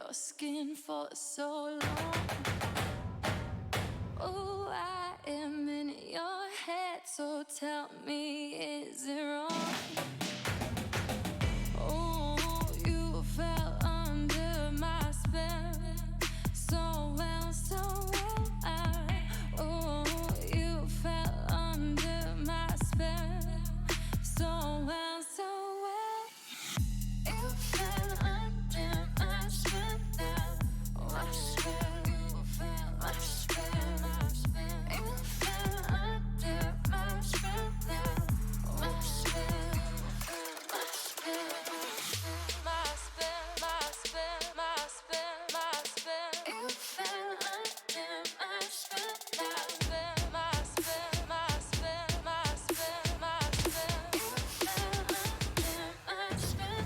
your skin for so long. Oh, I am in your head, so tell me, is it wrong? Oh, you fell under my spell, so well, so well. Oh, you fell under my spell, so well, so well. You fell under my spell now, my spell, my spell, my spell. You fell under my spell now, my spell, my spell, my spell, my spell, my spell, my spell. You fell under my spell now, my spell, my spell, my spell, my spell. You fell under my spell.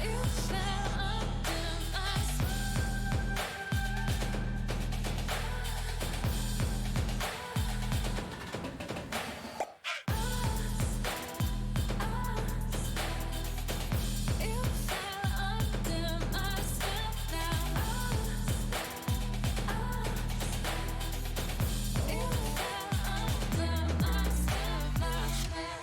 You fell under my You fell under my spell now. You fell under my spell, my spell.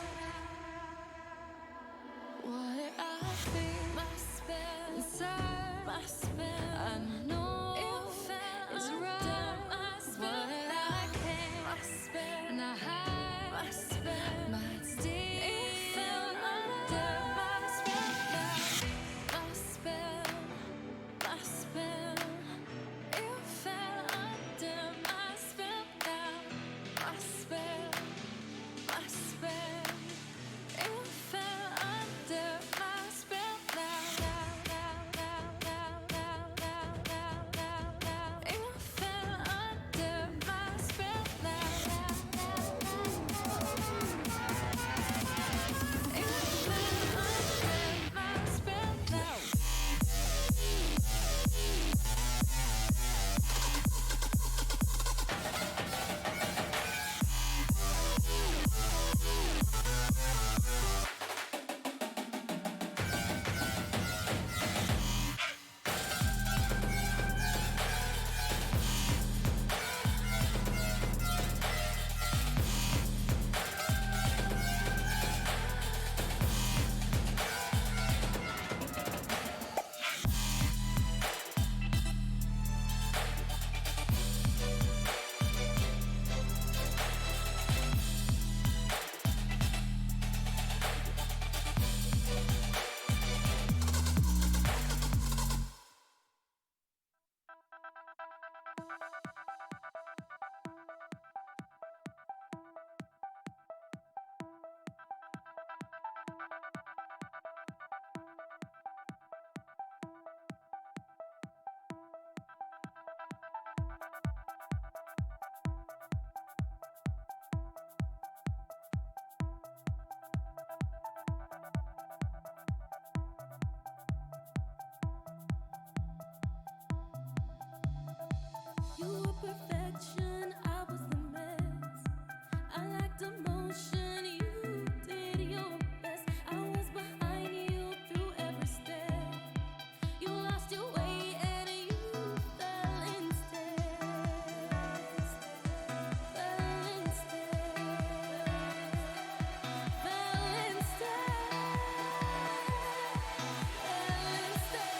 What I feel, my spell inside, my spell. I know you fell is right. My spell, what I can, my spell, and I hide, my spell, might steal. You fell under my spell now, my spell, my spell. You fell under my spell now, my spell, my spell. You fell under my spell now, now, now, now, now, now, now, now, now. You fell under my spell now, now, now, now. You fell under my spell now. You were perfection, I was the mess. I lacked emotion, you did your best. I was behind you through every step. You lost your way and you fell instead. Fell instead. Fell instead. Fell instead.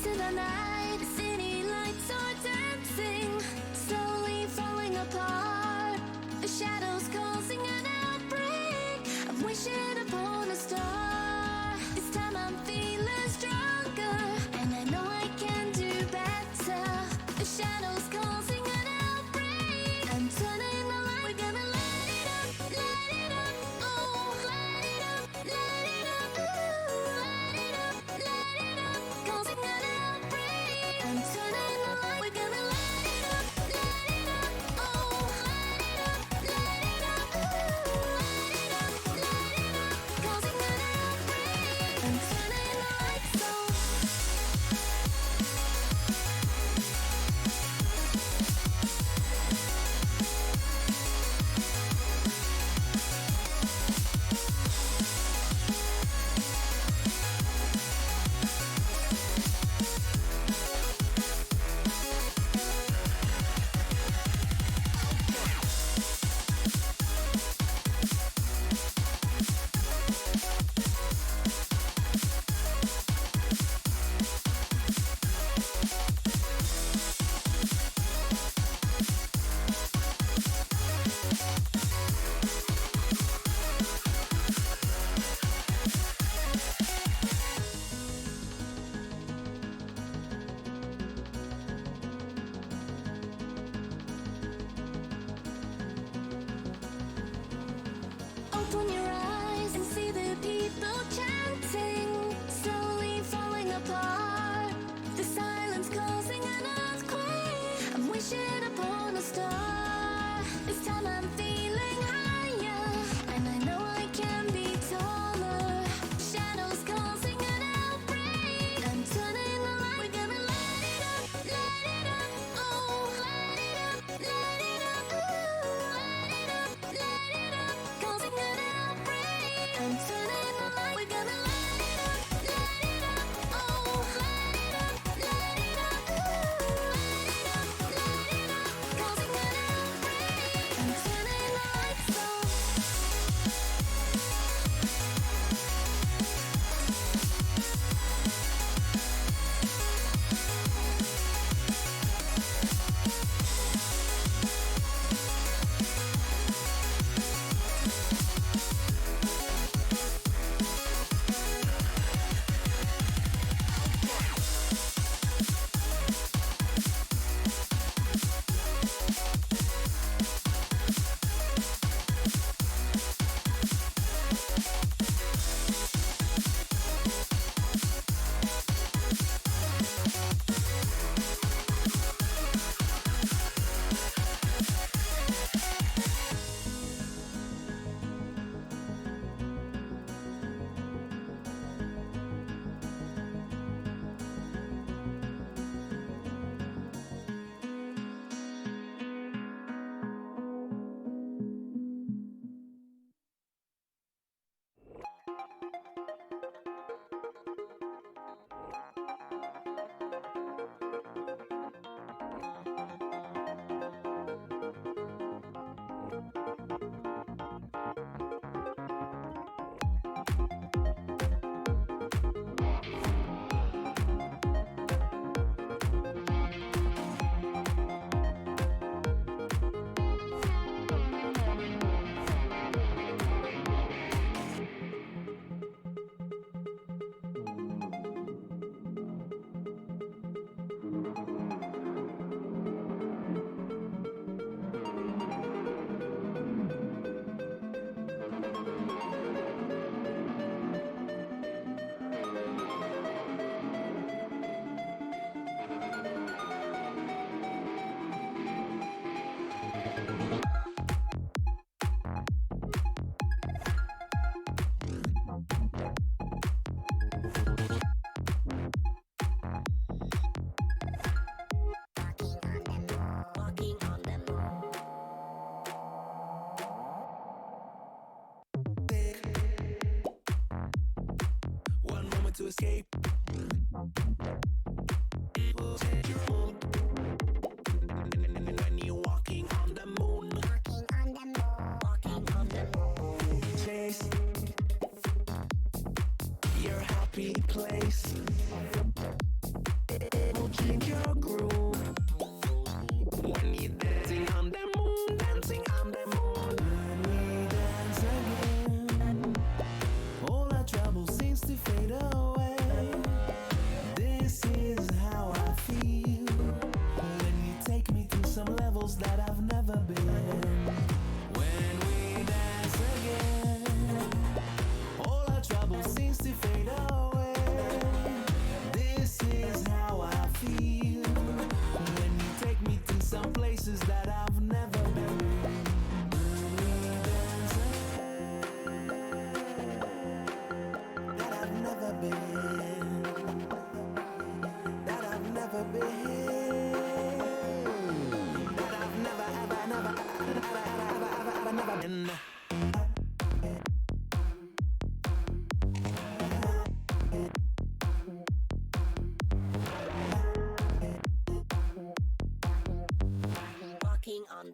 into the night, the city lights are dancing, slowly falling apart. The shadows causing an outbreak. I'm wishing upon a star. This time I'm feeling stronger, and I know I can do better. The shadows causing an outbreak. I'm turning the light. We're gonna light it up, oh, light it up, ooh, light it up, causing an outbreak. I'm turning the light. We're gonna light it up, oh, light it up, ooh, light it up, causing an outbreak. I'm turning the lights on. Open your eyes and see the people chanting, slowly falling apart. The silence causing an earthquake. I'm wishing upon a star. This time I'm feeling higher, and I know I can be taller. Shadows causing an outbreak. I'm turning the light. We're gonna light it up, oh, light it up, ooh, light it up, causing an outbreak. I'm turning the light. We're gonna light it up, oh, light it up, ooh, light it up, causing an outbreak. I'm turning the lights on. to escape. Will change your mood. And when you're walking on the moon, walking on the moon, chase your happy place.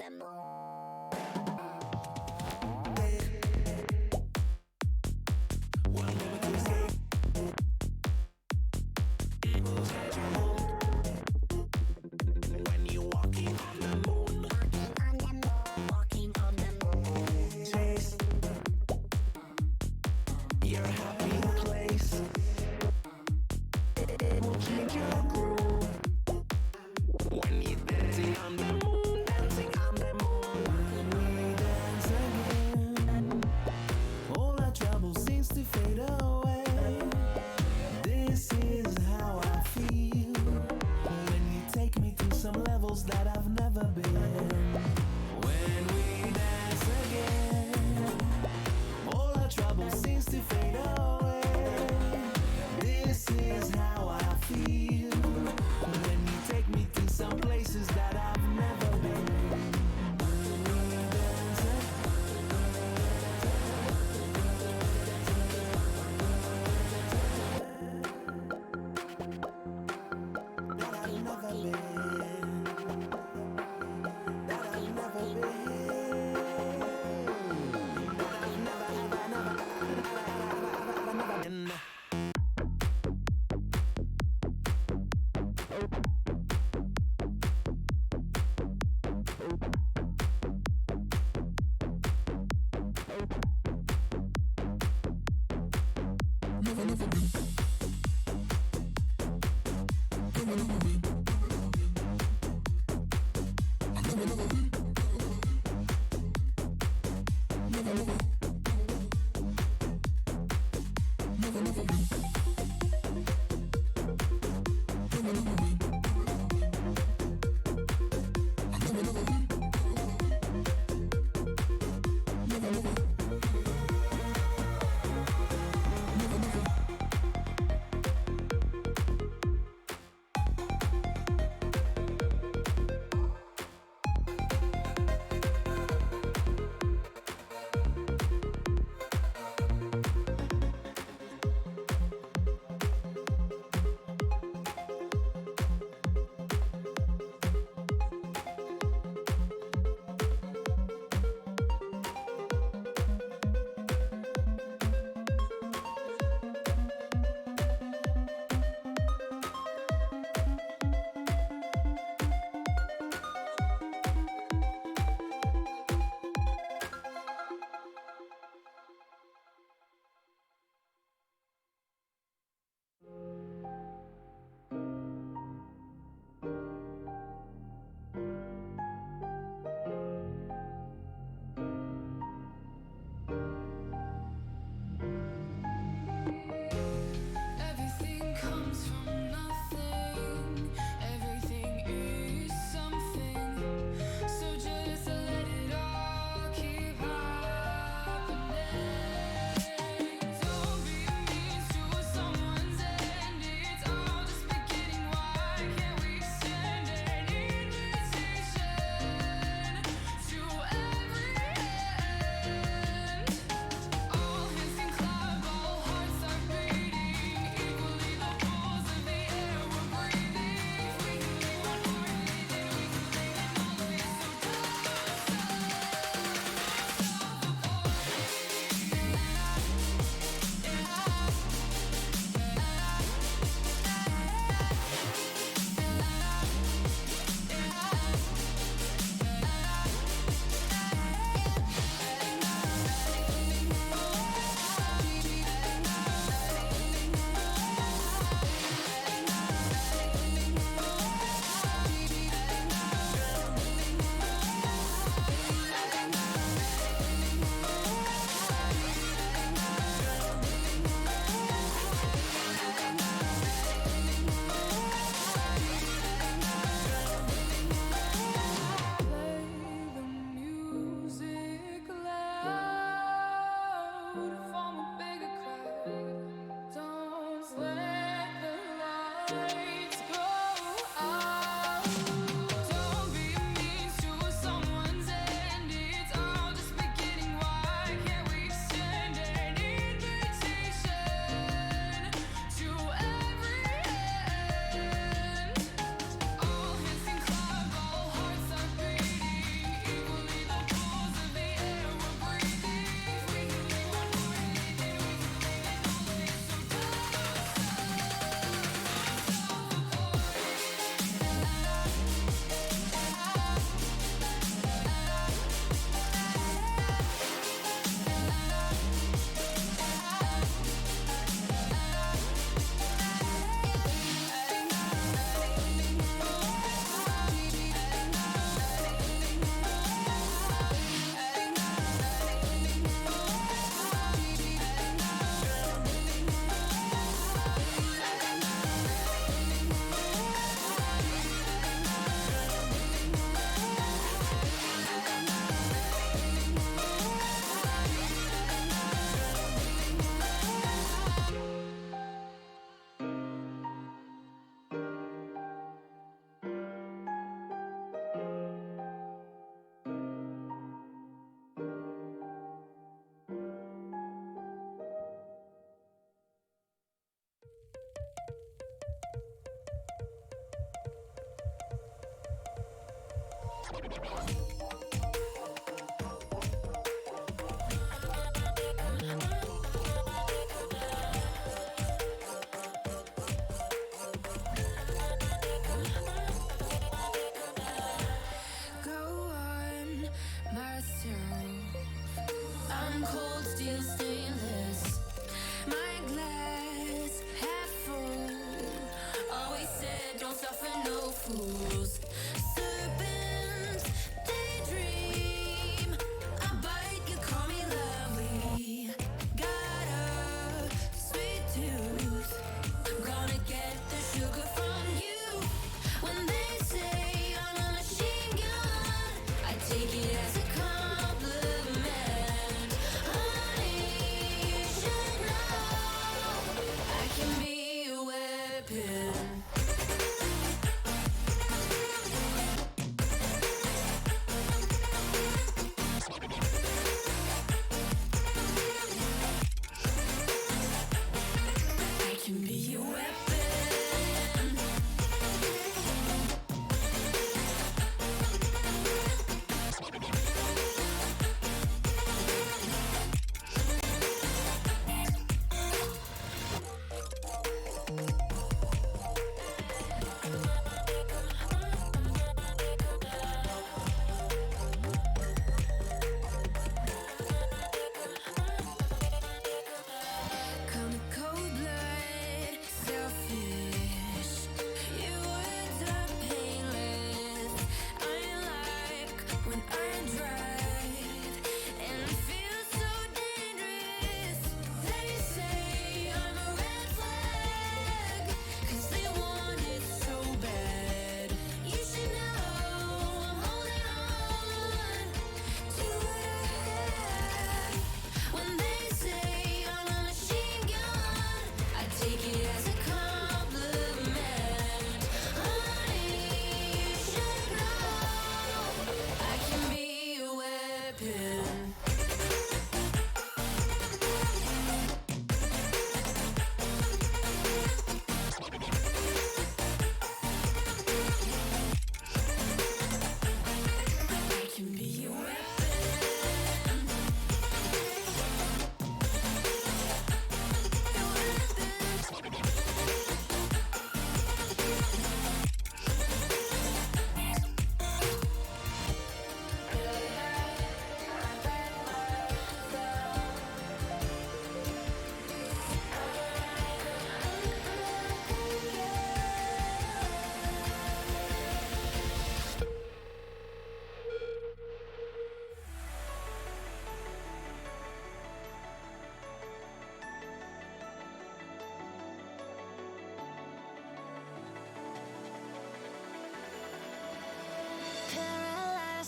the moon. We'll never escape. When you're walking on the moon, walking on the moon, chase your happy place. It will change your groove when you're dancing on the moon, dancing on the moon. When we dance again, all our trouble seems to fade away. This is how I feel when you take me to some levels that I've never been. When we dance again, all our trouble seems to fade away. This is how I feel when you take me to some places that I've never been. When we dance that I've never been, that I've never been, that I've never been.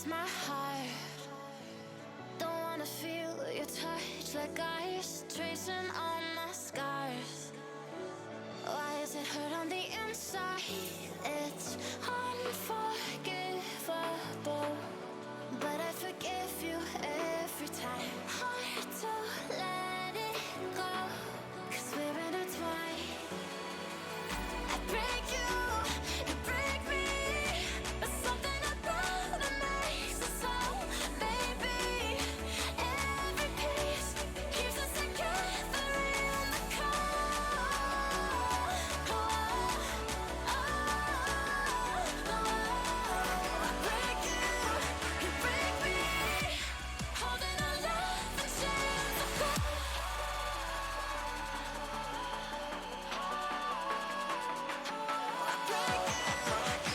lost my heart. Don't wanna feel your touch like ice, tracing all my scars. Why is it hurt on the inside? It's unforgivable, but I forgive you every time. Hard to let it go, 'cause we're intertwined. I break you, you break me, but something about it makes us so, baby. Every piece keeps us together in the cold. I break you, you break me, holding our love in chains of gold. I break you,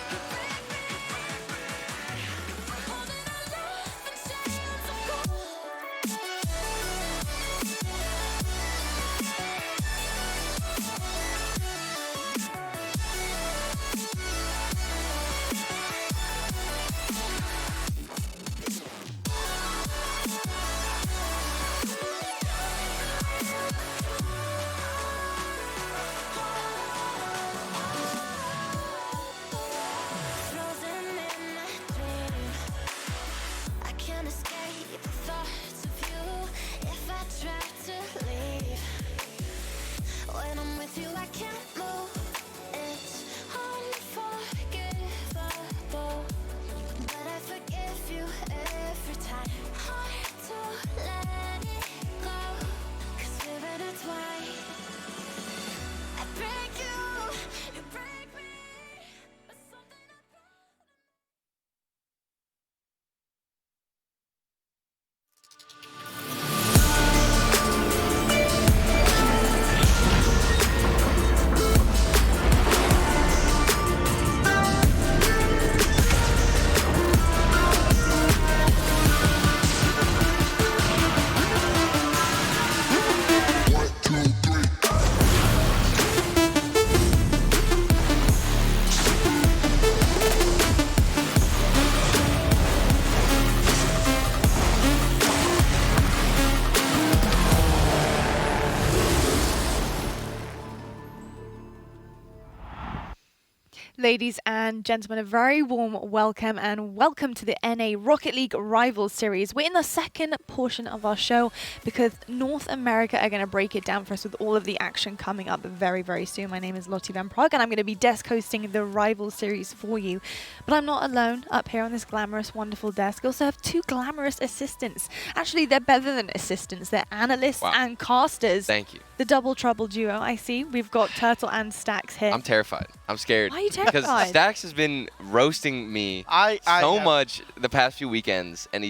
you break me, holding our love in chains of gold. Frozen in Madrid, I can't escape the thoughts of you. If I try to leave, when I'm with you I can't move. It's unforgivable, but I forgive you every time. Hard to let it go, 'cause we're intertwined. I break you, you break me, but something about Ladies and gentlemen, a very warm welcome and welcome to the NA Rocket League Rivals Series. We're in the second portion of our show because North America are going to break it down for us with all of the action coming up very, very soon. My name is Lottie Van Prague and I'm going to be desk hosting the Rivals Series for you. But I'm not alone up here on this glamorous, wonderful desk. I also have two glamorous assistants. Actually, they're better than assistants. They're analysts and casters. Thank you. The double trouble duo, I see. We've got Turtle and Stacks here. I'm terrified. I'm scared. Why are you terrified? Because Stacks has been roasting me so much the past few weekends, and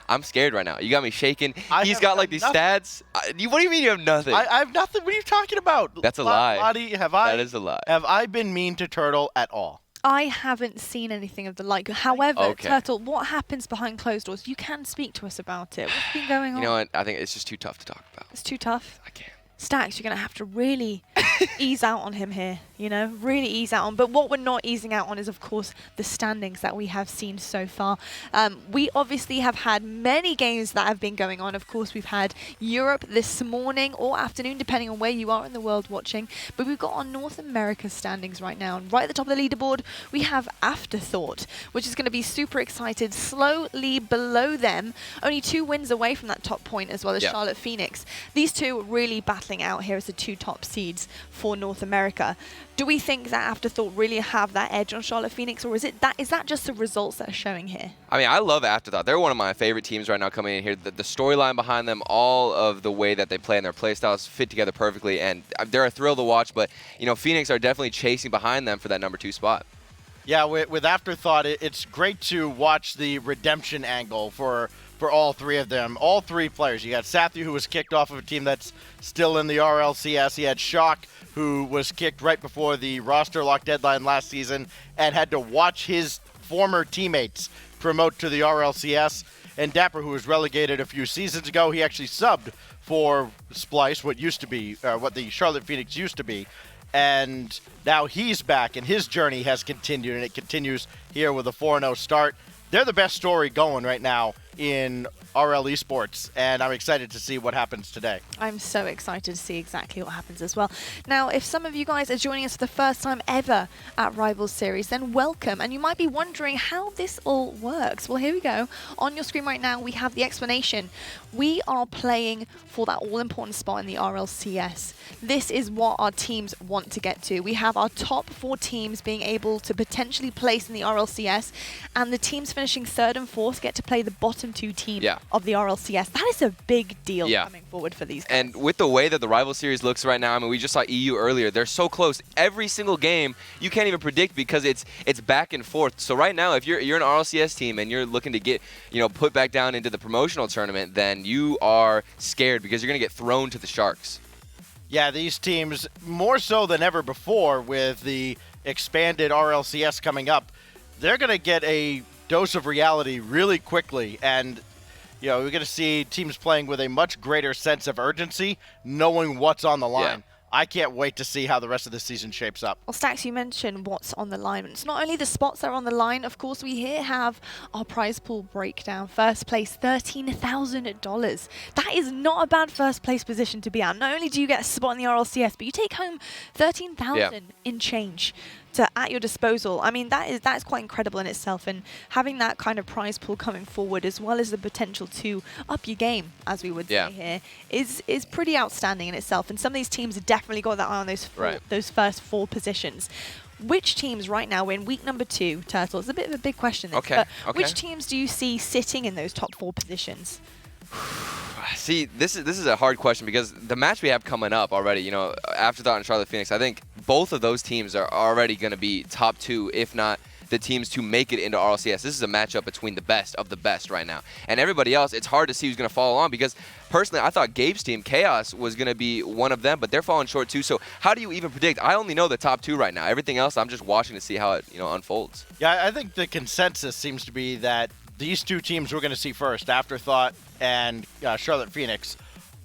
I'm scared right now. You got me shaking. He's got like these stats. What do you mean you have nothing? I have nothing. What are you talking about? That's a lie. Lottie, that is a lie. Have I been mean to Turtle at all? I haven't seen anything of the like. However, Turtle, what happens behind closed doors? You can speak to us about it. What's been going on? You know what? I think it's just too tough to talk about. It's too tough? I can't. Stacks, you're going to have to really ease out on him here, you know, really ease out on. But what we're not easing out on is, of course, the standings that we have seen so far. We obviously have had many games that have been going on. Of course, we've had Europe this morning or afternoon, depending on where you are in the world watching. But we've got our North America standings right now. And right at the top of the leaderboard, we have Afterthought, which is going to be super excited. Slowly below them, only 2 wins away from that top point, as well as Charlotte Phoenix. These two really battling out here as the 2 top seeds for North America. Do we think that Afterthought really have that edge on Charlotte Phoenix, or is that just the results that are showing here? I mean, I love Afterthought. They're one of my favorite teams right now coming in here. The storyline behind them, all of the way that they play and their play styles fit together perfectly, and they're a thrill to watch. But you know, Phoenix are definitely chasing behind them for that number 2 spot. Yeah, with Afterthought, it's great to watch the redemption angle for all 3 of them. All 3 players. You got Sathu, who was kicked off of a team that's still in the RLCS. He had Shock, who was kicked right before the roster lock deadline last season and had to watch his former teammates promote to the RLCS. And Dapper, who was relegated a few seasons ago, he actually subbed for Splice, what the Charlotte Phoenix used to be. And now he's back, and his journey has continued, and it continues here with a 4-0 start. they're the best story going right now in RL eSports, and I'm excited to see what happens today. I'm so excited to see exactly what happens as well. Now, if some of you guys are joining us for the first time ever at Rivals Series, then welcome. And you might be wondering how this all works. Well, here we go. On your screen right now, we have the explanation. We are playing for that all-important spot in the RLCS. This is what our teams want to get to. We have our top 4 teams being able to potentially place in the RLCS, and the teams finishing 3rd and 4th get to play the bottom 2 teams of the RLCS. That is a big deal coming forward for these guys. And with the way that the Rival Series looks right now, I mean, we just saw EU earlier. They're so close. Every single game, you can't even predict because it's back and forth. So right now, if you're an RLCS team and you're looking to get, put back down into the promotional tournament, then you are scared because you're going to get thrown to the Sharks. Yeah, these teams, more so than ever before with the expanded RLCS coming up, they're going to get a dose of reality really quickly. And we're going to see teams playing with a much greater sense of urgency, knowing what's on the line. I can't wait to see how the rest of the season shapes up. Well, Stax, you mentioned what's on the line. It's not only the spots that are on the line. Of course, we here have our prize pool breakdown. First place, $13,000. That is not a bad first place position to be at. Not only do you get a spot in the RLCS, but you take home $13,000 in change at your disposal. I mean, that is quite incredible in itself, and having that kind of prize pool coming forward, as well as the potential to up your game, as we would say here, is pretty outstanding in itself. And some of these teams have definitely got that eye on those first 4 positions. Which teams right now, we're in week number 2, Turtle? It's a bit of a big question. But which teams do you see sitting in those top 4 positions? See, this is a hard question because the match we have coming up already, Afterthought and Charlotte Phoenix, I think both of those teams are already going to be top 2, if not the teams to make it into RLCS. This is a matchup between the best of the best right now. And everybody else, it's hard to see who's going to follow on because personally, I thought Gabe's team, Chaos, was going to be one of them, but they're falling short too. So how do you even predict? I only know the top 2 right now. Everything else, I'm just watching to see how it unfolds. Yeah, I think the consensus seems to be that these 2 teams we're going to see first, Afterthought and Charlotte Phoenix,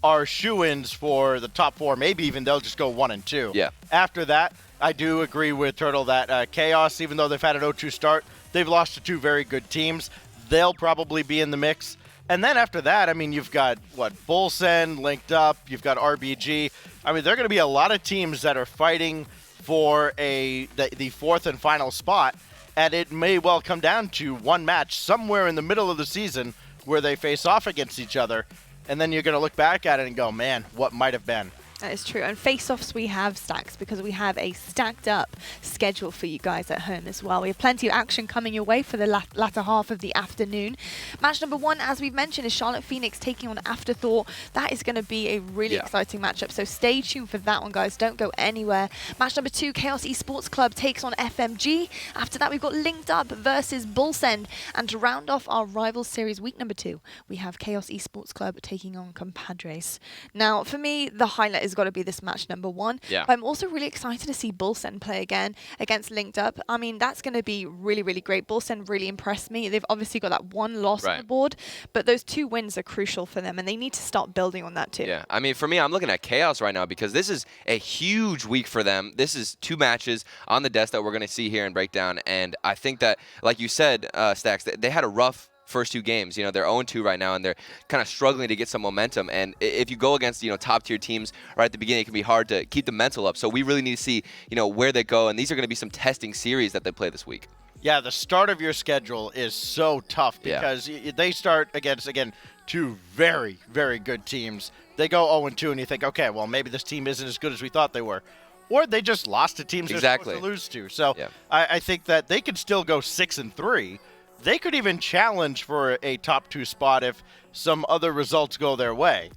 are shoo-ins for the top 4. Maybe even they'll just go 1 and 2. Yeah. After that, I do agree with Turtle that Chaos, even though they've had an 0-2 start, they've lost to 2 very good teams. They'll probably be in the mix. And then after that, I mean, you've got, Bullsend linked up. You've got RBG. I mean, there are going to be a lot of teams that are fighting for the 4th and final spot. And it may well come down to one match somewhere in the middle of the season where they face off against each other. And then you're going to look back at it and go, man, what might have been. That is true. And face-offs we have, Stacks, because we have a stacked up schedule for you guys at home as well. We have plenty of action coming your way for the latter half of the afternoon. Match number 1, as we've mentioned, is Charlotte Phoenix taking on Afterthought. That is going to be a really exciting matchup. So stay tuned for that one, guys. Don't go anywhere. Match number 2, Chaos Esports Club takes on FMG. After that, we've got Linked Up versus Bullsend. And to round off our Rivals Series week number 2, we have Chaos Esports Club taking on Compadres. Now, for me, the highlight is got to be this match number 1. Yeah. But I'm also really excited to see Bullsend play again against Linked Up. I mean, that's going to be really, really great. Bullsend really impressed me. They've obviously got that 1 loss on the board, but those 2 wins are crucial for them, and they need to start building on that too. Yeah, I mean, for me, I'm looking at Chaos right now because this is a huge week for them. This is 2 matches on the desk that we're going to see here in Breakdown, and I think that, like you said, Stacks, they had a rough first 2 games. They're 0-2 right now, and they're kind of struggling to get some momentum. And if you go against, top-tier teams right at the beginning, it can be hard to keep the mental up. So we really need to see, where they go. And these are going to be some testing series that they play this week. Yeah, the start of your schedule is so tough because they start against, again, 2 very, very good teams. They go 0-2, and you think, okay, well, maybe this team isn't as good as we thought they were. Or they just lost to teams they're supposed to lose to. So I think that they could still go 6-3. They could even challenge for a top 2 spot if some other results go their way.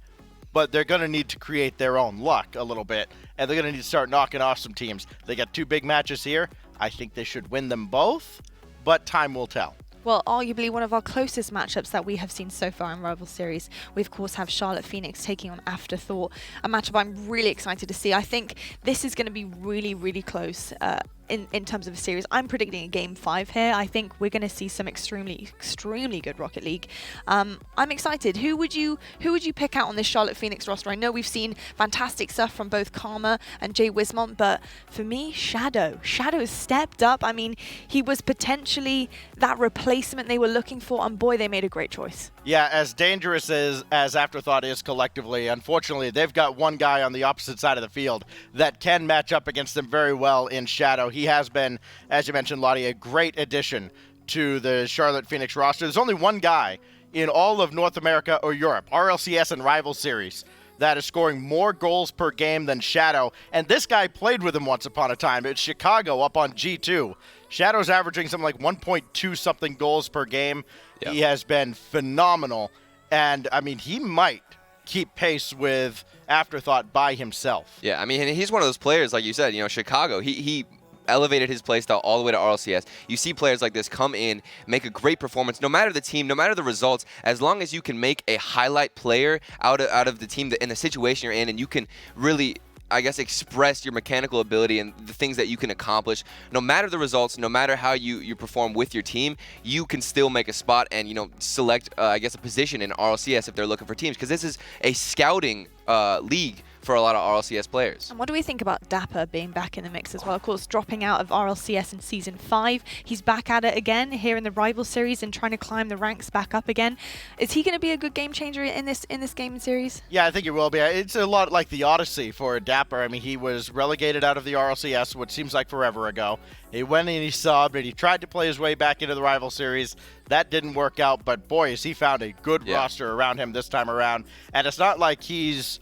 But they're going to need to create their own luck a little bit, and they're going to need to start knocking off some teams. They got 2 big matches here. I think they should win them both, but time will tell. Well, arguably one of our closest matchups that we have seen so far in Rival Series. We, of course, have Charlotte Phoenix taking on Afterthought, a matchup I'm really excited to see. I think this is going to be really, really close. in terms of a series. I'm predicting a Game 5 here. I think we're going to see some extremely good Rocket League. I'm excited. Who would you pick out on this Charlotte Phoenix roster? I know we've seen fantastic stuff from both Karma and Jay Wismont, but for me, Shadow has stepped up. I mean, he was potentially that replacement they were looking for, and boy, they made a great choice. Yeah, as dangerous as Afterthought is collectively, unfortunately, they've got one guy on the opposite side of the field that can match up against them very well in Shadow. He has been, as you mentioned, Lottie, a great addition to the Charlotte Phoenix roster. There's only one guy in all of North America or Europe, RLCS and Rival Series, that is scoring more goals per game than Shadow. And this guy played with him once upon a time. It's Chicago up on G2. Shadow's averaging something like 1.2 something goals per game. Yep. He has been phenomenal. And, I mean, he might keep pace with Afterthought by himself. Yeah, I mean, he's one of those players, like you said, Chicago, he elevated his playstyle all the way to RLCS. You see players like this come in, make a great performance, no matter the team, no matter the results, as long as you can make a highlight player out of the team in the situation you're in, and you can really, I guess, express your mechanical ability and the things that you can accomplish. No matter the results, no matter how you perform with your team, you can still make a spot and, select, I guess, a position in RLCS if they're looking for teams, because this is a scouting league for a lot of RLCS players. And what do we think about Dapper being back in the mix as well? Of course, dropping out of RLCS in Season 5. He's back at it again here in the Rival Series and trying to climb the ranks back up again. Is he going to be a good game changer in this game series? Yeah, I think he will be. It's a lot like the Odyssey for Dapper. I mean, he was relegated out of the RLCS, what seems like forever ago. He went and he subbed, and he tried to play his way back into the Rival Series. That didn't work out, but boy, has he found a good roster around him this time around. And it's not like he's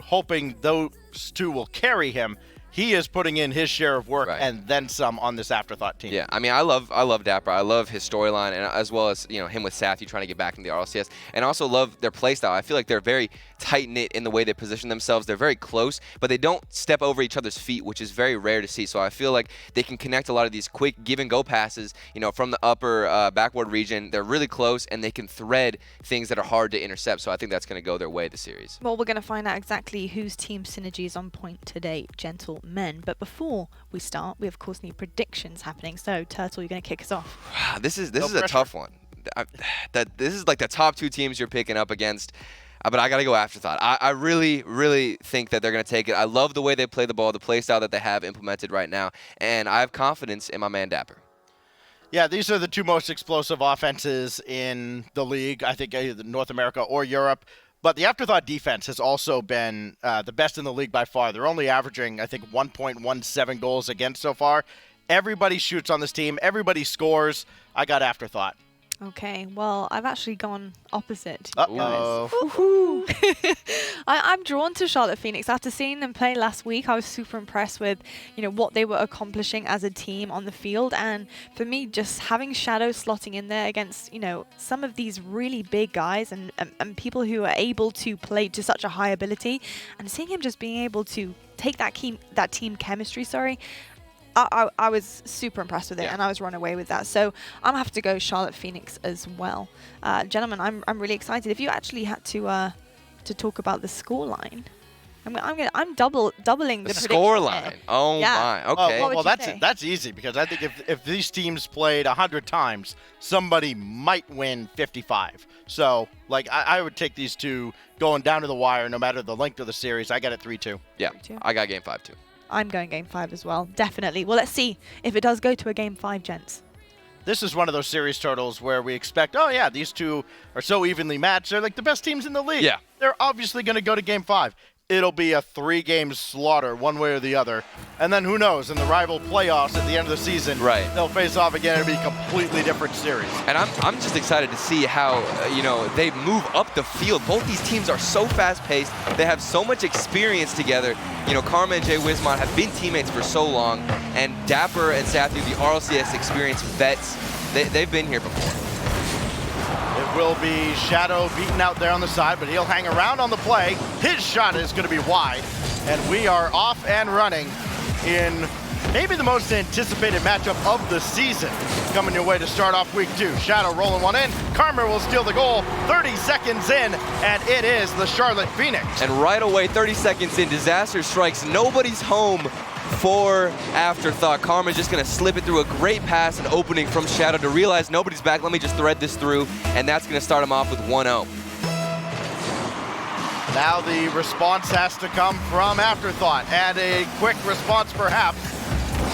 hoping those two will carry him. He is putting in his share of work and then some on this Afterthought team. Yeah, I mean, I love Dapper. I love his storyline, and as well as him with Sathy trying to get back into the RLCS, and also love their playstyle. I feel like they're very tight-knit in the way they position themselves. They're very close, but they don't step over each other's feet, which is very rare to see. So I feel like they can connect a lot of these quick give-and-go passes, from the upper backward region. They're really close, and they can thread things that are hard to intercept. So I think that's going to go their way this series. Well, we're going to find out exactly whose team synergy is on point today, gentlemen. But before we start, we of course need predictions happening. So, Turtle, you're going to kick us off. This is a tough one. This is like the top two teams you're picking up against. But I got to go Afterthought. I really, really think that they're going to take it. I love the way they play the ball, the play style that they have implemented right now. And I have confidence in my man Dapper. Yeah, these are the two most explosive offenses in the league, I think, either North America or Europe. But the Afterthought defense has also been the best in the league by far. They're only averaging, I think, 1.17 goals against so far. Everybody shoots on this team. Everybody scores. I got Afterthought. Okay, well, I've actually gone opposite. Uh-oh. I'm drawn to Charlotte Phoenix. After seeing them play last week, I was super impressed with, what they were accomplishing as a team on the field. And for me, just having Shadow slotting in there against, some of these really big guys and people who are able to play to such a high ability, and seeing him just being able to take that team chemistry, I was super impressed with it, and I was run away with that. So I'm going to have to go Charlotte Phoenix as well. Gentlemen, I'm really excited. If you actually had to talk about the scoreline, I'm doubling the scoreline. Oh my. Okay. Well, that's easy, because I think if these teams played 100 times, somebody might win 55. So, I would take these two going down to the wire, no matter the length of the series. I got it 3-2. Yeah, 3-2. I got Game 5 too. I'm going Game 5 as well, definitely. Well, let's see if it does go to a Game 5, gents. This is one of those series totals where we expect, these two are so evenly matched. They're like the best teams in the league. Yeah. They're obviously going to go to Game 5. It'll be a 3-game slaughter one way or the other. And then who knows, in the Rival playoffs at the end of the season, they'll face off again. It'll be a completely different series. And I'm just excited to see how, they move up the field. Both these teams are so fast-paced. They have so much experience together. Karma and Jay Wismont have been teammates for so long. And Dapper and Sathy, the RLCS experienced vets, they've been here before. It will be Shadow beaten out there on the side, but he'll hang around on the play. His shot is going to be wide, and we are off and running in maybe the most anticipated matchup of the season coming your way to start off week 2. Shadow rolling one in. Karma will steal the goal 30 seconds in, and it is the Charlotte Phoenix. And right away, 30 seconds in, disaster strikes. Nobody's home for Afterthought. Karma's just going to slip it through a great pass and opening from Shadow to realize nobody's back. Let me just thread this through, and that's going to start him off with 1-0. Now the response has to come from Afterthought, and a quick response perhaps.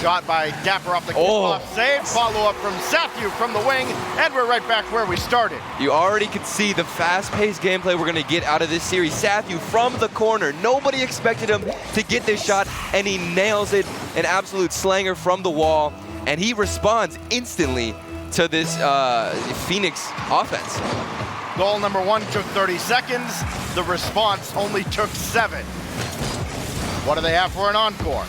Shot by Dapper off the kickoff save, follow-up from Sathu from the wing, and we're right back where we started. You already can see the fast-paced gameplay we're going to get out of this series. Sathu from the corner. Nobody expected him to get this shot, and he nails it. An absolute slanger from the wall, and he responds instantly to this Phoenix offense. Goal number 1 took 30 seconds. The response only took 7. What do they have for an encore?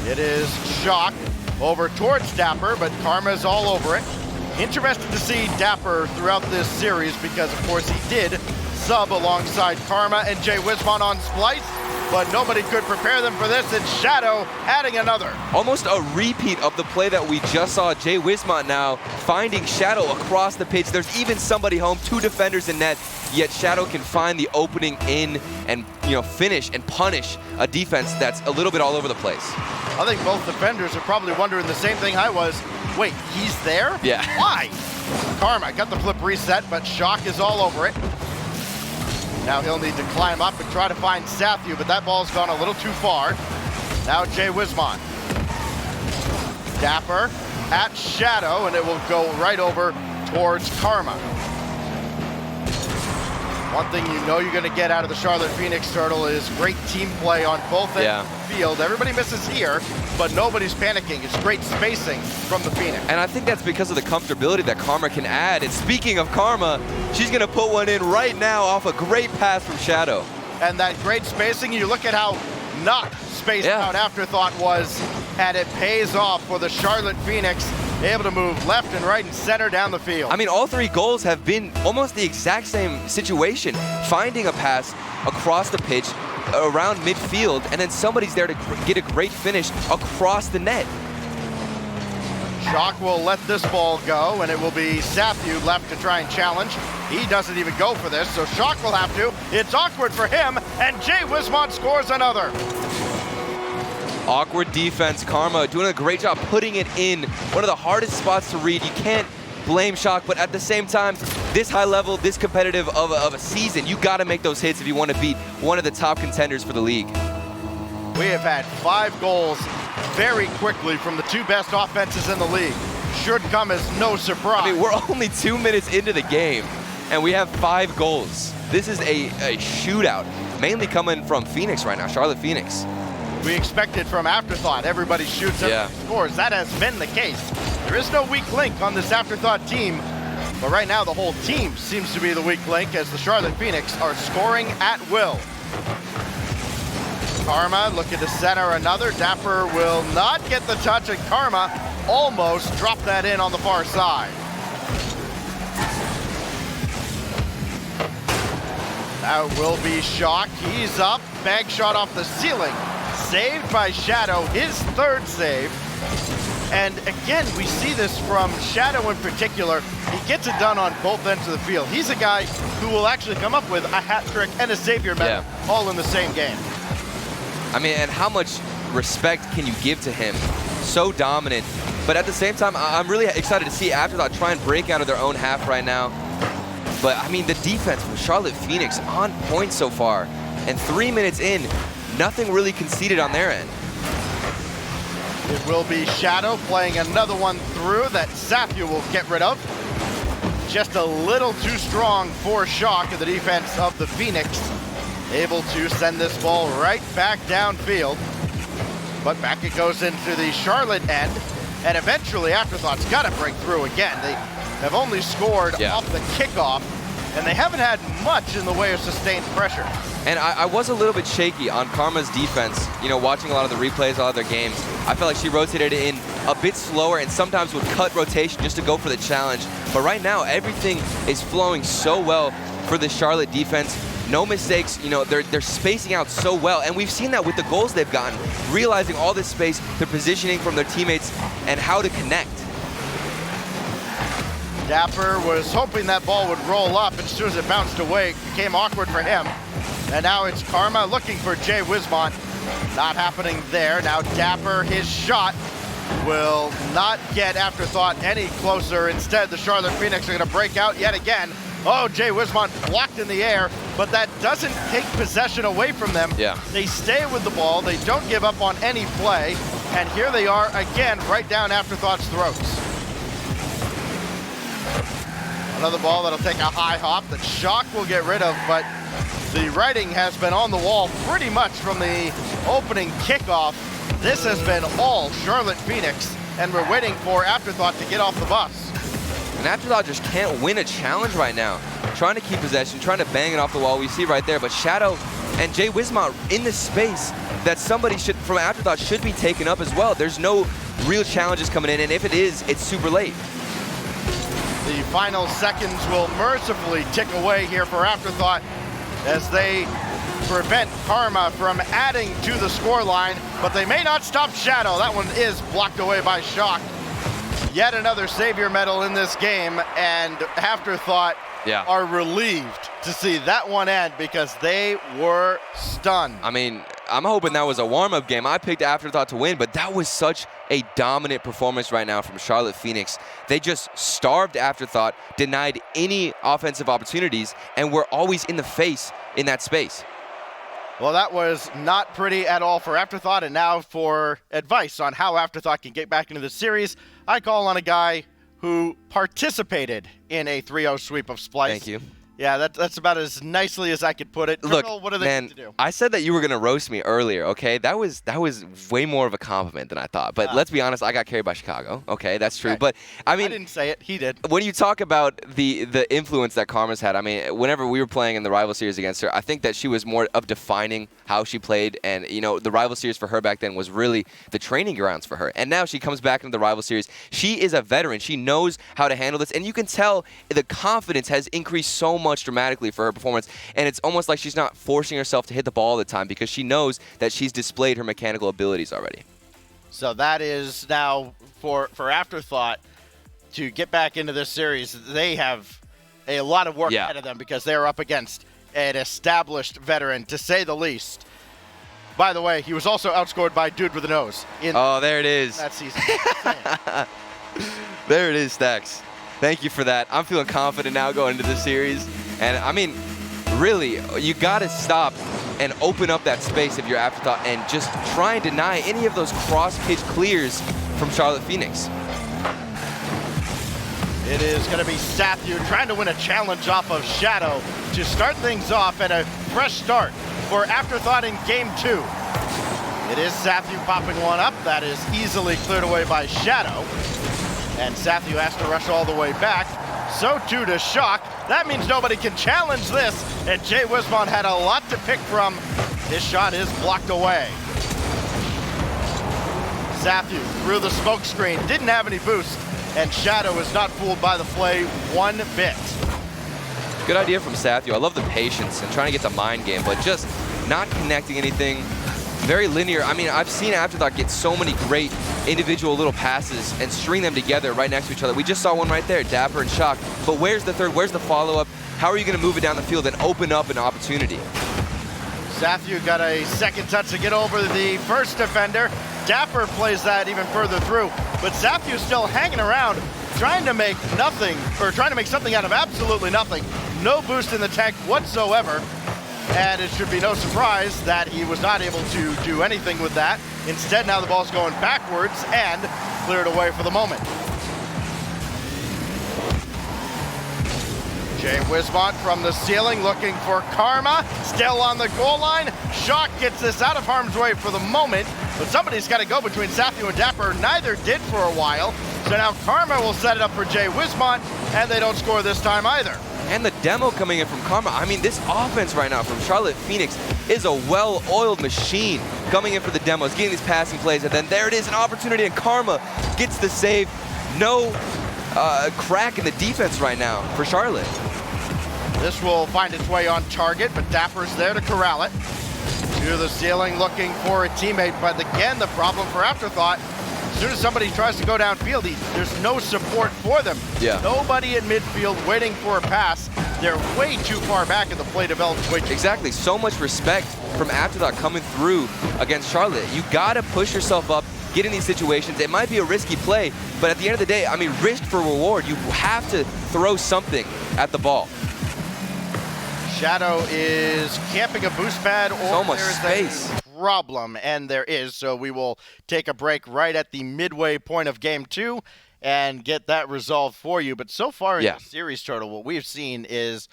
It is Shock over towards Dapper, but Karma's all over it. Interested to see Dapper throughout this series because, of course, he did sub alongside Karma and Jay Wismont on Splice, but nobody could prepare them for this. It's Shadow adding another. Almost a repeat of the play that we just saw. Jay Wismont now finding Shadow across the pitch. There's even somebody home, 2 defenders in net, yet Shadow can find the opening in and finish and punish a defense that's a little bit all over the place. I think both defenders are probably wondering the same thing I was. Wait, he's there? Yeah. Why? Karma got the flip reset, but Shock is all over it. Now he'll need to climb up and try to find Sathu, but that ball's gone a little too far. Now Jay Wismont. Dapper at Shadow, and it will go right over towards Karma. One thing you know you're going to get out of the Charlotte Phoenix Turtle is great team play on both ends of the field. Everybody misses here, but nobody's panicking. It's great spacing from the Phoenix. And I think that's because of the comfortability that Karma can add. And speaking of Karma, she's going to put one in right now off a great pass from Shadow. And that great spacing, you look at how not spaced out Afterthought was, and it pays off for the Charlotte Phoenix, able to move left and right and center down the field. I mean, all 3 goals have been almost the exact same situation. Finding a pass across the pitch, around midfield, and then somebody's there to get a great finish across the net. Shock will let this ball go, and it will be Sathu left to try and challenge. He doesn't even go for this, so Shock will have to. It's awkward for him, and Jay Wismont scores another. Awkward defense. Karma doing a great job putting it in one of the hardest spots to read. You can't blame Shock, but at the same time, this high level, this competitive of a season, you got to make those hits if you want to beat one of the top contenders for the league. We have had 5 goals very quickly from the 2 best offenses in the league. Should come as no surprise. I mean, we're only 2 minutes into the game, and we have 5 goals. This is a shootout, mainly coming from Phoenix right now, Charlotte Phoenix. We expected from Afterthought, everybody shoots, everybody scores. That has been the case. There is no weak link on this Afterthought team, but right now the whole team seems to be the weak link as the Charlotte Phoenix are scoring at will. Karma looking to center another. Dapper will not get the touch, and Karma almost dropped that in on the far side. That will be Shock. He's up. Bag shot off the ceiling. Saved by Shadow, his 3rd save. And again, we see this from Shadow in particular. He gets it done on both ends of the field. He's a guy who will actually come up with a hat trick and a savior medal all in the same game. I mean, and how much respect can you give to him? So dominant. But at the same time, I'm really excited to see Afterthought try and break out of their own half right now. But I mean, the defense from Charlotte Phoenix on point so far. And 3 minutes in, nothing really conceded on their end. It will be Shadow playing another one through that Sathu will get rid of. Just a little too strong for Shock in the defense of the Phoenix. Able to send this ball right back downfield. But back it goes into the Charlotte end. And eventually Afterthought's got to break through again. They have only scored off the kickoff, and they haven't had much in the way of sustained pressure. And I was a little bit shaky on Karma's defense, watching a lot of the replays, a lot of their games. I felt like she rotated it in a bit slower and sometimes would cut rotation just to go for the challenge. But right now, everything is flowing so well for the Charlotte defense. No mistakes, they're spacing out so well. And we've seen that with the goals they've gotten, realizing all this space, the positioning from their teammates, and how to connect. Dapper was hoping that ball would roll up, and as soon as it bounced away, it became awkward for him. And now it's Karma looking for Jay Wismont. Not happening there. Now Dapper, his shot will not get Afterthought any closer. Instead, the Charlotte Phoenix are going to break out yet again. Oh, Jay Wismont blocked in the air, but that doesn't take possession away from them. Yeah. They stay with the ball. They don't give up on any play. And here they are again, right down Afterthought's throats. Another ball that'll take a high hop that Shock will get rid of, but the writing has been on the wall pretty much from the opening kickoff. This has been all Charlotte Phoenix, and we're waiting for Afterthought to get off the bus. And Afterthought just can't win a challenge right now. Trying to keep possession, trying to bang it off the wall. We see right there, but Shadow and Jay Wismont in the space that somebody should, from Afterthought, should be taken up as well. There's no real challenges coming in, and if it is, it's super late. The final seconds will mercifully tick away here for Afterthought as they prevent Karma from adding to the scoreline, but they may not stop Shadow. That one is blocked away by Shock. Yet another savior medal in this game, and Afterthought are relieved to see that one end because they were stunned. I mean, I'm hoping that was a warm-up game. I picked Afterthought to win, but that was such a dominant performance right now from Charlotte Phoenix. They just starved Afterthought, denied any offensive opportunities, and were always in the face in that space. Well, that was not pretty at all for Afterthought, and now for advice on how Afterthought can get back into the series, I call on a guy who participated in a 3-0 sweep of Splice. Thank you. Yeah, that's about as nicely as I could put it. Look, Triple, what do they man, need to do? I said that you were going to roast me earlier, okay? That was way more of a compliment than I thought. But let's be honest, I got carried by Chicago. Okay, that's true. Okay. But, I mean, I didn't say it. He did. when you talk about the influence that Karma's had, I mean, whenever we were playing in the rival series against her, I think that she was more of defining how she played. And, you know, the rival series for her back then was really the training grounds for her. And now she comes back into the rival series. She is a veteran. She knows how to handle this. And you can tell the confidence has increased so much dramatically for her performance. And it's almost like she's not forcing herself to hit the ball all the time because she knows that she's displayed her mechanical abilities already. So that is now for Afterthought to get back into this series. They have a lot of work ahead of them because they're up against an established veteran, to say the least. By the way, he was also outscored by Dude with a Nose. Oh, there it is. That season. There it is, Stacks. Thank you for that. I'm feeling confident now going into the series. And, I mean, really, you got to stop and open up that space if you're Afterthought and just try and deny any of those cross-pitch clears from Charlotte Phoenix. It is going to be Sathu trying to win a challenge off of Shadow to start things off at a fresh start for Afterthought in Game 2. It is Sathu popping one up. That is easily cleared away by Shadow. And Sathu has to rush all the way back. So too does Shock. That means nobody can challenge this. And Jay Wismont had a lot to pick from. His shot is blocked away. Sathu through the smoke screen. Didn't have any boost. And Shadow is not fooled by the play one bit. Good idea from Sathu. I love the patience and trying to get the mind game, but just not connecting anything. Very linear. I mean, I've seen Afterthought get so many great individual little passes and string them together right next to each other. We just saw one right there, Dapper and Shock. But where's the third? Where's the follow-up? How are you going to move it down the field and open up an opportunity? Sathu got a second touch to get over the first defender. Dapper plays that even further through. But Sathu's still hanging around, trying to make nothing, or trying to make something out of absolutely nothing. No boost in the tank whatsoever. And it should be no surprise that he was not able to do anything with that. Instead, now the ball's going backwards and cleared away for the moment. Jay Wismont from the ceiling looking for Karma. Still on the goal line. Shock gets this out of harm's way for the moment, but somebody's got to go between Sathu and Dapper. Neither did for a while. So now Karma will set it up for Jay Wismont, and they don't score this time either. And the demo coming in from Karma. I mean, this offense right now from Charlotte Phoenix is a well-oiled machine coming in for the demos, getting these passing plays, and then there it is, an opportunity, and Karma gets the save. No crack in the defense right now for Charlotte. This will find its way on target, but Dapper's there to corral it. To the ceiling looking for a teammate, but again, the problem for Afterthought, as soon as somebody tries to go downfield, there's no support for them. Yeah. Nobody in midfield waiting for a pass they're way too far back and the play develops way too Exactly. So much respect from Afterthought coming through against Charlotte. You got to push yourself up, get in these situations. It might be a risky play, but at the end of the day, I mean, risk for reward. You have to throw something at the ball. Shadow is camping a boost pad, or So much there's space. a problem, and there is. So we will take a break right at the midway point of Game 2 and get that resolved for you. But so far in the series total, what we've seen is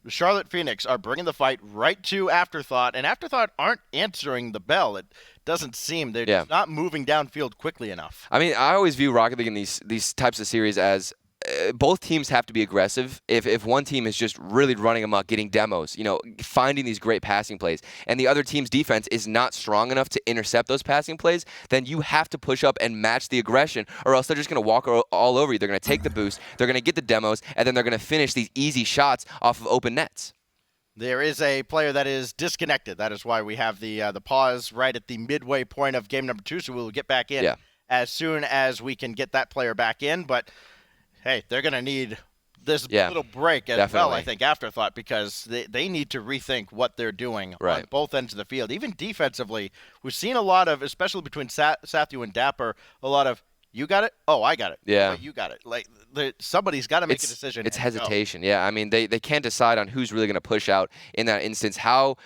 the Charlotte Phoenix are bringing the fight right to Afterthought, and Afterthought aren't answering the bell. It doesn't seem. They're just not moving downfield quickly enough. I mean, I always view Rocket League in these types of series as both teams have to be aggressive. If one team is just really running amok, getting demos, finding these great passing plays, and the other team's defense is not strong enough to intercept those passing plays, then you have to push up and match the aggression, or else they're just going to walk all over you. They're going to take the boost, they're going to get the demos, and then they're going to finish these easy shots off of open nets. There is a player that is disconnected. That is why we have the pause right at the midway point of game number 2, so we'll get back in as soon as we can get that player back in. But hey, they're going to need this little break as well, I think, Afterthought, because they need to rethink what they're doing on both ends of the field. Even defensively, we've seen a lot of, especially between Sathu and Dapper, a lot of, you got it? Oh, I got it. Yeah. Oh, you got it. Like, somebody's got to make a decision. It's hesitation. Yeah, I mean, they can't decide on who's really going to push out in that instance. How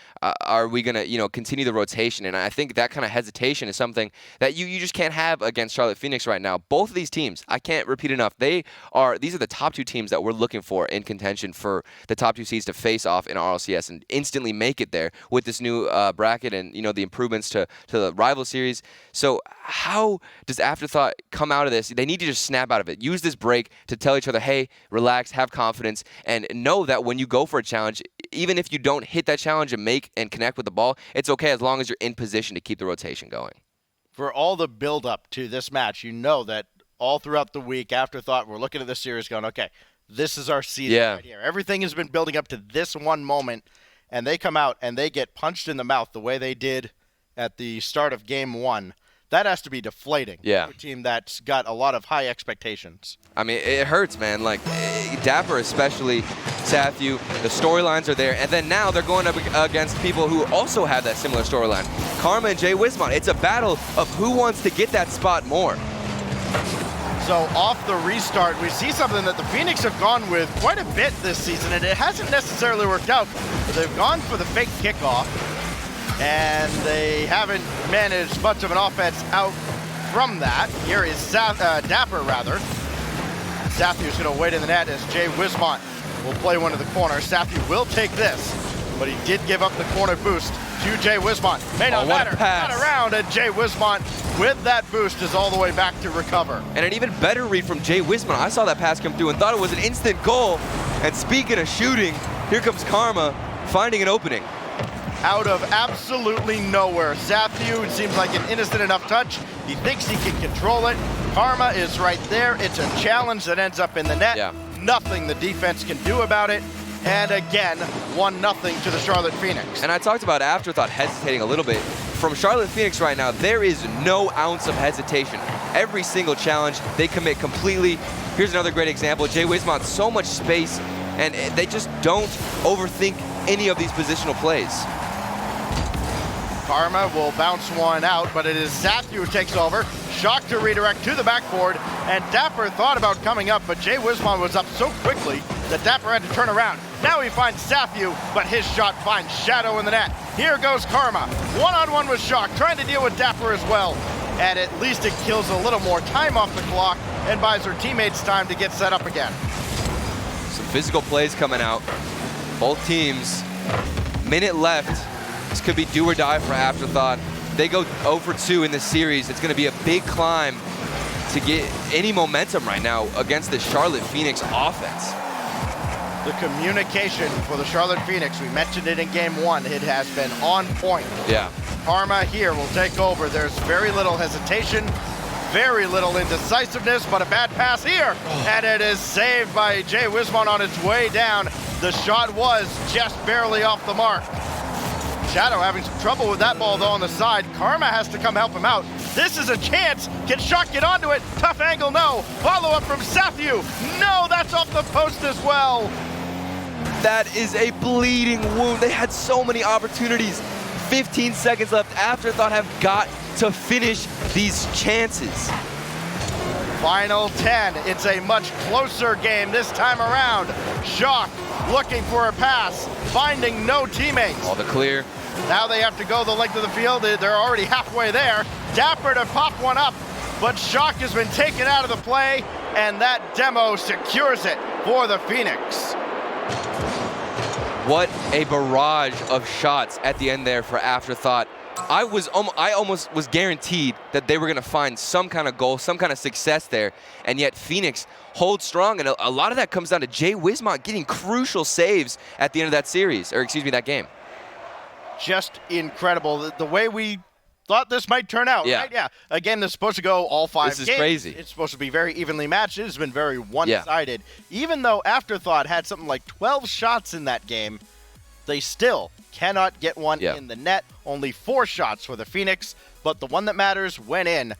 are we going to, continue the rotation? And I think that kind of hesitation is something that you just can't have against Charlotte Phoenix right now. Both of these teams, I can't repeat enough, these are the top 2 teams that we're looking for in contention for the top 2 seeds to face off in RLCS and instantly make it there with this new bracket and, the improvements to the rival series. So how does Afterthought come out of this? They need to just snap out of it. Use this break to tell each other, hey, relax, have confidence, and know that when you go for a challenge, even if you don't hit that challenge and make and connect with the ball, it's okay as long as you're in position to keep the rotation going. For all the build-up to this match, you know that all throughout the week, Afterthought, we're looking at this series going, okay, this is our season right here. Everything has been building up to this one moment, and they come out and they get punched in the mouth the way they did at the start of Game 1. That has to be deflating to a team that's got a lot of high expectations. I mean, it hurts, man. Like, Dapper especially, Sathu, the storylines are there. And then now they're going up against people who also have that similar storyline. Karma and Jay Wismont. It's a battle of who wants to get that spot more. So off the restart, we see something that the Phoenix have gone with quite a bit this season, and it hasn't necessarily worked out. But they've gone for the fake kickoff, and they haven't managed much of an offense out from that. Here is Dapper, rather. Sathu's going to wait in the net as Jay Wismont will play one to the corner. Sathu will take this, but he did give up the corner boost to Jay Wismont. May not matter. Not around, and Jay Wismont with that boost is all the way back to recover. And an even better read from Jay Wismont. I saw that pass come through and thought it was an instant goal. And speaking of shooting, here comes Karma finding an opening. Out of absolutely nowhere. Sathu, it seems like an innocent enough touch. He thinks he can control it. Karma is right there. It's a challenge that ends up in the net. Nothing the defense can do about it. And again, 1-0 to the Charlotte Phoenix. And I talked about Afterthought hesitating a little bit. From Charlotte Phoenix right now, there is no ounce of hesitation. Every single challenge, they commit completely. Here's another great example. Jay Wismont, so much space, and they just don't overthink any of these positional plays. Karma will bounce one out, but it is Sathu who takes over. Shock to redirect to the backboard, and Dapper thought about coming up, but Jay Wismont was up so quickly that Dapper had to turn around. Now he finds Sathu, but his shot finds Shadow in the net. Here goes Karma. One-on-one with Shock, trying to deal with Dapper as well. And at least it kills a little more time off the clock and buys her teammates time to get set up again. Some physical plays coming out. Both teams, minute left. This could be do or die for Afterthought. They go 0 for 2 in this series. It's going to be a big climb to get any momentum right now against the Charlotte Phoenix offense. The communication for the Charlotte Phoenix, we mentioned it in Game 1, it has been on point. Yeah. Karma here will take over. There's very little hesitation, very little indecisiveness, but a bad pass here. And it is saved by Jay Wismont on its way down. The shot was just barely off the mark. Shadow having some trouble with that ball though on the side. Karma has to come help him out. This is a chance. Can Shock get onto it? Tough angle, no. Follow up from Sathu. No, that's off the post as well. That is a bleeding wound. They had so many opportunities. 15 seconds left. Afterthought have got to finish these chances. Final 10. It's a much closer game this time around. Shock looking for a pass, finding no teammates. All the clear. Now they have to go the length of the field. They're already halfway there. Dapper to pop one up, but Shock has been taken out of the play, and that demo secures it for the Phoenix. What a barrage of shots at the end there for Afterthought. I almost was guaranteed that they were going to find some kind of goal, some kind of success there, and yet Phoenix holds strong, and a lot of that comes down to Jay Wismont getting crucial saves at the end of that series, or excuse me, that game. Just incredible. The way we thought this might turn out, Yeah. right? Yeah. A game that's supposed to go all 5 This is games. crazy. It's supposed to be very evenly matched. It has been very one-sided. Even though Afterthought had something like 12 shots in that game, they still cannot get one in the net. Only 4 shots for the Phoenix, but the one that matters went in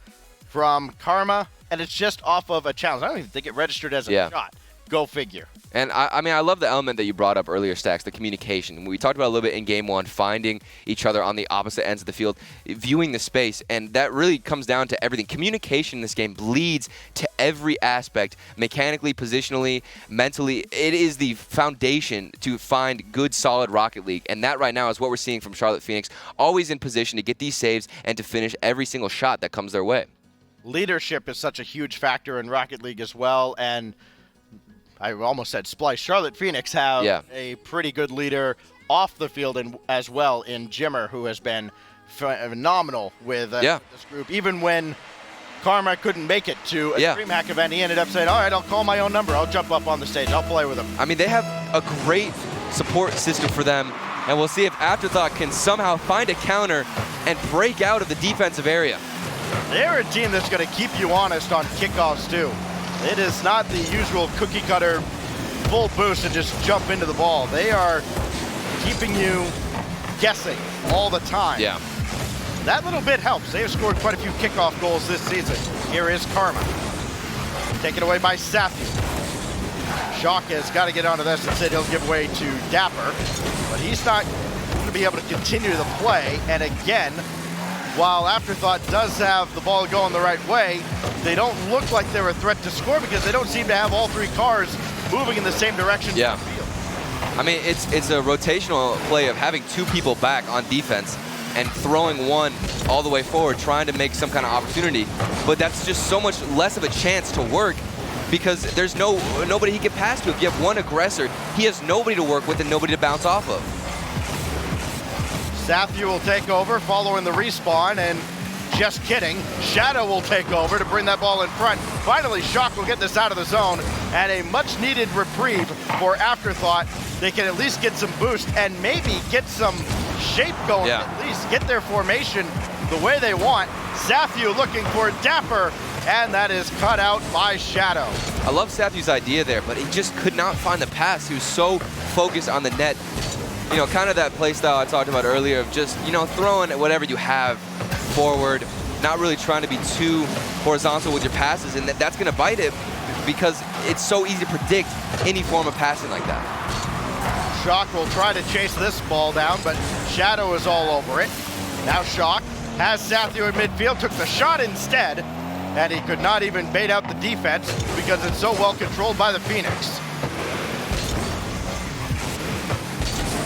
from Karma, and it's just off of a challenge. I don't even think it registered as a shot. Go figure. And I mean, I love the element that you brought up earlier, Stax, the communication. We talked about a little bit in Game 1, finding each other on the opposite ends of the field, viewing the space, and that really comes down to everything. Communication in this game bleeds to every aspect, mechanically, positionally, mentally. It is the foundation to find good, solid Rocket League, and that right now is what we're seeing from Charlotte Phoenix, always in position to get these saves and to finish every single shot that comes their way. Leadership is such a huge factor in Rocket League as well, and I almost said Splice. Charlotte Phoenix have a pretty good leader off the field and as well in Jimmer, who has been phenomenal with this group. Even when Karma couldn't make it to a DreamHack event, he ended up saying, all right, I'll call my own number. I'll jump up on the stage. I'll play with him. I mean, they have a great support system for them, and we'll see if Afterthought can somehow find a counter and break out of the defensive area. They're a team that's going to keep you honest on kickoffs, too. It is not the usual cookie-cutter full boost and just jump into the ball. They are keeping you guessing all the time. Yeah. That little bit helps. They have scored quite a few kickoff goals this season. Here is Karma. Taken away by Sathu. Shock has got to get onto this. Instead, he'll give way to Dapper. But he's not going to be able to continue the play. And again, while Afterthought does have the ball going the right way, they don't look like they're a threat to score because they don't seem to have all 3 cars moving in the same direction. Yeah. I mean, it's a rotational play of having 2 people back on defense and throwing one all the way forward, trying to make some kind of opportunity. But that's just so much less of a chance to work because there's nobody he can pass to. If you have one aggressor, he has nobody to work with and nobody to bounce off of. Sathu will take over following the respawn, and just kidding, Shadow will take over to bring that ball in front. Finally, Shock will get this out of the zone, and a much-needed reprieve for Afterthought. They can at least get some boost and maybe get some shape going, at least get their formation the way they want. Sathu looking for Dapper, and that is cut out by Shadow. I love Sathu's idea there, but he just could not find the pass. He was so focused on the net. You know, kind of that play style I talked about earlier of just, you know, throwing whatever you have forward, not really trying to be too horizontal with your passes, and that's going to bite it because it's so easy to predict any form of passing like that. Shock will try to chase this ball down, but Shadow is all over it. Now Shock has Sathu in midfield, took the shot instead, and he could not even bait out the defense because it's so well controlled by the Phoenix.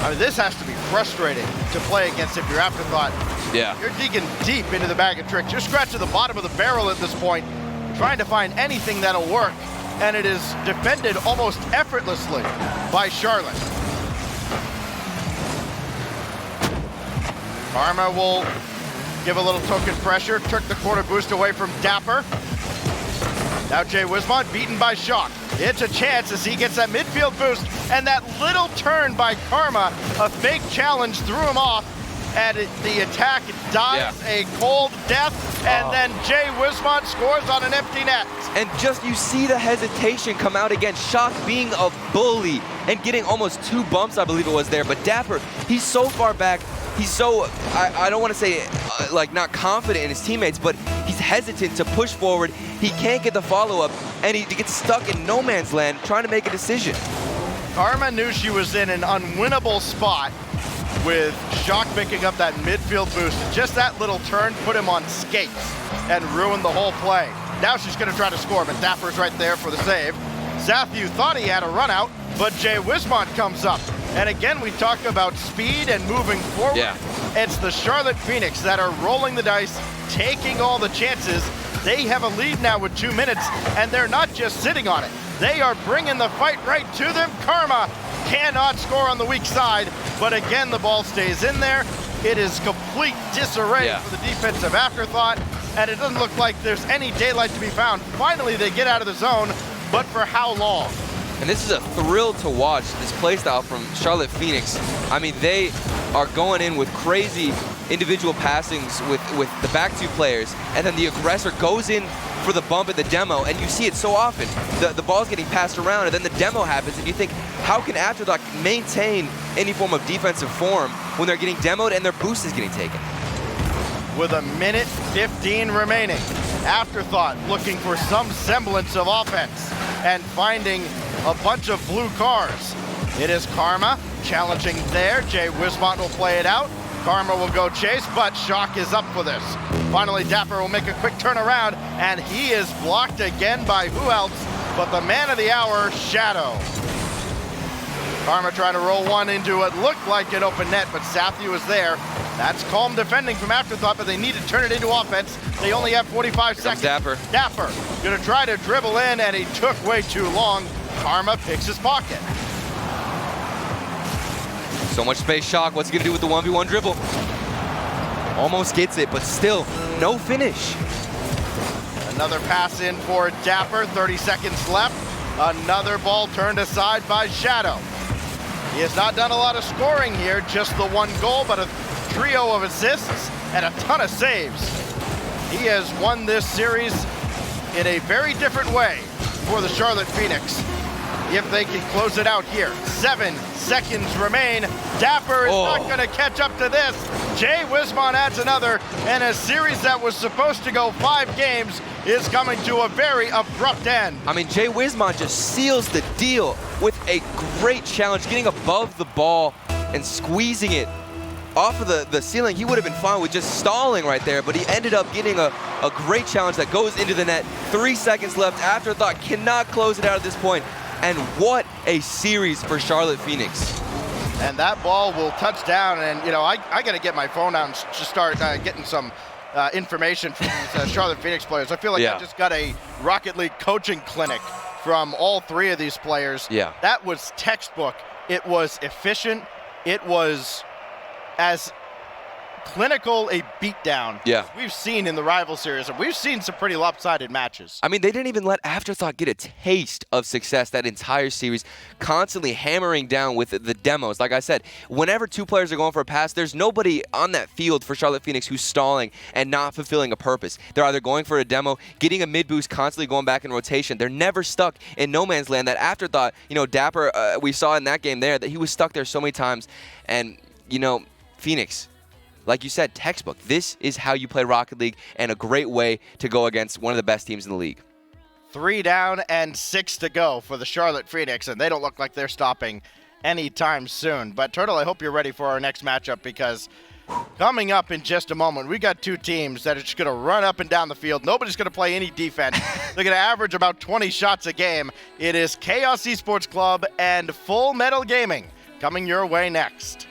I mean, this has to be frustrating to play against if you're Afterthought. Yeah. You're digging deep into the bag of tricks. You're scratching the bottom of the barrel at this point, trying to find anything that'll work, and it is defended almost effortlessly by Charlotte. Karma will give a little token pressure, took the corner boost away from Dapper. Now Jay Wismont beaten by Shock. It's a chance as he gets that midfield boost, and that little turn by Karma, a fake challenge, threw him off, and the attack dies a cold death, and then Jay Wismont scores on an empty net. And just, you see the hesitation come out again. Shock being a bully and getting almost 2 bumps, I believe it was there. But Dapper, he's so far back. He's so, I don't want to say like not confident in his teammates, but he's hesitant to push forward. He can't get the follow-up, and he gets stuck in no man's land trying to make a decision. Karma knew she was in an unwinnable spot with Shock picking up that midfield boost. Just that little turn put him on skates and ruined the whole play. Now she's going to try to score, but Dapper's right there for the save. Sathu thought he had a run out, but Jay Wismont comes up. And again, we talk about speed and moving forward. Yeah. It's the Charlotte Phoenix that are rolling the dice, taking all the chances. They have a lead now with 2 minutes, and they're not just sitting on it. They are bringing the fight right to them. Karma cannot score on the weak side, but again, the ball stays in there. It is complete disarray for the defense of Afterthought, and it doesn't look like there's any daylight to be found. Finally, they get out of the zone, but for how long? And this is a thrill to watch, this playstyle from Charlotte Phoenix. I mean, they are going in with crazy individual passings with the back two players, and then the aggressor goes in for the bump at the demo, and you see it so often. The ball's getting passed around, and then the demo happens, and you think, how can Afterthought maintain any form of defensive form when they're getting demoed and their boost is getting taken? With a minute 15 remaining, Afterthought looking for some semblance of offense and finding a bunch of blue cars. It is Karma challenging there. Jay Wismont will play it out. Karma will go chase, but Shock is up for this. Finally, Dapper will make a quick turnaround, and he is blocked again by who else but the man of the hour, Shadow. Karma trying to roll one into what looked like an open net, but Sathu is there. That's calm defending from Afterthought, but they need to turn it into offense. They only have 45 seconds. Dapper. Dapper gonna try to dribble in, and he took way too long. Karma picks his pocket. So much space. Shock, what's he gonna do with the 1v1 dribble? Almost gets it, but still, no finish. Another pass in for Dapper, 30 seconds left. Another ball turned aside by Shadow. He has not done a lot of scoring here, just the one goal, but a trio of assists and a ton of saves. He has won this series in a very different way for the Charlotte Phoenix. If they can close it out here. 7 seconds remain. Dapper is not going to catch up to this. Jay Wismont adds another, and a series that was supposed to go 5 games is coming to a very abrupt end. I mean, Jay Wismont just seals the deal with a great challenge, getting above the ball and squeezing it off of the ceiling. He would have been fine with just stalling right there, but he ended up getting a great challenge that goes into the net. 3 seconds left. Afterthought cannot close it out at this point. And what a series for Charlotte Phoenix. And that ball will touch down, and you know, I got to get my phone out and just start getting some information from these Charlotte Phoenix players. I feel like I just got a Rocket League coaching clinic from all 3 of these players. Yeah. That was textbook. It was efficient. It was as clinical a beatdown we've seen in the rival series, and we've seen some pretty lopsided matches. I mean, they didn't even let Afterthought get a taste of success that entire series, constantly hammering down with the demos. Like I said, whenever 2 players are going for a pass, there's nobody on that field for Charlotte Phoenix who's stalling and not fulfilling a purpose. They're either going for a demo, getting a mid-boost, constantly going back in rotation. They're never stuck in no man's land. That Afterthought, you know, Dapper, we saw in that game there that he was stuck there so many times. And, you know, Phoenix, like you said, textbook. This is how you play Rocket League, and a great way to go against one of the best teams in the league. 3 down and 6 to go for the Charlotte Phoenix, and they don't look like they're stopping anytime soon. But Turtle, I hope you're ready for our next matchup, because coming up in just a moment, we got 2 teams that are just going to run up and down the field. Nobody's going to play any defense. They're going to average about 20 shots a game. It is Chaos Esports Club and Full Metal Gaming coming your way next.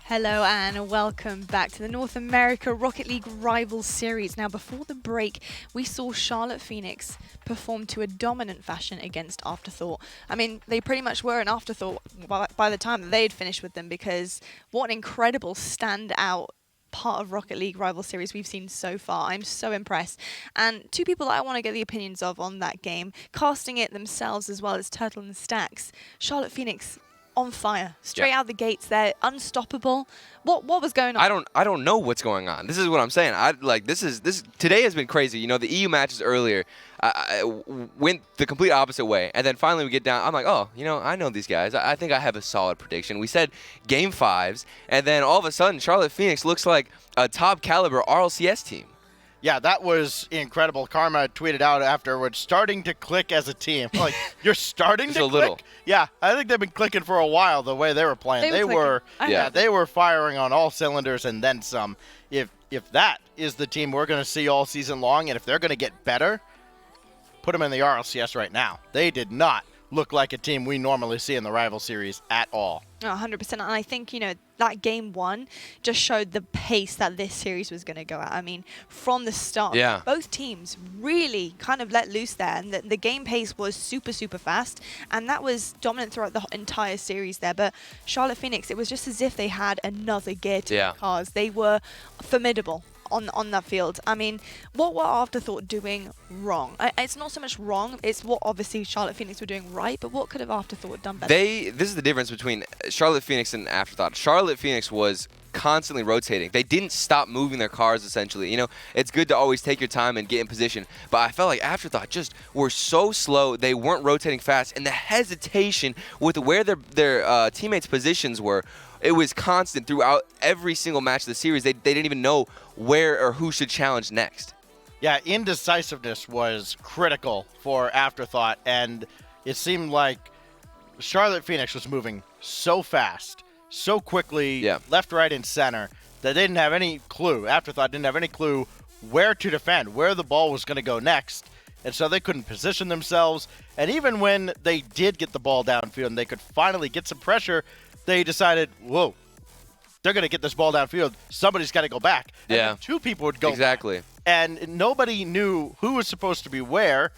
Hello and welcome back to the North America Rocket League Rivals Series. Now, before the break, we saw Charlotte Phoenix perform to a dominant fashion against Afterthought. I mean, they pretty much were an afterthought by the time that they had finished with them, because what an incredible standout part of Rocket League Rival Series we've seen so far. I'm so impressed. And two people that I want to get the opinions of on that game, casting it themselves as well as Turtle and Stacks. Charlotte Phoenix on fire, straight out the gates. They're unstoppable. What was going on? I don't know what's going on. This is what I'm saying. This today has been crazy. You know, the EU matches earlier went the complete opposite way, and then finally we get down. I'm like, oh, you know, I know these guys. I think I have a solid prediction. We said game 5s, and then all of a sudden Charlotte Phoenix looks like a top caliber RLCS team. Yeah, that was incredible. Karma tweeted out afterwards, starting to click as a team. Like, you're starting to click? Little. Yeah, I think they've been clicking for a while the way they were playing. They were firing on all cylinders and then some. If that is the team we're going to see all season long, and if they're going to get better, put them in the RLCS right now. They did not look like a team we normally see in the rival series at all. 100%. And I think, you know, that game 1 just showed the pace that this series was going to go at. I mean, from the start, both teams really kind of let loose there. And the game pace was super, super fast. And that was dominant throughout the entire series there. But Charlotte Phoenix, it was just as if they had another gear to their cars. They were formidable on that field. I mean, what were Afterthought doing wrong? It's not so much wrong, it's what obviously Charlotte Phoenix were doing right, but what could have Afterthought done better? This is the difference between Charlotte Phoenix and Afterthought. Charlotte Phoenix was constantly rotating. They didn't stop moving their cars, essentially. You know, it's good to always take your time and get in position, but I felt like Afterthought just were so slow. They weren't rotating fast, and the hesitation with where their teammates' positions were it was constant throughout every single match of the series. They didn't even know where or who should challenge next. Yeah, indecisiveness was critical for Afterthought, and it seemed like Charlotte Phoenix was moving so fast, so quickly, left, right, and center, that they didn't have any clue. Afterthought didn't have any clue where to defend, where the ball was going to go next, and so they couldn't position themselves. And even when they did get the ball downfield and they could finally get some pressure, they decided, whoa, they're going to get this ball downfield. Somebody's got to go back. And then two people would go back. And nobody knew who was supposed to be where.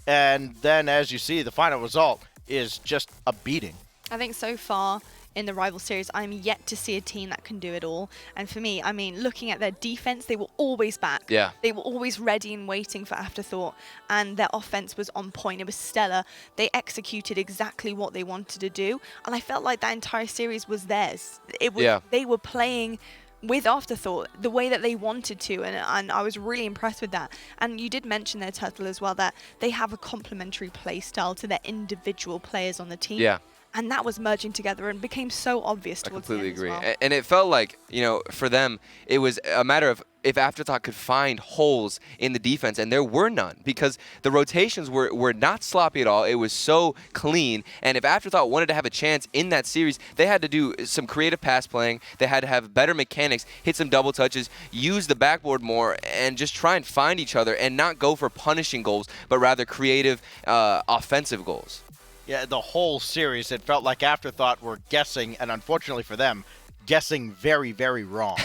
And then, as you see, the final result is just a beating. I think so far in the rival series, I'm yet to see a team that can do it all. And for me, I mean, looking at their defense, they were always back. Yeah. They were always ready and waiting for Afterthought, and their offense was on point. It was stellar. They executed exactly what they wanted to do, and I felt like that entire series was theirs. It was, they were playing with Afterthought the way that they wanted to, and I was really impressed with that. And you did mention there, Turtle, as well, that they have a complementary play style to their individual players on the team. Yeah. And that was merging together and became so obvious towards the end. I completely agree. As well. And it felt like, you know, for them, it was a matter of if Afterthought could find holes in the defense, and there were none, because the rotations were not sloppy at all. It was so clean. And if Afterthought wanted to have a chance in that series, they had to do some creative pass playing. They had to have better mechanics, hit some double touches, use the backboard more, and just try and find each other and not go for punishing goals, but rather creative offensive goals. Yeah, the whole series, it felt like Afterthought were guessing, and unfortunately for them, guessing very, very wrong.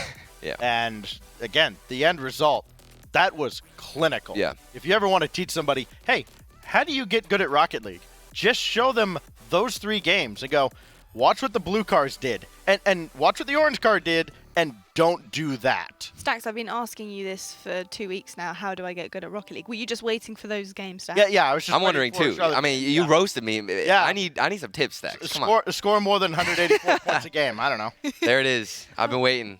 And again, the end result, that was clinical. Yeah. If you ever want to teach somebody, hey, how do you get good at Rocket League? Just show them those 3 games and go, watch what the blue cars did, and watch what the orange car did, and don't do that. Stacks, I've been asking you this for 2 weeks now. How do I get good at Rocket League? Were you just waiting for those games, Stacks? Yeah, I was just I'm wondering too. I mean, you roasted me. Yeah. I need some tips, Stacks. Come on. Score more than 184 points a game. I don't know. There it is. I've been waiting.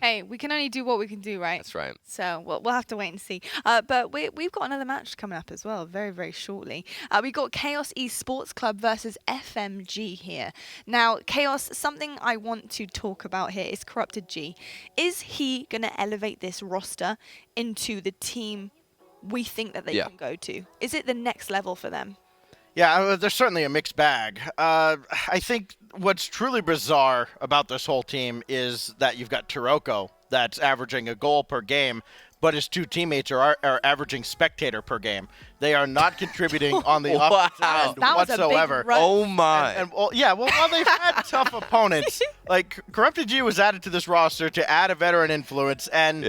Hey, we can only do what we can do, right? That's right. So we'll have to wait and see. But we've got another match coming up as well, very, very shortly. We've got Chaos eSports Club versus FMG here. Now, Chaos, something I want to talk about here is Corrupted G. Is he going to elevate this roster into the team we think that they can go to? Is it the next level for them? Yeah, there's certainly a mixed bag. I think what's truly bizarre about this whole team is that you've got Taroko that's averaging a goal per game, but his 2 teammates are averaging spectator per game. They are not contributing on the offensive end that whatsoever. Was a big run. Oh my! While they've had tough opponents, like Corrupted G was added to this roster to add a veteran influence, and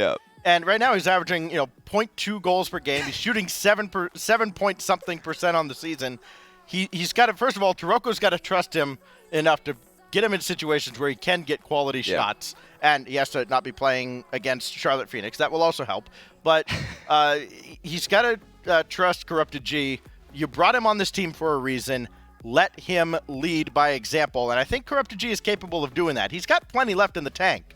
right now he's averaging 0.2 goals per game. He's shooting 7 point something % on the season. He's got to, first of all, Taroko's got to trust him enough to get him in situations where he can get quality shots. And he has to not be playing against Charlotte Phoenix. That will also help. But he's got to trust Corrupted G. You brought him on this team for a reason. Let him lead by example. And I think Corrupted G is capable of doing that. He's got plenty left in the tank.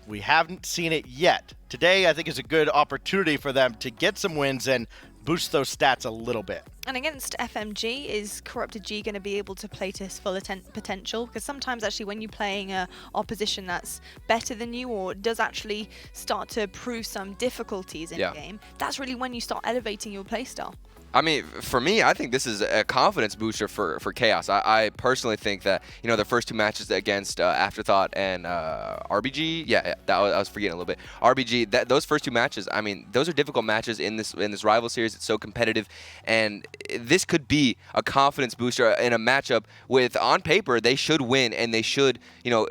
We haven't seen it yet. Today, I think, is a good opportunity for them to get some wins and boost those stats a little bit. And against FMG, is Corrupted G going to be able to play to his full potential? Because sometimes actually when you're playing a opposition that's better than you or does actually start to prove some difficulties in the game, that's really when you start elevating your playstyle. I mean, for me, I think this is a confidence booster for Chaos. I personally think that, the first 2 matches against Afterthought and RBG, I was forgetting a little bit. RBG, those first 2 matches, I mean, those are difficult matches in this rival series. It's so competitive, and this could be a confidence booster in a matchup with, on paper, they should win, and they should,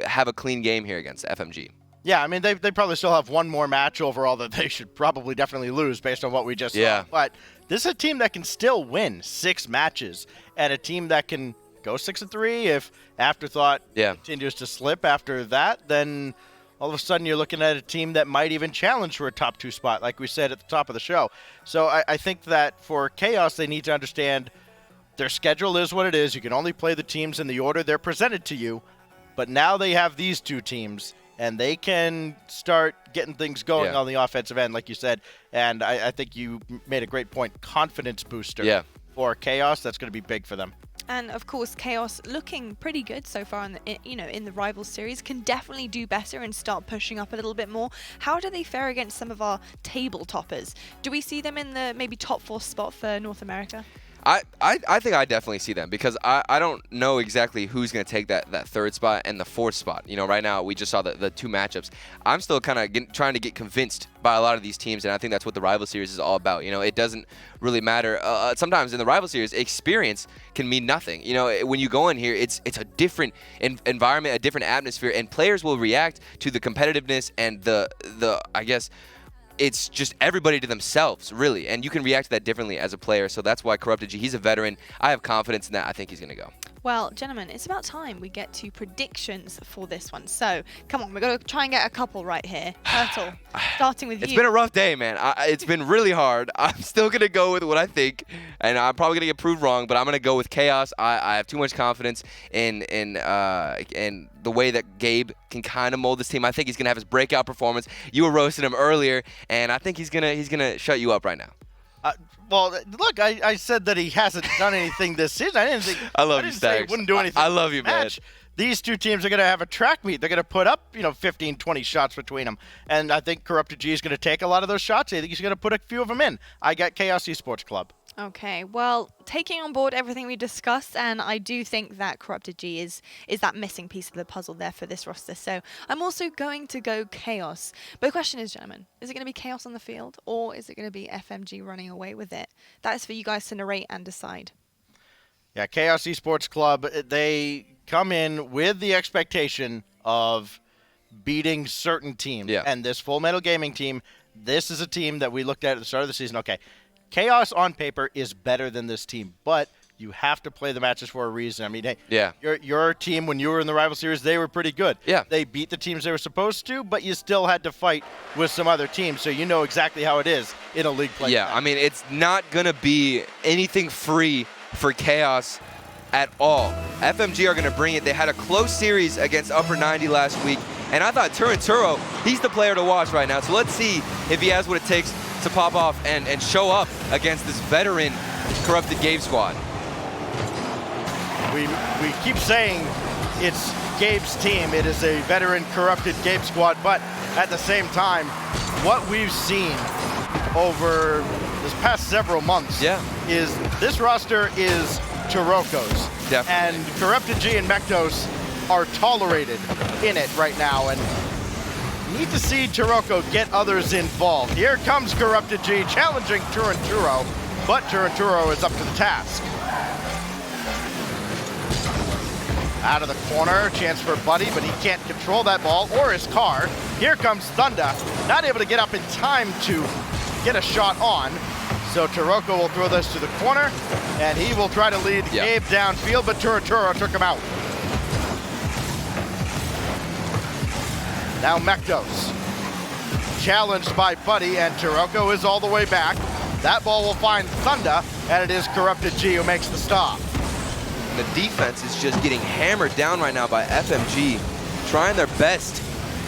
have a clean game here against FMG. Yeah, I mean, they probably still have one more match overall that they should probably definitely lose based on what we just saw. But this is a team that can still win 6 matches, and a team that can go 6-3 if Afterthought continues to slip after that. Then all of a sudden you're looking at a team that might even challenge for a top 2 spot, like we said at the top of the show. So I think that for Chaos, they need to understand their schedule is what it is. You can only play the teams in the order they're presented to you. But now they have these 2 teams, and they can start getting things going on the offensive end, like you said. And I think you made a great point. Confidence booster for Chaos. That's going to be big for them. And of course, Chaos looking pretty good so far in the Rivals series, can definitely do better and start pushing up a little bit more. How do they fare against some of our table toppers? Do we see them in the maybe top 4 spot for North America? I think I definitely see them, because I don't know exactly who's going to take that third spot and the fourth spot. You know, right now we just saw the 2 matchups. I'm still kind of trying to get convinced by a lot of these teams, and I think that's what the Rival Series is all about. You know, it doesn't really matter. Sometimes in the Rival Series, experience can mean nothing. You know, when you go in here, it's a different environment, a different atmosphere, and players will react to the competitiveness and the I guess, it's just everybody to themselves, really. And you can react to that differently as a player. So that's why Corrupted G, he's a veteran. I have confidence in that. I think he's going to go. Well, gentlemen, it's about time we get to predictions for this one. So, come on, we're going to try and get a couple right here. Turtle, starting with you. It's been a rough day, man. It's been really hard. I'm still going to go with what I think, and I'm probably going to get proved wrong, but I'm going to go with Chaos. I have too much confidence in the way that Gabe can kind of mold this team. I think he's going to have his breakout performance. You were roasting him earlier, and I think he's gonna shut you up right now. Well, look, I said that he hasn't done anything this season. I didn't say he wouldn't do anything. I love you, man. These two teams are going to have a track meet. They're going to put up, 15, 20 shots between them. And I think Corrupted G is going to take a lot of those shots. I think he's going to put a few of them in. I got Chaos Esports Club. Okay, well, taking on board everything we discussed, and I do think that Corrupted G is that missing piece of the puzzle there for this roster. So I'm also going to go Chaos. But the question is, gentlemen, is it going to be Chaos on the field, or is it going to be FMG running away with it? That is for you guys to narrate and decide. Yeah, Chaos Esports Club, they come in with the expectation of beating certain teams. Yeah. And this Full Metal Gaming team, this is a team that we looked at the start of the season. Okay, Chaos on paper is better than this team, but you have to play the matches for a reason. I mean, hey, yeah. Your team, when you were in the Rival Series, they were pretty good. Yeah. They beat the teams they were supposed to, but you still had to fight with some other teams, so you know exactly how it is in a league play. Yeah, I mean, it's not going to be anything free for Chaos at all. FMG are going to bring it. They had a close series against Upper 90 last week, and I thought Turinturo, he's the player to watch right now. So let's see if he has what it takes to pop off and show up against this veteran Corrupted Gabe squad. We keep saying it's Gabe's team. It is a veteran Corrupted Gabe squad, but at the same time, what we've seen over this past several months is this roster is Turoko's. Definitely. And Corrupted G and Mektos are tolerated in it right now, and need to see Turoko get others involved. Here comes Corrupted G challenging Turinturo, but Turinturo is up to the task. Out of the corner, chance for Buddy, but he can't control that ball or his car. Here comes Thunder, not able to get up in time to get a shot on. So Turoko will throw this to the corner, and he will try to lead Gabe downfield, but Turinturo took him out. Now Mektos, challenged by Buddy, and Turoko is all the way back. That ball will find Thunder, and it is Corrupted G who makes the stop. The defense is just getting hammered down right now by FMG, trying their best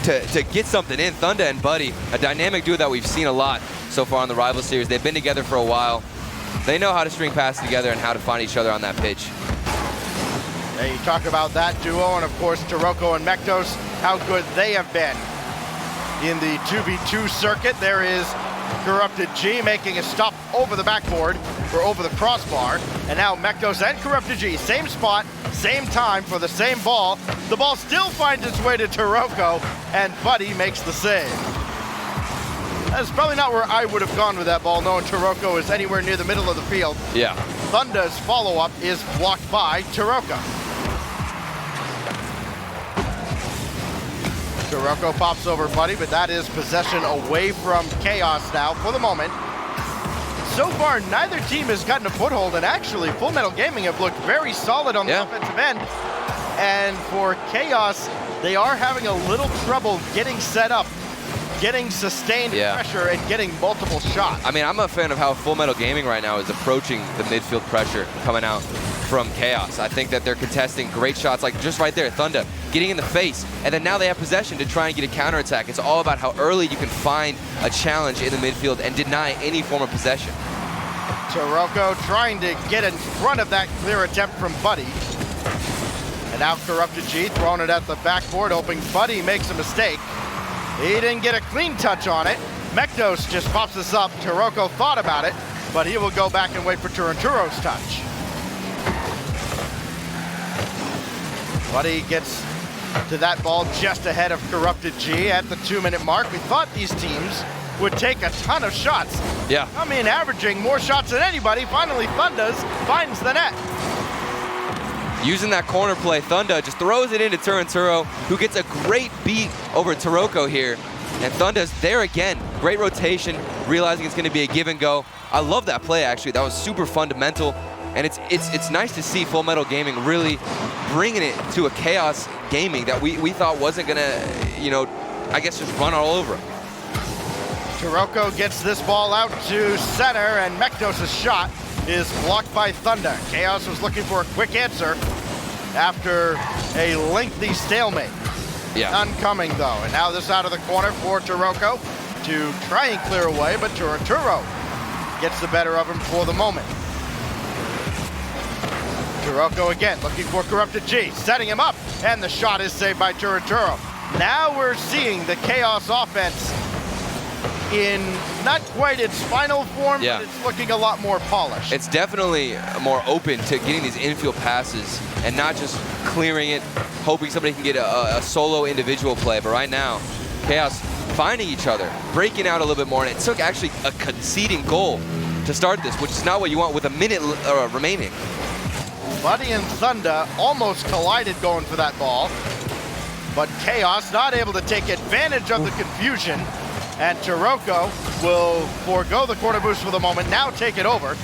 to get something in. Thunder and Buddy, a dynamic duo that we've seen a lot so far in the Rival Series. They've been together for a while. They know how to string passes together and how to find each other on that pitch. Yeah, you talk about that duo, and of course Turoko and Mektos, how good they have been. In the 2v2 circuit, there is Corrupted G making a stop over the backboard, or over the crossbar, and now Mektos and Corrupted G, same spot, same time for the same ball. The ball still finds its way to Turoko, and Buddy makes the save. That's probably not where I would have gone with that ball, knowing Turoko is anywhere near the middle of the field. Yeah. Thunder's follow-up is blocked by Turoko. Turoko pops over Buddy, but that is possession away from Chaos now for the moment. So far, neither team has gotten a foothold, and actually, Full Metal Gaming have looked very solid on the offensive end. And for Chaos, they are having a little trouble getting set up, getting sustained pressure, and getting multiple shots. I mean, I'm a fan of how Full Metal Gaming right now is approaching the midfield pressure coming out from Chaos. I think that they're contesting great shots, like just right there, Thunder getting in the face, and then now they have possession to try and get a counterattack. It's all about how early you can find a challenge in the midfield and deny any form of possession. Taroko trying to get in front of that clear attempt from Buddy. And now Corrupted G throwing it at the backboard, hoping Buddy makes a mistake. He didn't get a clean touch on it. Mektos just pops this up. Taroko thought about it, but he will go back and wait for Turanturo's touch. Buddy gets to that ball just ahead of Corrupted G at the 2-minute mark. We thought these teams would take a ton of shots. Yeah. I mean, averaging more shots than anybody. Finally, Thundas finds the net. Using that corner play, Thunda just throws it into Turanturo, who gets a great beat over Taroko here. And Thunda's there again. Great rotation, realizing it's going to be a give and go. I love that play, actually. That was super fundamental. And it's nice to see Full Metal Gaming really bringing it to a Chaos Gaming that we thought wasn't going to, I guess just run all over him. Taroko gets this ball out to center, and Mektos' shot is blocked by Thunda. Chaos was looking for a quick answer after a lengthy stalemate. Yeah. None coming, though. And now this out of the corner for Taroko to try and clear away, but Turanturo gets the better of him for the moment. Taroko again looking for Corrupted G, setting him up, and the shot is saved by Turanturo. Now we're seeing the Chaos offense in not quite its final form, Yeah. but it's looking a lot more polished. It's definitely more open to getting these infield passes and not just clearing it, hoping somebody can get a solo individual play. But right now, Chaos finding each other, breaking out a little bit more, and it took actually a conceding goal to start this, which is not what you want with a minute remaining. Buddy and Thunda almost collided going for that ball, but Chaos not able to take advantage of the confusion, and Taroko will forego the corner boost for the moment, now take it over,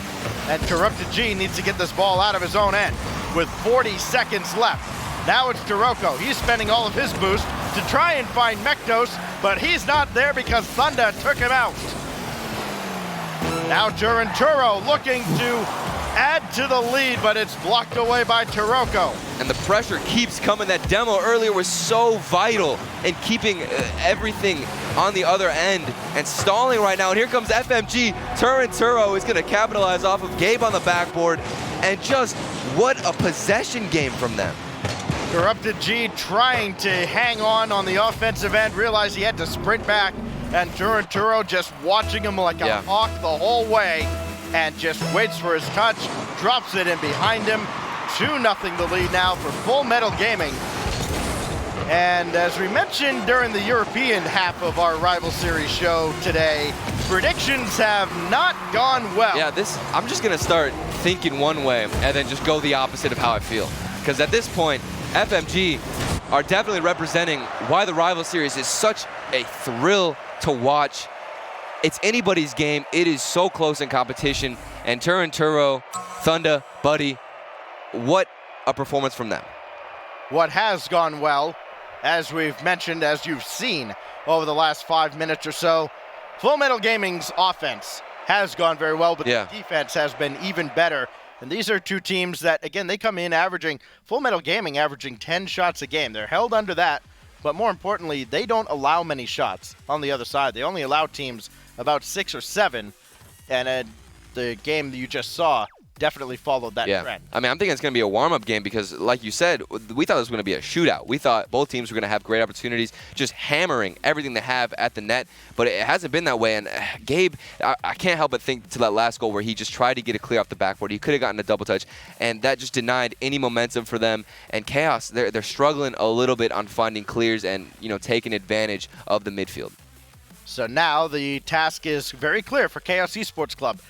and Corrupted G needs to get this ball out of his own end with 40 seconds left. Now it's Taroko. He's spending all of his boost to try and find Mektos, but he's not there because Thunda took him out. Now Turanturo looking to add to the lead, but it's blocked away by Taroko. And the pressure keeps coming. That demo earlier was so vital in keeping everything on the other end and stalling right now. And here comes FMG. Turanturo is going to capitalize off of Gabe on the backboard. And just what a possession game from them. Corrupted G trying to hang on the offensive end, realized he had to sprint back, and Turanturo just watching him like a hawk the whole way, and just waits for his touch, drops it in behind him. 2-0 the lead now for Full Metal Gaming. And as we mentioned during the European half of our Rival Series show today, predictions have not gone well. Yeah, I'm just gonna start thinking one way and then just go the opposite of how I feel. Because at this point, FMG are definitely representing why the Rival Series is such a thrill to watch. It's anybody's game. It is so close in competition. And Turanturo, Thunda, Buddy, what a performance from them. What has gone well, as we've mentioned, as you've seen over the last 5 minutes or so, Full Metal Gaming's offense has gone very well, but the defense has been even better. And these are two teams that, again, they come in averaging, Full Metal Gaming averaging 10 shots a game. They're held under that, but more importantly, they don't allow many shots on the other side. They only allow teams about 6 or 7, and the game that you just saw definitely followed that trend. I mean, I'm thinking it's going to be a warm-up game because, like you said, we thought it was going to be a shootout. We thought both teams were going to have great opportunities, just hammering everything they have at the net, but it hasn't been that way. And Gabe, I can't help but think to that last goal where he just tried to get it clear off the backboard. He could have gotten a double touch, and that just denied any momentum for them. And Chaos, they're struggling a little bit on finding clears and, taking advantage of the midfield. So now the task is very clear for Chaos Esports Club.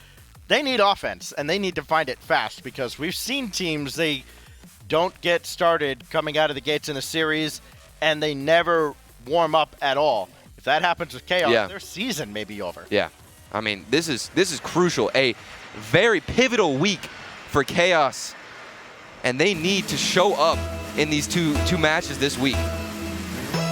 They need offense, and they need to find it fast, because we've seen teams, they don't get started coming out of the gates in a series, and they never warm up at all. If that happens with Chaos, their season may be over. Yeah. I mean, this is crucial. A very pivotal week for Chaos, and they need to show up in these two matches this week.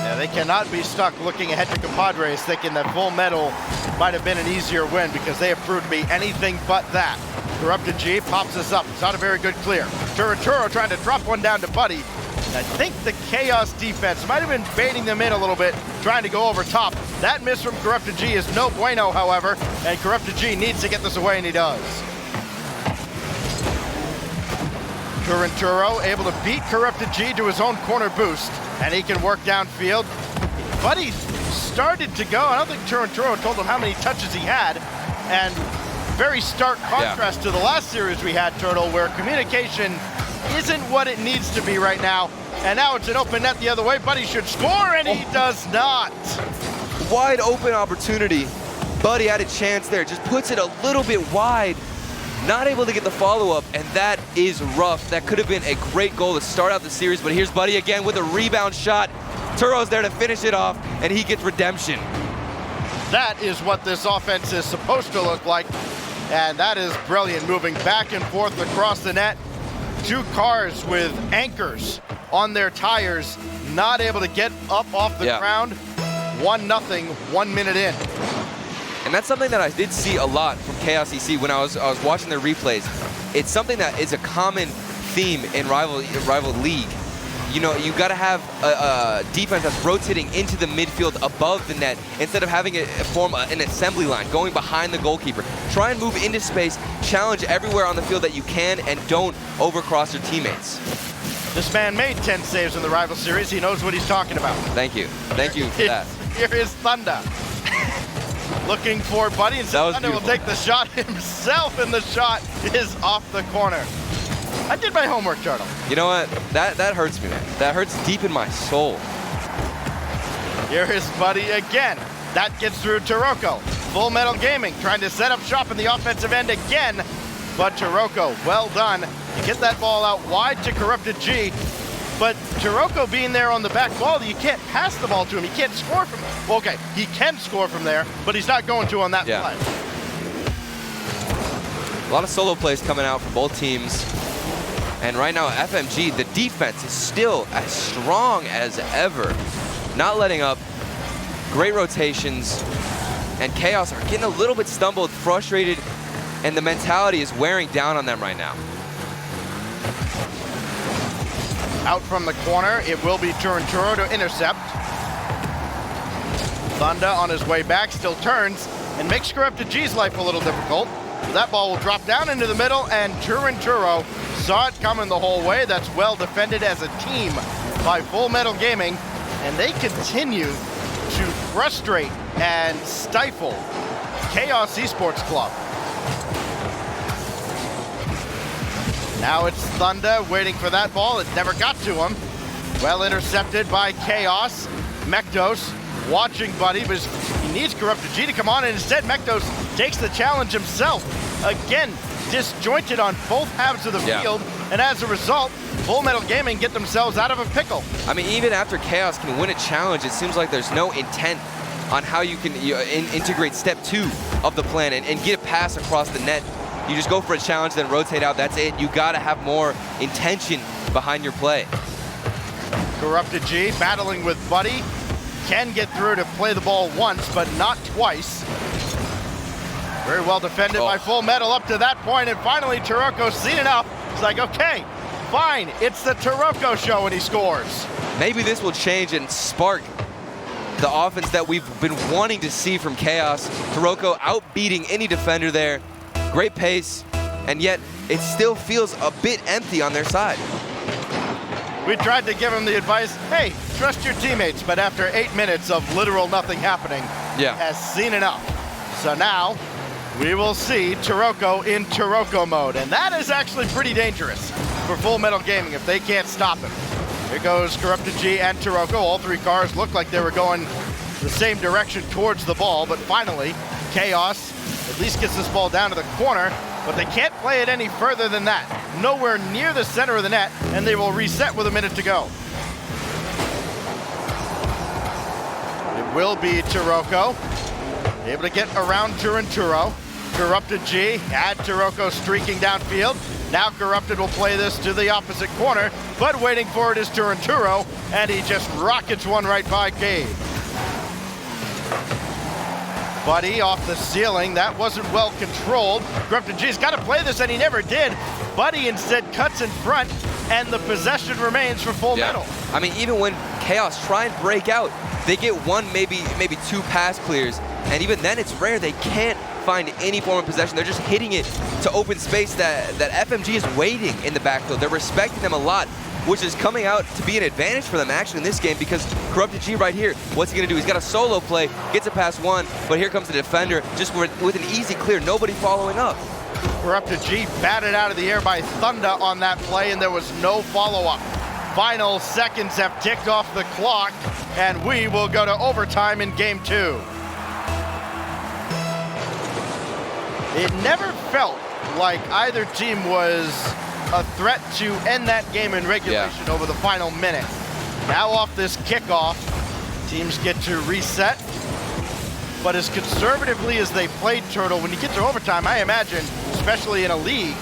Yeah, they cannot be stuck looking ahead to Compadres thinking that Full Metal might have been an easier win, because they have proved to be anything but that. Corrupted G pops this up. It's not a very good clear. Turanturo trying to drop one down to Buddy. I think the Chaos defense might have been baiting them in a little bit, trying to go over top. That miss from Corrupted G is no bueno, however, and Corrupted G needs to get this away, and he does. Turinturo able to beat Corrupted G to his own corner boost, and he can work downfield. Buddy started to go. I don't think Turinturo told him how many touches he had, and very stark contrast to the last series we had, Turtle, where communication isn't what it needs to be right now. And now it's an open net the other way. Buddy should score, and he does not. Wide open opportunity. Buddy had a chance there, just puts it a little bit wide. Not able to get the follow-up, and that is rough. That could have been a great goal to start out the series, but here's Buddy again with a rebound shot. Turo's there to finish it off, and he gets redemption. That is what this offense is supposed to look like, and that is brilliant, moving back and forth across the net. Two cars with anchors on their tires, not able to get up off the ground. 1-0, 1 minute in. And that's something that I did see a lot from Chaos EC when I was watching their replays. It's something that is a common theme in rival league. You know, you got to have a defense that's rotating into the midfield above the net instead of having it form an assembly line, going behind the goalkeeper. Try and move into space, challenge everywhere on the field that you can, and don't overcross your teammates. This man made 10 saves in the rival series. He knows what he's talking about. Thank you. Thank you for that. Here is Thunder. Looking for Buddy, and Thunder will take the shot himself, and the shot is off the corner. I did my homework, Turtle. You know what? That hurts me, man. That hurts deep in my soul. Here is Buddy again. That gets through Taroko. Full Metal Gaming trying to set up shop in the offensive end again, but Taroko, well done. You get that ball out wide to Corrupted G, but Taroko being there on the back wall, you can't pass the ball to him. He can't score from there. Well, okay, he can score from there, but he's not going to on that play. A lot of solo plays coming out for both teams. And right now, FMG, the defense is still as strong as ever. Not letting up. Great rotations. And Chaos are getting a little bit stumbled, frustrated, and the mentality is wearing down on them right now. Out from the corner, it will be Turinturo to intercept. Thunder on his way back still turns and makes Corrupted G's life a little difficult. That ball will drop down into the middle, and Turinturo saw it coming the whole way. That's well defended as a team by Full Metal Gaming, and they continue to frustrate and stifle Chaos eSports Club. Now it's Thunder waiting for that ball. It never got to him. Well intercepted by Chaos. Mektos watching Buddy, but he needs Corrupted G to come on, and instead Mektos takes the challenge himself. Again, disjointed on both halves of the field, and as a result, Full Metal Gaming get themselves out of a pickle. I mean, even after Chaos can win a challenge, it seems like there's no intent on how you can integrate step 2 of the plan and get a pass across the net. You just go for a challenge, then rotate out, that's it. You gotta have more intention behind your play. Corrupted G battling with Buddy. Can get through to play the ball once, but not twice. Very well defended by Full Metal up to that point, and finally Taroko's seen enough. He's like, okay, fine, it's the Taroko show, and he scores. Maybe this will change and spark the offense that we've been wanting to see from Chaos. Taroko outbeating any defender there. Great pace, and yet it still feels a bit empty on their side. We tried to give him the advice, hey, trust your teammates, but after 8 minutes of literal nothing happening, has seen enough. So now, we will see Taroko in Taroko mode, and that is actually pretty dangerous for Full Metal Gaming if they can't stop him. Here goes Corrupted G and Taroko. All three cars looked like they were going the same direction towards the ball, but finally, Chaos at least gets this ball down to the corner, but they can't play it any further than that. Nowhere near the center of the net, and they will reset with a minute to go. It will be Taroko, able to get around Turinturo. Corrupted G had Taroko streaking downfield. Now Corrupted will play this to the opposite corner, but waiting for it is Turinturo, and he just rockets one right by Cade. Buddy off the ceiling, that wasn't well controlled. Corrupted G's got to play this, and he never did. Buddy instead cuts in front, and the possession remains for Full Metal. I mean, even when Chaos try and break out, they get one, maybe two pass clears, and even then it's rare. They can't find any form of possession. They're just hitting it to open space that FMG is waiting in the backfield. They're respecting them a lot, which is coming out to be an advantage for them actually in this game, because Corrupted G right here, what's he gonna do? He's got a solo play, gets it past one, but here comes the defender just with an easy clear, nobody following up. Corrupted G batted out of the air by Thunder on that play, and there was no follow-up. Final seconds have ticked off the clock, and we will go to overtime in game 2. It never felt like either team was a threat to end that game in regulation over the final minute. Now off this kickoff, teams get to reset. But as conservatively as they played, Turtle, when you get to overtime, I imagine, especially in a league,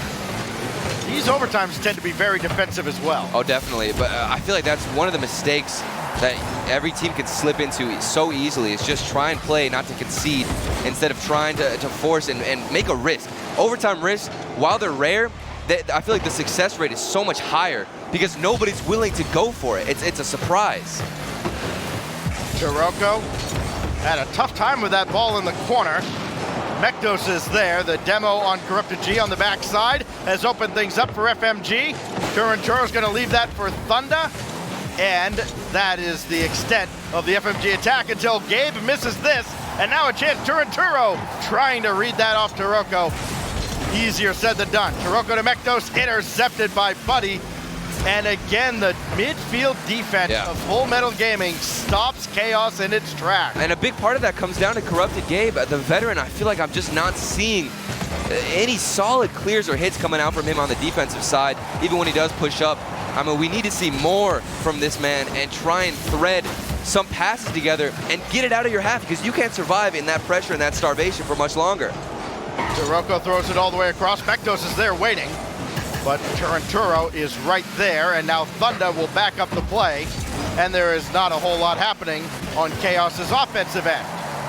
these overtimes tend to be very defensive as well. Oh, definitely. But I feel like that's one of the mistakes that every team can slip into so easily, is just try and play not to concede instead of trying to force and make a risk. Overtime risks, while they're rare, I feel like the success rate is so much higher because nobody's willing to go for it. It's a surprise. Taroko had a tough time with that ball in the corner. Mekdos is there. The demo on Corrupted G on the backside has opened things up for FMG. Turanturo's going to leave that for Thunder. And that is the extent of the FMG attack until Gabe misses this. And now a chance, Turanturo trying to read that off Taroko. Easier said than done. Taroko to Mekdos, intercepted by Buddy. And again, the midfield defense of Full Metal Gaming stops Chaos in its tracks. And a big part of that comes down to Corrupted Gabe, the veteran. I feel like I'm just not seeing any solid clears or hits coming out from him on the defensive side, even when he does push up. I mean, we need to see more from this man and try and thread some passes together and get it out of your half, because you can't survive in that pressure and that starvation for much longer. Taroko throws it all the way across. Mekdos is there waiting, but Turanturo is right there, and now Thunder will back up the play, and there is not a whole lot happening on Chaos's offensive end.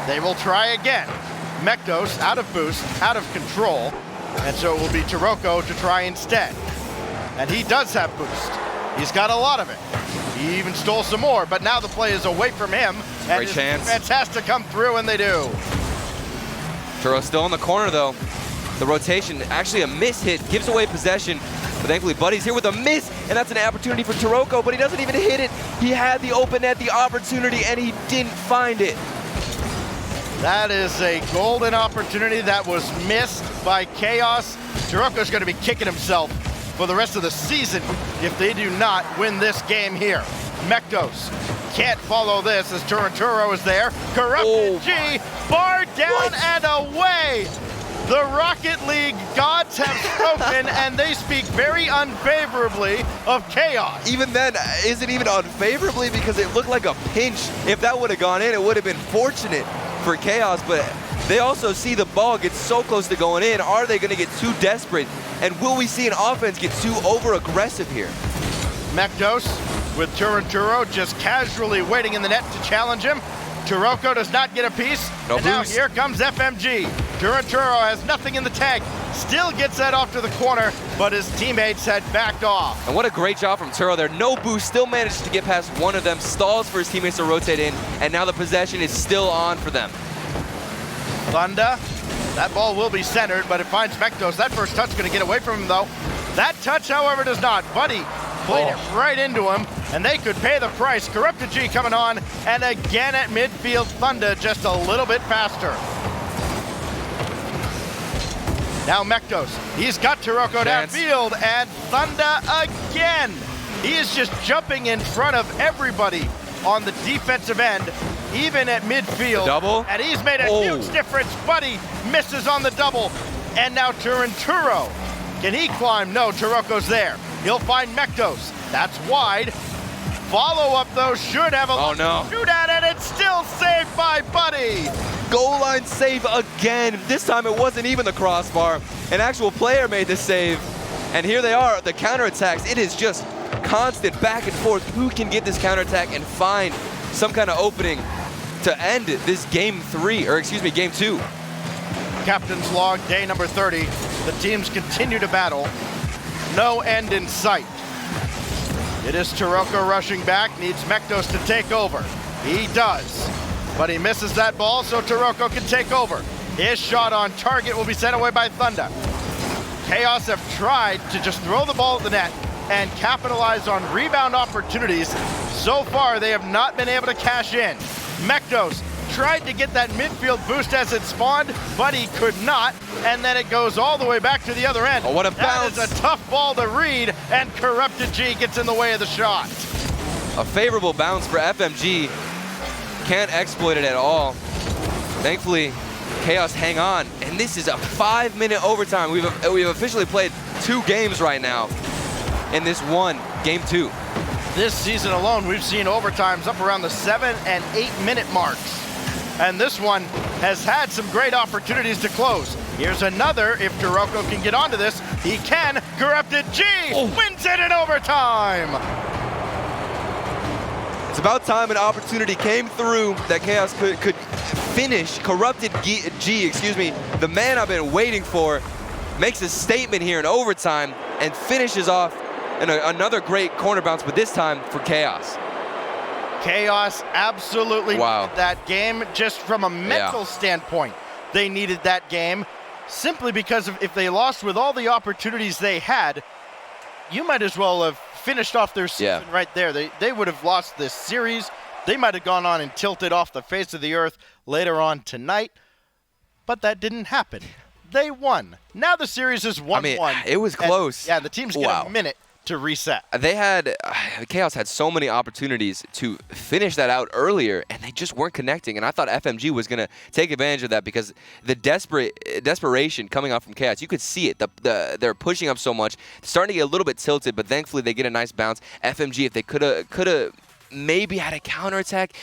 They will try again. Mekdos out of boost, out of control, and so it will be Taroko to try instead. And he does have boost. He's got a lot of it. He even stole some more, but now the play is away from him, and his defense has to come through, and they do. Turo still in the corner though. The rotation, actually a miss hit, gives away possession, but thankfully Buddy's here with a miss, and that's an opportunity for Taroko, but he doesn't even hit it. He had the open net, the opportunity, and he didn't find it. That is a golden opportunity that was missed by Chaos. Taroko's going to be kicking himself for the rest of the season if they do not win this game here. Mekdos can't follow this as Turanturo is there. Corrupted G, bar down and away. The Rocket League gods have spoken, and they speak very unfavorably of Chaos. Even then, is it even unfavorably? Because it looked like a pinch. If that would have gone in, it would have been fortunate for Chaos, but they also see the ball get so close to going in. Are they going to get too desperate? And will we see an offense get too over-aggressive here? Mekdos with Turanturo just casually waiting in the net to challenge him. Taroko does not get a piece, and now here comes FMG. Turanturo has nothing in the tank, still gets that off to the corner, but his teammates had backed off. And what a great job from Turo there. No boost, still manages to get past one of them, stalls for his teammates to rotate in, and now the possession is still on for them. Thunder, that ball will be centered, but it finds Mekdos. That first touch going to get away from him, though. That touch, however, does not. Buddy played it right into him, and they could pay the price. Corrupted G coming on, and again at midfield, Thunder just a little bit faster. Now Mekdos, he's got Taroko downfield, and Thunder again. He is just jumping in front of everybody on the defensive end, even at midfield. Double. And he's made a huge difference. Buddy misses on the double, and now Turanturo. Can he climb? No, Taroko's there. He'll find Mekdos. That's wide. Follow-up, though, should have a shoot at it. It's still saved by Buddy. Goal line save again. This time it wasn't even the crossbar. An actual player made the save. And here they are, the counterattacks. It is just constant back and forth. Who can get this counterattack and find some kind of opening to end this game 2? Captain's log, day number 30. The teams continue to battle. No end in sight. It is Taroko rushing back, needs Mekdos to take over. He does, but he misses that ball, so Taroko can take over. His shot on target will be sent away by Thunder. Chaos have tried to just throw the ball at the net and capitalize on rebound opportunities. So far, they have not been able to cash in. Mektos tried to get that midfield boost as it spawned, but he could not, and then it goes all the way back to the other end. Oh, what a bounce. That is a tough ball to read, and Corrupted G gets in the way of the shot. A favorable bounce for FMG. Can't exploit it at all. Thankfully, Chaos hang on, and this is a 5-minute overtime. We've officially played 2 games right now in this one, game 2. This season alone, we've seen overtimes up around the 7 and 8 minute marks. And this one has had some great opportunities to close. Here's another. If Taroko can get onto this, he can. Corrupted G wins it in overtime. It's about time an opportunity came through that Chaos could finish. Corrupted G, the man I've been waiting for, makes a statement here in overtime and finishes off in another great corner bounce, but this time for Chaos. Chaos absolutely Wow. needed that game just from a mental standpoint. They needed that game simply because if they lost with all the opportunities they had, you might as well have finished off their season right there. They would have lost this series. They might have gone on and tilted off the face of the earth later on tonight, but that didn't happen. They won. Now the series is 1-1. I mean, it was close. And, the teams get a minute to reset. Chaos had so many opportunities to finish that out earlier, and they just weren't connecting. And I thought FMG was going to take advantage of that because the desperation coming out from Chaos, you could see it. They're pushing up so much, starting to get a little bit tilted, but thankfully they get a nice bounce. FMG, if they could have maybe had a counterattack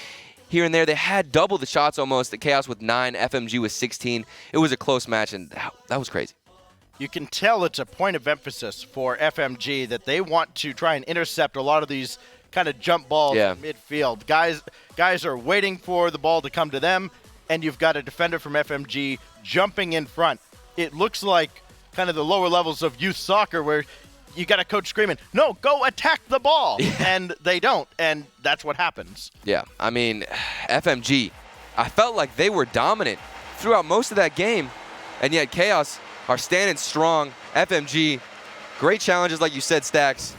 here and there, they had double the shots almost. The Chaos with 9, FMG with 16. It was a close match, and that was crazy. You can tell it's a point of emphasis for FMG that they want to try and intercept a lot of these kind of jump balls in midfield. Guys are waiting for the ball to come to them, and you've got a defender from FMG jumping in front. It looks like kind of the lower levels of youth soccer where you got a coach screaming, no, go attack the ball, and they don't, and that's what happens. Yeah, I mean, FMG, I felt like they were dominant throughout most of that game, and yet Chaos are standing strong. FMG, great challenges like you said, Stacks,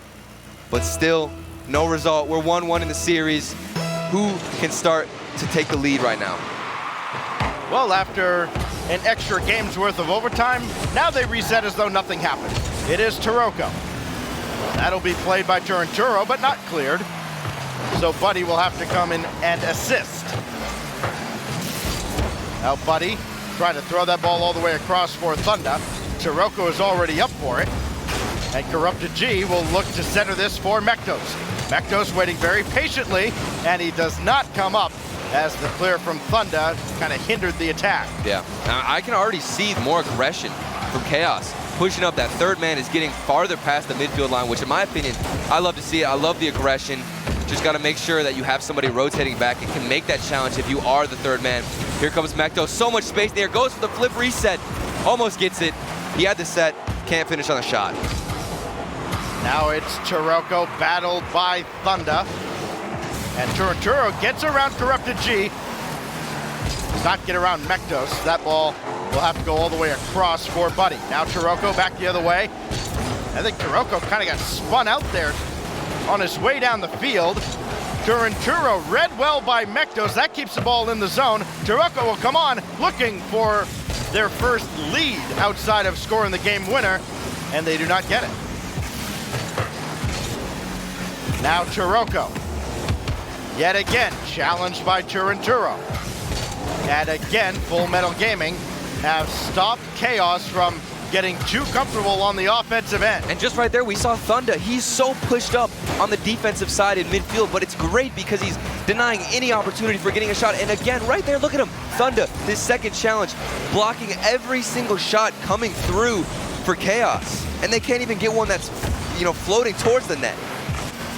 but still no result. We're 1-1 in the series. Who can start to take the lead right now? Well, after an extra game's worth of overtime, now they reset as though nothing happened. It is Taroko. That'll be played by Turinturo, but not cleared. So Buddy will have to come in and assist. Now Buddy trying to throw that ball all the way across for Thunder. Taroko is already up for it. And Corrupted G will look to center this for Mektos. Mektos waiting very patiently, and he does not come up as the clear from Thunder kind of hindered the attack. Yeah, I can already see more aggression from Chaos. Pushing up, that third man is getting farther past the midfield line, which in my opinion, I love to see it. I love the aggression. Just got to make sure that you have somebody rotating back and can make that challenge if you are the third man. Here comes Mektos, so much space there, goes for the flip reset, almost gets it. He had the set, can't finish on a shot. Now it's Taroko battled by Thunder. And Turinturo gets around Corrupted G. Does not get around Mektos. That ball will have to go all the way across for Buddy. Now Taroko back the other way. I think Taroko kind of got spun out there on his way down the field. Turinturo read well by Mektos. That keeps the ball in the zone. Taroko will come on looking for their first lead outside of scoring the game winner, and they do not get it. Now Taroko, yet again challenged by Turinturo. And again, Full Metal Gaming have stopped Chaos from getting too comfortable on the offensive end. And just right there, we saw Thunder. He's so pushed up on the defensive side in midfield, but it's great because he's denying any opportunity for getting a shot. And again, right there, look at him. Thunder, this second challenge, blocking every single shot coming through for Chaos. And they can't even get one that's, floating towards the net.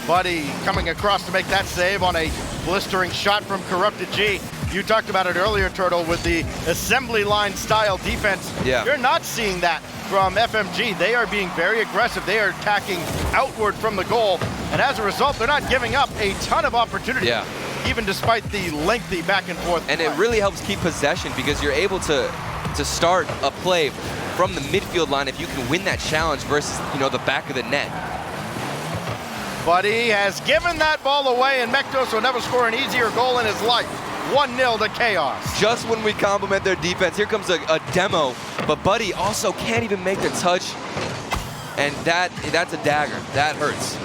Buddy coming across to make that save on a blistering shot from Corrupted G. You talked about it earlier, Turtle, with the assembly line style defense. Yeah. You're not seeing that from FMG. They are being very aggressive. They are attacking outward from the goal. And as a result, they're not giving up a ton of opportunity, even despite the lengthy back and forth. And it really helps keep possession because you're able to to start a play from the midfield line if you can win that challenge versus, the back of the net. Buddy has given that ball away, and Mektos will never score an easier goal in his life. 1-0 to Chaos. Just when we compliment their defense, here comes a demo, but Buddy also can't even make the touch, and that's a dagger. That hurts.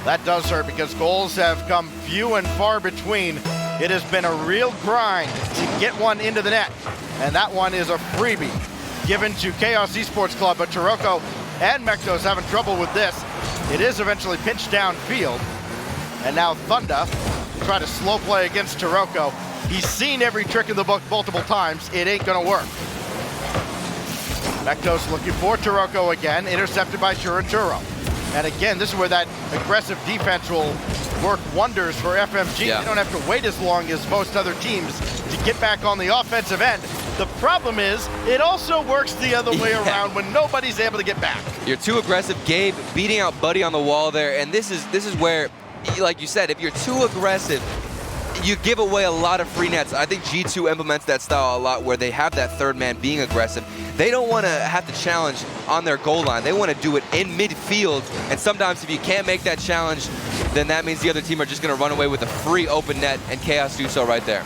That does hurt because goals have come few and far between. It has been a real grind to get one into the net, and that one is a freebie given to Chaos Esports Club, but Taroko and Mektos having trouble with this. It is eventually pinched downfield, and now Thunder try to slow play against Taroko. He's seen every trick in the book multiple times. It ain't gonna work. Mektos looking for Taroko again, intercepted by Turinturo. And again, this is where that aggressive defense will work wonders for FMG. Yeah. They don't have to wait as long as most other teams to get back on the offensive end. The problem is, it also works the other way around when nobody's able to get back. You're too aggressive. Gabe beating out Buddy on the wall there, and this is where, like you said, if you're too aggressive, you give away a lot of free nets. I think G2 implements that style a lot where they have that third man being aggressive. They don't want to have to challenge on their goal line. They want to do it in midfield, and sometimes if you can't make that challenge, then that means the other team are just going to run away with a free open net, and Chaos do so right there.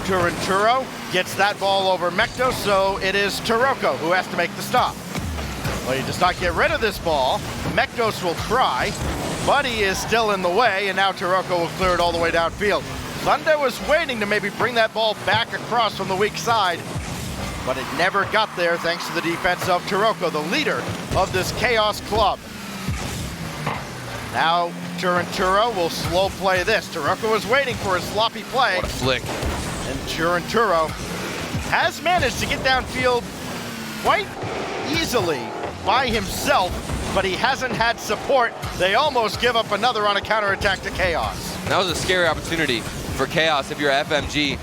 Turinturo gets that ball over Mektos, so it is Taroko who has to make the stop. Well, he does not get rid of this ball. Mektos will try. Buddy is still in the way, and now Taroko will clear it all the way downfield. Thunder was waiting to maybe bring that ball back across from the weak side, but it never got there thanks to the defense of Taroko, the leader of this Chaos club. Now Turinturo will slow play this. Taroko was waiting for a sloppy play. What a flick. And Turinturo has managed to get downfield quite easily by himself, but he hasn't had support. They almost give up another on a counterattack to Chaos. That was a scary opportunity for Chaos if you're FMG.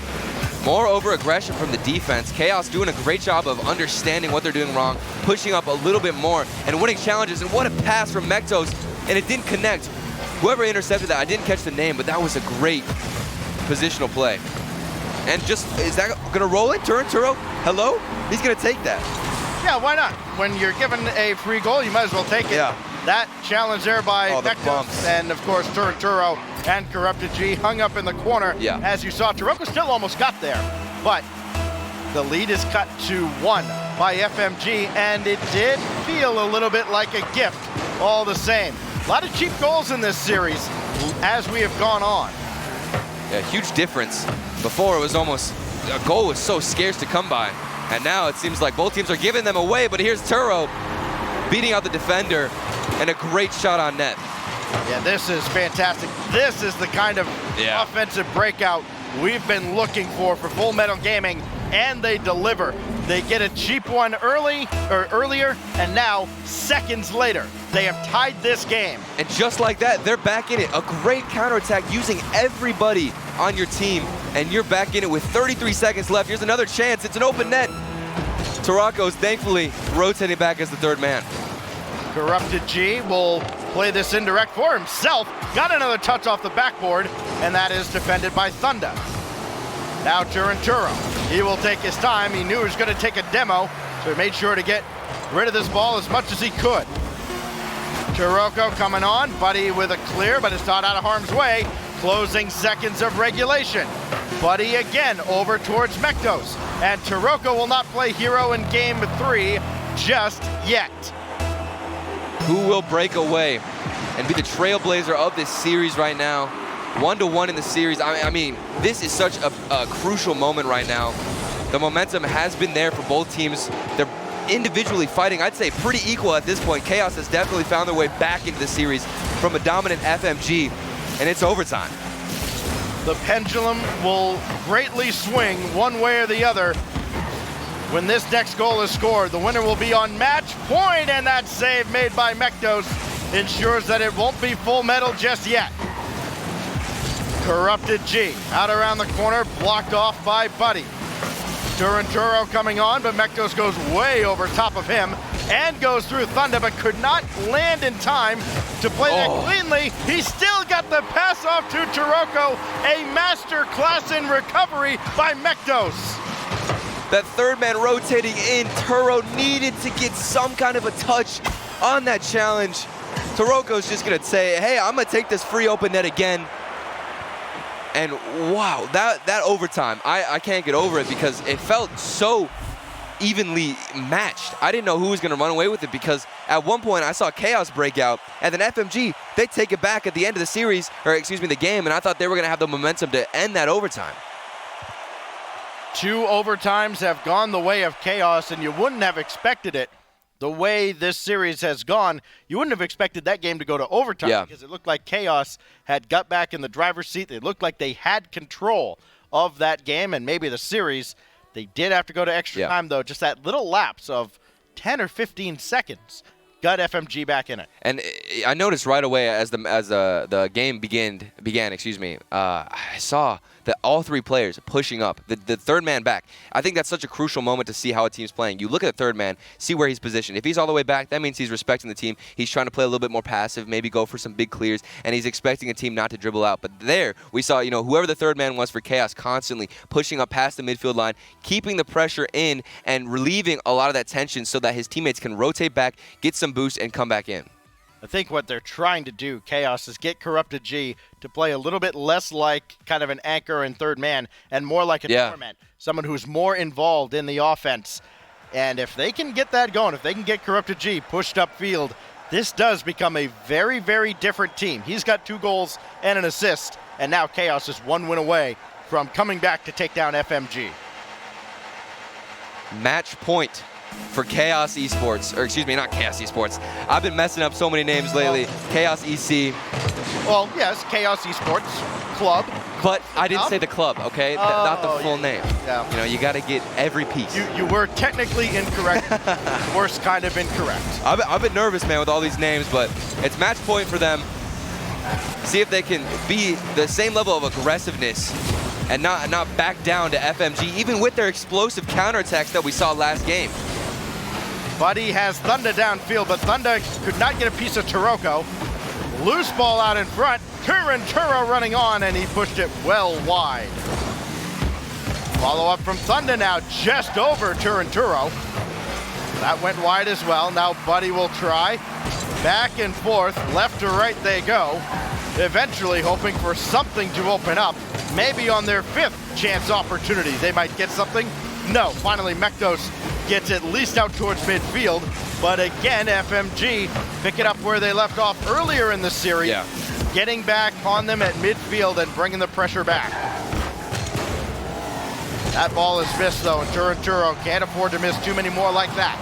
More over-aggression from the defense. Chaos doing a great job of understanding what they're doing wrong, pushing up a little bit more, and winning challenges. And what a pass from Mektos, and it didn't connect. Whoever intercepted that, I didn't catch the name, but that was a great positional play. And just, is that gonna roll it? Turinturo, hello? He's gonna take that. Yeah, why not? When you're given a free goal, you might as well take it. Yeah. That challenge there by Oh, the Mektos, bumps. and of course Turinturo and Corrupted G hung up in the corner. Yeah. As you saw, Taroko still almost got there, but the lead is cut to 1 by FMG, and it did feel a little bit like a gift all the same. A lot of cheap goals in this series as we have gone on. Yeah, huge difference. Before it was almost, a goal was so scarce to come by. And now it seems like both teams are giving them away, but here's Turo beating out the defender, and a great shot on net. Yeah, this is fantastic. This is the kind of offensive breakout we've been looking for Full Metal Gaming, and they deliver. They get a cheap one earlier, and now seconds later, they have tied this game. And just like that, they're back in it. A great counterattack using everybody on your team, and you're back in it with 33 seconds left. Here's another chance. It's an open net. Tarako's thankfully rotating back as the third man. Corrupted G will play this indirect for himself. Got another touch off the backboard, and that is defended by Thunder. Now Turinturo. He will take his time. He knew he was going to take a demo, so he made sure to get rid of this ball as much as he could. Taroko coming on. Buddy with a clear, but it's not out of harm's way. Closing seconds of regulation. Buddy again over towards Mektos. And Taroko will not play hero in game 3 just yet. Who will break away and be the trailblazer of this series right now? 1-1 in the series. I mean, this is such a crucial moment right now. The momentum has been there for both teams. They're individually fighting, I'd say pretty equal at this point. Chaos has definitely found their way back into the series from a dominant FMG, and it's overtime. The pendulum will greatly swing one way or the other. When this next goal is scored, the winner will be on match point, and that save made by Mektos ensures that it won't be Full Metal just yet. Corrupted G out around the corner, blocked off by Buddy. Turinturo coming on, but Mektos goes way over top of him and goes through Thunder, but could not land in time to play that cleanly. He still got the pass off to Taroko. A master class in recovery by Mektos. That third man rotating in. Turo needed to get some kind of a touch on that challenge. Turoko's just gonna say, hey, I'm gonna take this free open net again. And wow, that overtime, I can't get over it because it felt so evenly matched. I didn't know who was gonna run away with it because at one point I saw Chaos break out, and then FMG, they take it back at the end of the series, or excuse me, the game, and I thought they were gonna have the momentum to end that overtime. 2 overtimes have gone the way of Chaos, and you wouldn't have expected it. The way this series has gone, you wouldn't have expected that game to go to overtime because it looked like Chaos had got back in the driver's seat. It looked like they had control of that game and maybe the series. They did have to go to extra time, though. Just that little lapse of 10 or 15 seconds got FMG back in it. And I noticed right away as the game began, I saw that all 3 players pushing up, the third man back. I think that's such a crucial moment to see how a team's playing. You look at the third man, see where he's positioned. If he's all the way back, that means he's respecting the team. He's trying to play a little bit more passive, maybe go for some big clears, and he's expecting a team not to dribble out. But there, we saw, whoever the third man was for Chaos constantly pushing up past the midfield line, keeping the pressure in, and relieving a lot of that tension so that his teammates can rotate back, get some boost, and come back in. I think what they're trying to do, Chaos, is get Corrupted G to play a little bit less like kind of an anchor and third man and more like a torment, someone who's more involved in the offense. And if they can get that going, if they can get Corrupted G pushed upfield, this does become a very, very different team. He's got 2 goals and an assist, and now Chaos is 1 win away from coming back to take down FMG. Match point for Chaos eSports, or excuse me, not Chaos eSports. I've been messing up so many names lately. Chaos EC. Well, yes, Chaos eSports Club. But I didn't say the club, okay? Not the full name. Yeah. You got to get every piece. You were technically incorrect. Worst kind of incorrect. I've been nervous, man, with all these names, but it's match point for them. See if they can be the same level of aggressiveness and not back down to FMG, even with their explosive counterattacks that we saw last game. Buddy has Thunder downfield, but Thunder could not get a piece of Turoko. Loose ball out in front. Turo running on, and he pushed it well wide. Follow up from Thunder now, just over Turo. That went wide as well. Now Buddy will try. Back and forth, left to right they go. Eventually hoping for something to open up. Maybe on their 5th chance opportunity, they might get something. No, finally Mektos gets at least out towards midfield. But again, FMG pick it up where they left off earlier in the series. Getting back on them at midfield and bringing the pressure back. That ball is missed though, and Turo can't afford to miss too many more like that.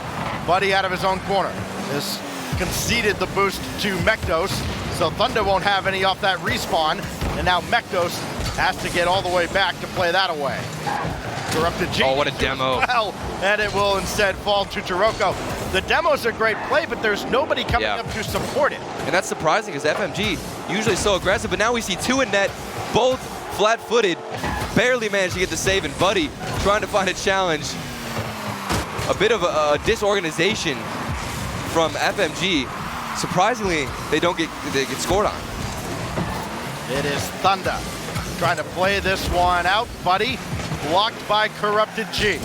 Buddy out of his own corner. This conceded the boost to Mektos, so Thunder won't have any off that respawn, and now Mektos has to get all the way back to play that away. Corrupted G. Oh, what a demo. Well, and it will instead fall to Turoko. The demo's a great play, but there's nobody coming up to support it. And that's surprising because FMG usually so aggressive, but now we see 2 in net, both flat-footed, barely managed to get the save, and Buddy trying to find a challenge. A bit of a disorganization from FMG. Surprisingly, they get scored on. It is Thunder trying to play this one out. Buddy blocked by Corrupted G.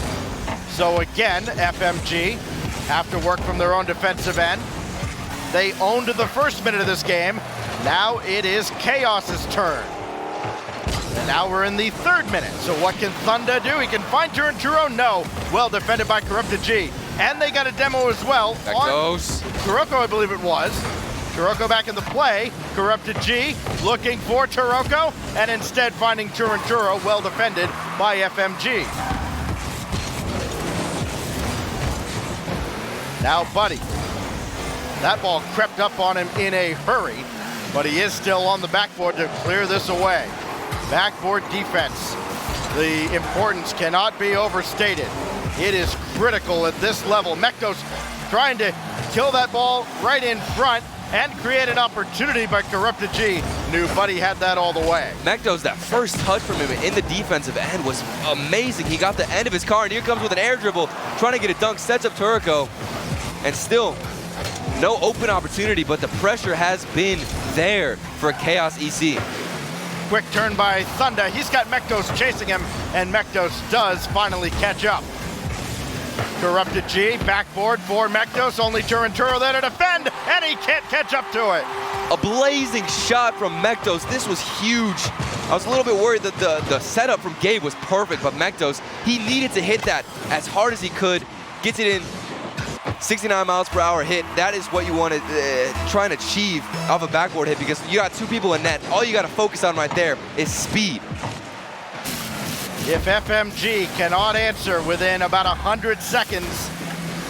So again, FMG have to work from their own defensive end. They owned the first minute of this game. Now it is Chaos's turn. And now we're in the 3rd minute. So what can Thunder do? He can find Turo. No. Well defended by Corrupted G. And they got a demo as well. That goes. Turoko, I believe it was. Turoko back in the play. Corrupted G looking for Turoko, and instead finding Turo, well defended by FMG. Now Buddy. That ball crept up on him in a hurry, but he is still on the backboard to clear this away. Backboard defense. The importance cannot be overstated. It is critical at this level. Mektos trying to kill that ball right in front and create an opportunity, but Corrupted G knew Buddy had that all the way. Mektos, that first touch from him in the defensive end was amazing. He got the end of his car, and here comes with an air dribble, trying to get a dunk, sets up Turoko, and still no open opportunity, but the pressure has been there for Chaos EC. Quick turn by Thunder. He's got Mektos chasing him, and Mektos does finally catch up. Corrupted G, backboard for Mektos, only Turinturo there to defend, and he can't catch up to it. A blazing shot from Mektos. This was huge. I was a little bit worried that the setup from Gabe was perfect, but Mektos, he needed to hit that as hard as he could. Gets it in. 69 miles per hour hit. That is what you want to try and achieve off a backboard hit, because you got two people in net. All you got to focus on right there is speed. If FMG cannot answer within about 100 seconds,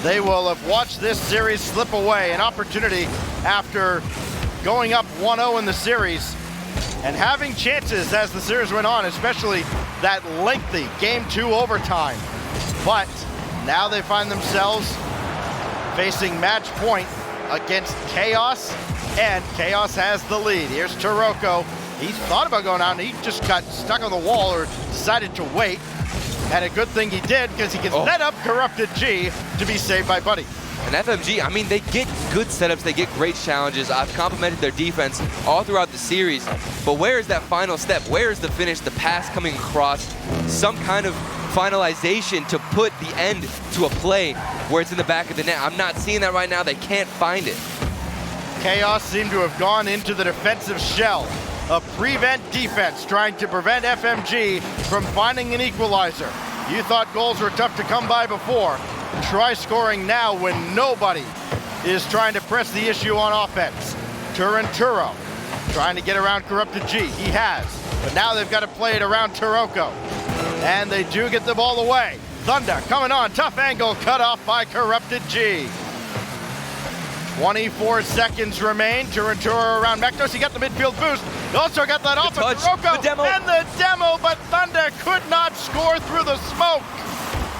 they will have watched this series slip away. An opportunity after going up 1-0 in the series and having chances as the series went on, especially that lengthy Game 2 overtime. But now they find themselves facing match point against Chaos, and Chaos has the lead. Here's Taroko. He thought about going out, and he just got stuck on the wall or decided to wait. And a good thing he did, because he can set up Corrupted G to be saved by Buddy. And FMG, I mean, they get good setups, they get great challenges. I've complimented their defense all throughout the series, but where is that final step? Where is the finish, the pass coming across, some kind of finalization to put the end to a play where it's in the back of the net? I'm not seeing that right now. They can't find it. Chaos seem to have gone into the defensive shell, a prevent defense, trying to prevent FMG from finding an equalizer. You thought goals were tough to come by before. Try scoring now when nobody is trying to press the issue on offense. Turinturo trying to get around Corrupted G. He has, but now they've got to play it around Taroko. And they do get the ball away. Thunder coming on, tough angle, cut off by Corrupted G. 24 seconds remain. Turinturo around Mektos. He got the midfield boost. He also got that off of Taroko. And the demo, but Thunder could not score through the smoke.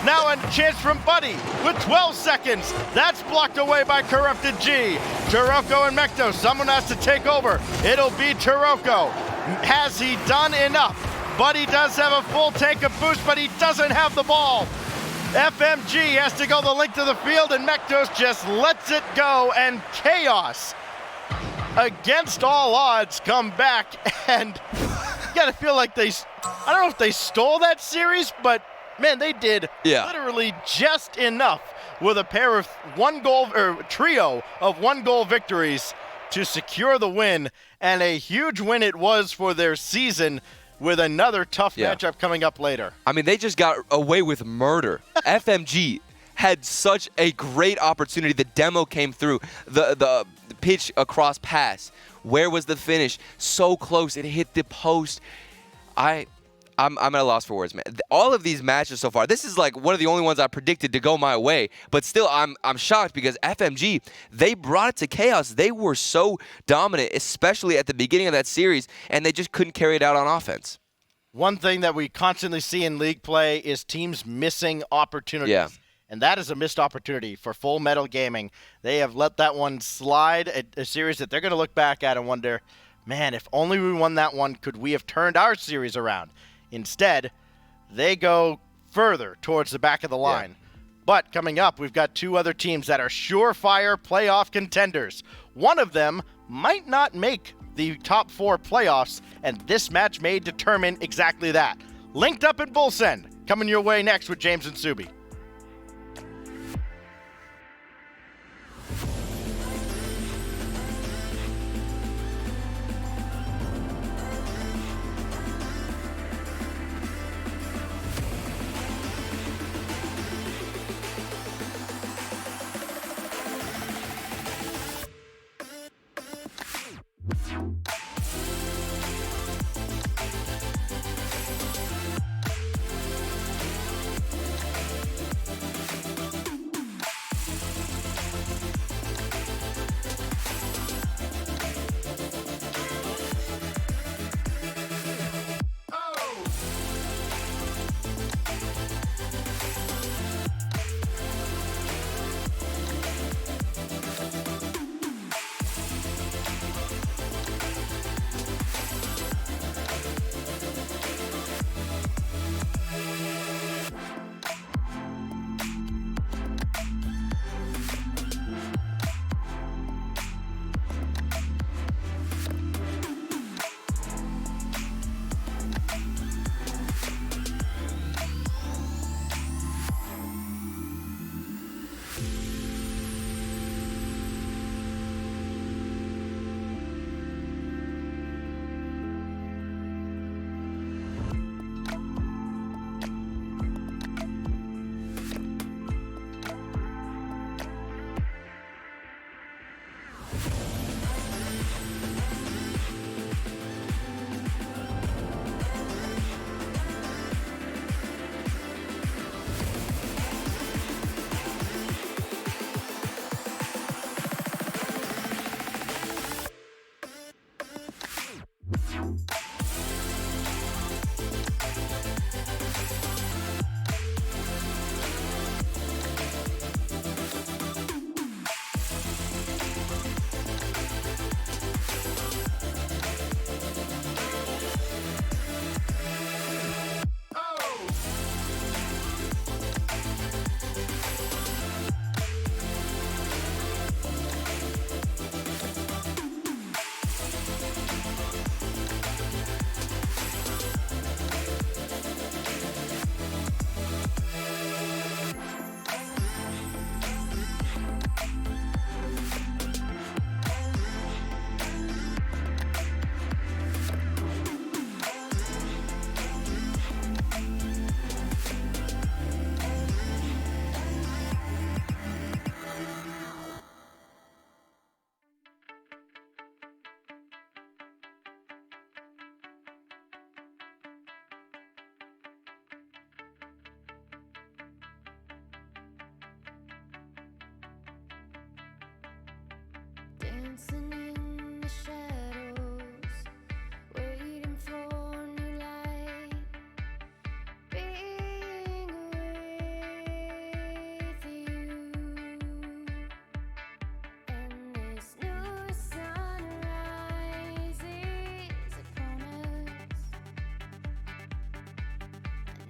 Now a chance from Buddy with 12 seconds. That's blocked away by Corrupted G. Taroko and Mektos, someone has to take over. It'll be Taroko. Has he done enough? Buddy does have a full tank of boost, but he doesn't have the ball. FMG has to go the length of the field, and Mektos just lets it go, and Chaos, against all odds, come back, and you gotta feel like I don't know if they stole that series, but man, they did literally just enough with a pair of trio of one-goal victories to secure the win, and a huge win it was for their season, with another tough matchup coming up later. I mean, they just got away with murder. FMG had such a great opportunity. The demo came through. The pitch across pass. Where was the finish? So close. It hit the post. I'm at a loss for words, man. All of these matches so far, this is like one of the only ones I predicted to go my way. But still, I'm shocked because FMG, they brought it to Chaos. They were so dominant, especially at the beginning of that series, and they just couldn't carry it out on offense. One thing that we constantly see in league play is teams missing opportunities. Yeah. And that is a missed opportunity for Full Metal Gaming. They have let that one slide, a series that they're going to look back at and wonder, man, if only we won that one, could we have turned our series around? Instead, they go further towards the back of the line. Yeah. But coming up, we've got two other teams that are surefire playoff contenders. One of them might not make the top 4 playoffs, and this match may determine exactly that. Linked Up in Bull Send, coming your way next with James and Subi. dancing in the shadows, waiting for new light, being with you. And this new sun rises upon us.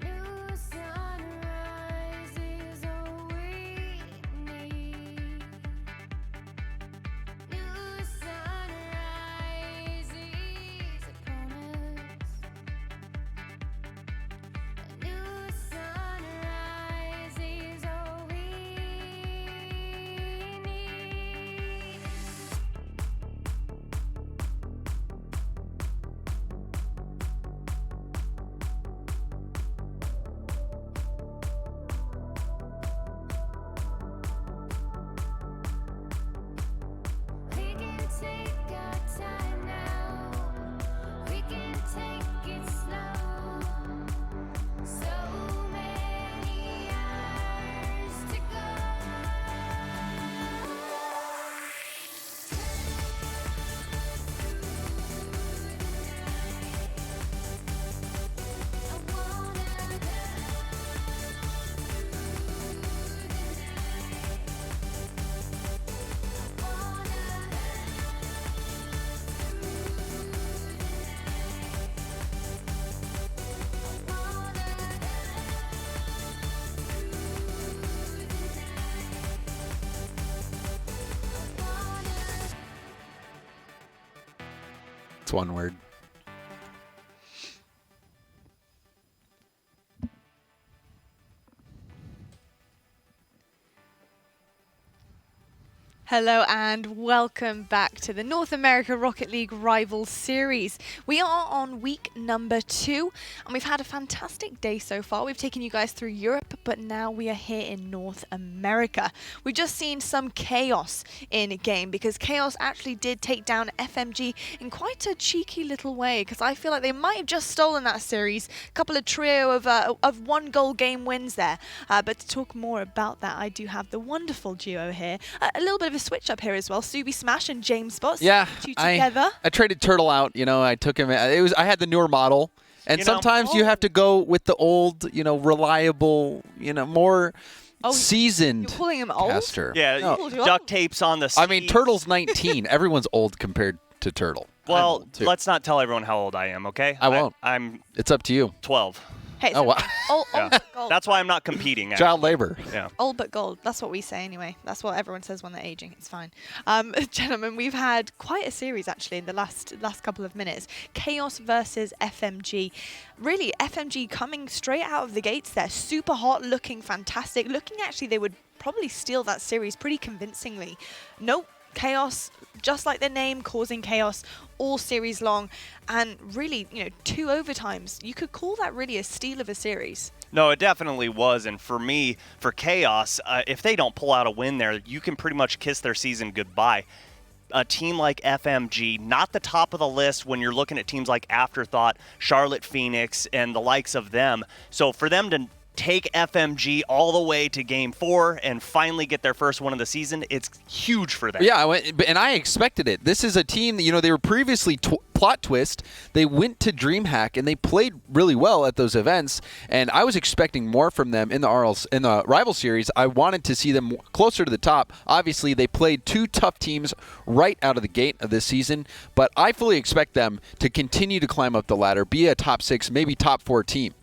A new sun rises, all we need. New sun rises upon us. A new sun rises, all we need. We can take our time now. We can take it slow. So many hours to go. I wanna It's one word. Hello and welcome back to the North America Rocket League Rivals Series. We are on week number 2 and we've had a fantastic day so far. We've taken you guys through Europe, but now we are here in North America. We've just seen some chaos in game because Chaos actually did take down FMG in quite a cheeky little way, because I feel like they might have just stolen that series. A couple of trio of 1 goal game wins there. But to talk more about that, I do have the wonderful duo here. A little bit of a switch up here as well. Subi Smash and James Spots. Yeah, Two together. I traded Turtle out. I took him. I had the newer model, and sometimes you have to go with the old, reliable, more seasoned You're calling him old? caster. Yeah, No. duct tapes on the I mean, seats. Turtle's 19. Everyone's old compared to Turtle. I'm Well, old, too. let's not tell everyone how old I am, okay? I won't. I'm It's up to you. 12. Hey, Oh, wow. Old Yeah. but gold. That's why I'm not competing. Child labor. Yeah. Old but gold. That's what we say anyway. That's what everyone says when they're aging. It's fine. Gentlemen, we've had quite a series actually in the last couple of minutes. Chaos versus FMG. Really, FMG coming straight out of the gates there. Super hot, looking fantastic. Looking actually they would probably steal that series pretty convincingly. Nope. Chaos, just like their name, causing chaos all series long. And really, 2 overtimes. You could call that really a steal of a series. No, it definitely was. And for me, for Chaos, if they don't pull out a win there, you can pretty much kiss their season goodbye. A team like FMG, not the top of the list when you're looking at teams like Afterthought, Charlotte Phoenix, and the likes of them. So for them to take FMG all the way to Game 4 and finally get their first one of the season, it's huge for them. Yeah, and I expected it. This is a team that, they were previously plot twist. They went to DreamHack and they played really well at those events, and I was expecting more from them in the rival series. I wanted to see them closer to the top. Obviously, they played 2 tough teams right out of the gate of this season, but I fully expect them to continue to climb up the ladder, be a top 6, maybe top 4 team.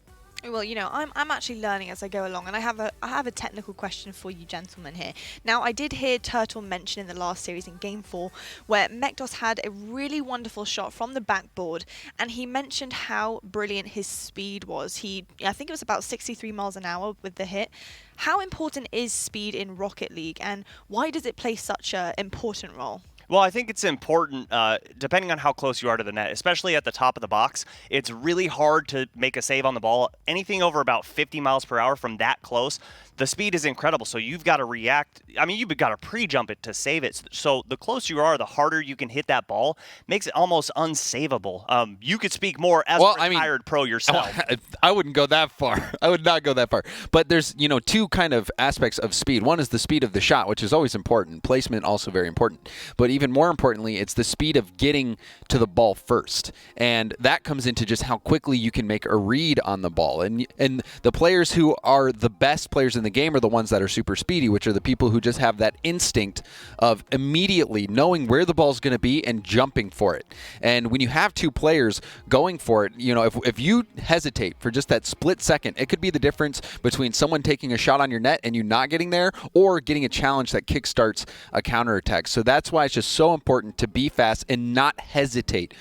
Well, I'm actually learning as I go along, and I have a technical question for you gentlemen here. Now, I did hear Turtle mention in the last series in Game 4 where Mekdos had a really wonderful shot from the backboard, and he mentioned how brilliant his speed was. I think it was about 63 miles an hour with the hit. How important is speed in Rocket League, and why does it play such an important role? Well, I think it's important, depending on how close you are to the net, especially at the top of the box. It's really hard to make a save on the ball. Anything over about 50 miles per hour from that close, the speed is incredible. So you've got to react. I mean, you've got to pre-jump it to save it. So the closer you are, the harder you can hit that ball. Makes it almost unsavable. You could speak more as a retired pro yourself. I wouldn't go that far. I would not go that far. But there's, two kind of aspects of speed. One is the speed of the shot, which is always important. Placement also very important. But even more importantly, it's the speed of getting to the ball first. And that comes into just how quickly you can make a read on the ball. And the players who are the best players in the game are the ones that are super speedy, which are the people who just have that instinct of immediately knowing where the ball's going to be and jumping for it. And when you have two players going for it, if you hesitate for just that split second, it could be the difference between someone taking a shot on your net and you not getting there, or getting a challenge that kickstarts a counterattack. So that's why it's just so important to be fast and not hesitate.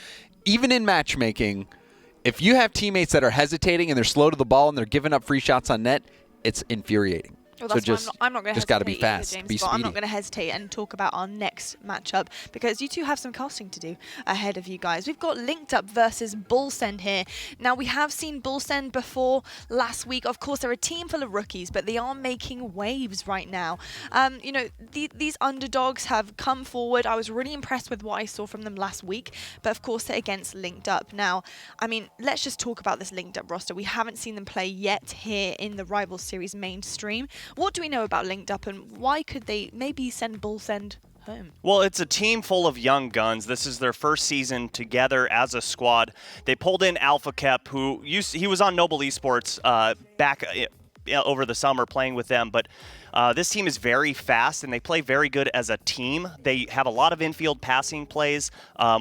Even in matchmaking, if you have teammates that are hesitating and they're slow to the ball and they're giving up free shots on net, it's infuriating. Well, that's so I'm not going to hesitate. got to be fast, James, be speedy. I'm not going to hesitate and talk about our next matchup, because you two have some casting to do ahead of you guys. We've got Linked Up versus Bullsend here. Now, we have seen Bullsend before last week. Of course, they're a team full of rookies, but they are making waves right now. These underdogs have come forward. I was really impressed with what I saw from them last week, but of course, they're against Linked Up. Now, let's just talk about this Linked Up roster. We haven't seen them play yet here in the Rival Series mainstream. What do we know about Linked Up, and why could they maybe send Bullsend home? Well, it's a team full of young guns. This is their first season together as a squad. They pulled in Alpha Kep, he was on Noble eSports back over the summer playing with them, but this team is very fast, and they play very good as a team. They have a lot of infield passing plays,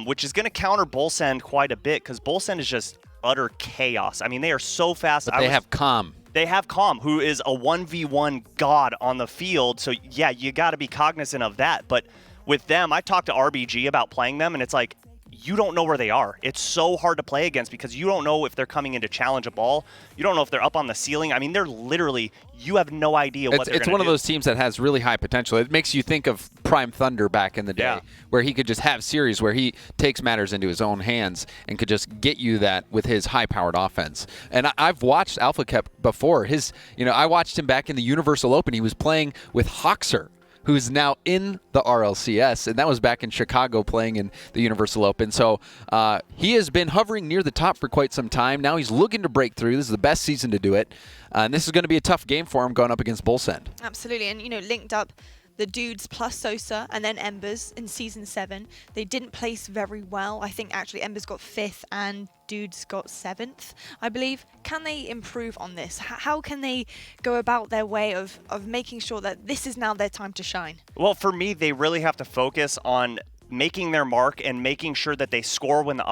which is going to counter Bullsend quite a bit, because Bullsend is just utter chaos. They are so fast. But they have Calm. They have Calm, who is a 1v1 god on the field. So, yeah, you got to be cognizant of that. But with them, I talked to RBG about playing them, and it's like, you don't know where they are. It's so hard to play against, because you don't know if they're coming in to challenge a ball. You don't know if they're up on the ceiling. They're literally, you have no idea what they're going to do. It's one of those teams that has really high potential. It makes you think of Prime Thunder back in the day, where he could just have series where he takes matters into his own hands and could just get you that with his high-powered offense. And I've watched Alpha Kep before. I watched him back in the Universal Open. He was playing with Hoxer, who's now in the RLCS, and that was back in Chicago playing in the Universal Open. So he has been hovering near the top for quite some time. Now he's looking to break through. This is the best season to do it. And this is going to be a tough game for him going up against Bullsend. Absolutely. And, Linked Up, the dudes plus Sosa and then Embers in Season 7. They didn't place very well. I think actually Embers got 5th and dudes got 7th, I believe. Can they improve on this? How can they go about their way of making sure that this is now their time to shine? Well, for me, they really have to focus on making their mark and making sure that they score when the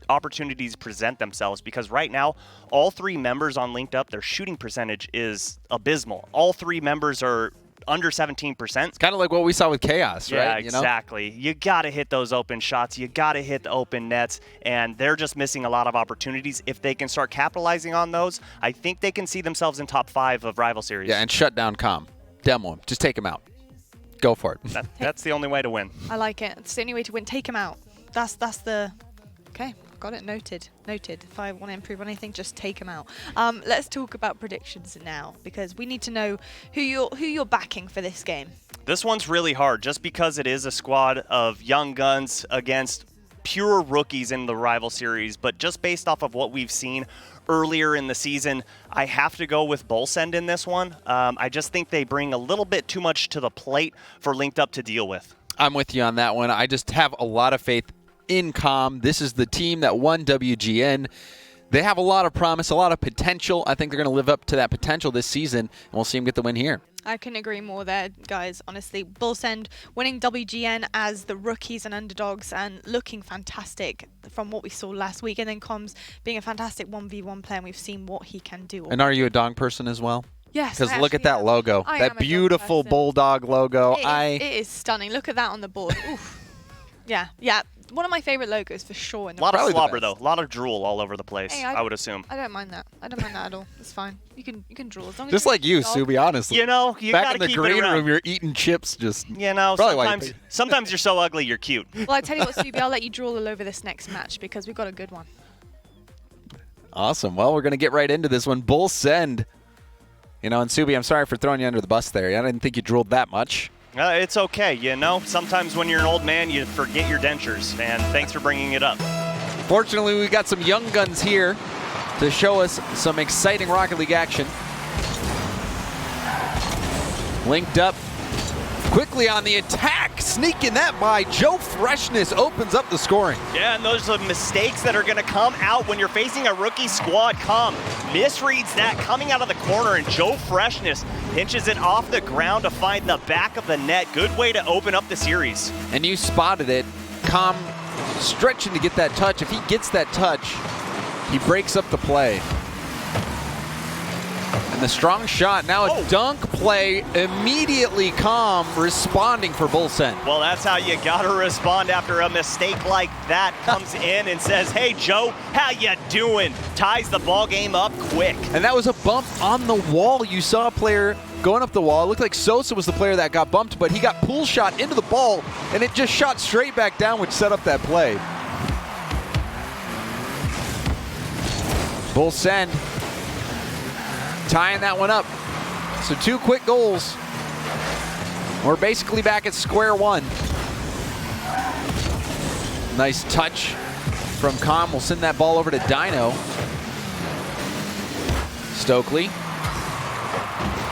opportunities present themselves, because right now, all 3 members on Linked Up, their shooting percentage is abysmal. All 3 members are under 17%. It's kind of like what we saw with Chaos, yeah, right? Exactly. You got to hit those open shots. You got to hit the open nets, and they're just missing a lot of opportunities. If they can start capitalizing on those, I think they can see themselves in top 5 of Rival Series. Yeah, and shut down Calm. Demo him. Just take him out. Go for it. That's the only way to win. I like it. It's the only way to win. Take him out. That's the... Okay. Got it. Noted. If I want to improve on anything, just take him out. Let's talk about predictions now, because we need to know who you're backing for this game. This one's really hard, just because it is a squad of young guns against pure rookies in the Rival Series. But just based off of what we've seen earlier in the season, I have to go with Bullsend in this one. I just think they bring a little bit too much to the plate for Linked Up to deal with. I'm with you on that one. I just have a lot of faith in Calm. This is the team that won WGN. They have a lot of promise, a lot of potential. I think they're going to live up to that potential this season, and we'll see them get the win here. I couldn't agree more there, guys. Honestly, Bullsend winning WGN as the rookies and underdogs and looking fantastic from what we saw last week. And then Coms being a fantastic 1v1 player, and we've seen what he can do. And are you a dog person as well? Yes. Because look at that logo. That beautiful bulldog logo. It is stunning. Look at that on the board. Oof. Yeah. One of my favorite logos for sure. A lot of slobber, though. A lot of drool all over the place, hey, I would assume. I don't mind that. I don't mind that at all. It's fine. You can drool as long as just like you, Subi, honestly. You back gotta in the keep green it around. room, you're eating chips. Sometimes you're so ugly, you're cute. Well, I tell you what, Subi, I'll let you drool all over this next match, because we've got a good one. Awesome. Well, we're going to get right into this one. Bullsend You know, and Subi, I'm sorry for throwing you under the bus there. I didn't think you drooled that much. It's okay, you know. Sometimes when you're an old man, you forget your dentures, and thanks for bringing it up. Fortunately, we got some young guns here to show us some exciting Rocket League action. Linked up quickly on the attack, sneaking that by. Joe Freshness opens up the scoring. Yeah, and those are mistakes that are going to come out when you're facing a rookie squad. Misreads that coming out of the corner, and Joe Freshness pinches it off the ground to find the back of the net. Good way to open up the series. And you spotted it. Com stretching to get that touch. If he gets that touch, he breaks up the play. And the strong shot, now a dunk play, immediately Com responding for Bull Send. Well, that's how you gotta respond after a mistake like that. Comes in and says, hey Joe, how you doing? Ties the ball game up quick. And that was a bump on the wall. You saw a player going up the wall. It looked like Sosa was the player that got bumped, but he got pull shot into the ball, and it just shot straight back down, which set up that play. Bull Send tying that one up. So 2 quick goals. We're basically back at square one. Nice touch from Com. We'll send that ball over to Dino. Stokely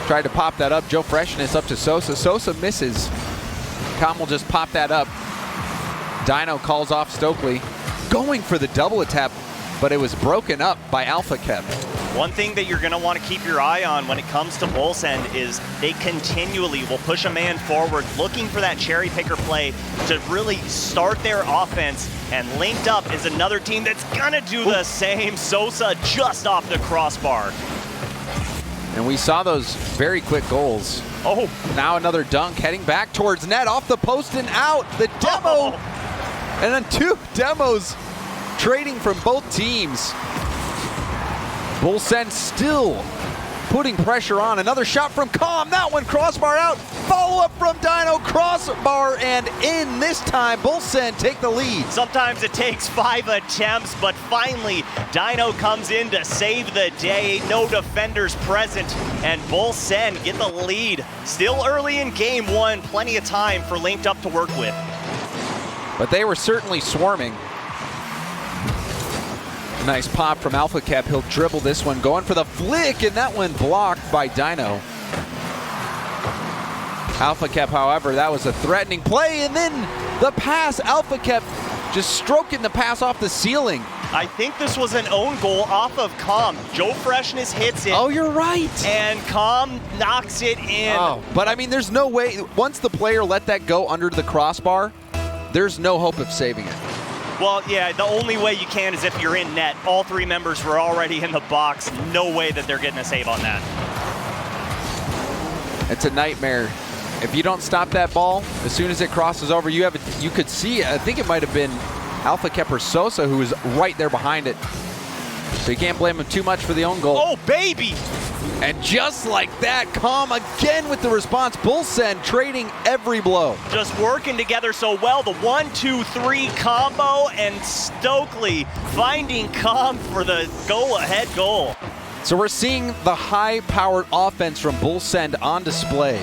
tried to pop that up. Joe Freshness up to Sosa. Sosa misses. Com will just pop that up. Dino calls off Stokely. Going for the double attack, but it was broken up by Alpha Kev. One thing that you're going to want to keep your eye on when it comes to Bull Send is they continually will push a man forward, looking for that cherry picker play to really start their offense. And Linked Up is another team that's going to do the same. Sosa just off the crossbar. And we saw those very quick goals. Oh, now another dunk heading back towards net, off the post and out. The demo, and then 2 demos trading from both teams. Bull Send still putting pressure on. Another shot from Com. That one crossbar out. Follow up from Dino, crossbar and in. This time Bull Send take the lead. Sometimes it takes 5 attempts, but finally Dino comes in to save the day. No defenders present, and Bull Send get the lead. Still early in game 1, plenty of time for Linked Up to work with. But they were certainly swarming. Nice pop from Alpha Cap. He'll dribble this one, going for the flick, and that one blocked by Dino. Alpha Cap, however, that was a threatening play, and then the pass. Alpha Cap just stroking the pass off the ceiling. I think this was an own goal off of Com. Joe Freshness hits it. Oh, you're right. And Com knocks it in. Oh, but I mean, there's no way. Once the player let that go under the crossbar, there's no hope of saving it. Well, yeah, the only way you can is if you're in net. All 3 members were already in the box. No way that they're getting a save on that. It's a nightmare. If you don't stop that ball, as soon as it crosses over, you could see, I think it might have been Alpha Kepper Sosa who was right there behind it. So you can't blame him too much for the own goal. Oh, baby! And just like that, Com again with the response. Bull Send trading every blow. Just working together so well. The 1-2-3 combo, and Stokely finding Com for the go-ahead goal. So we're seeing the high-powered offense from Bull Send on display.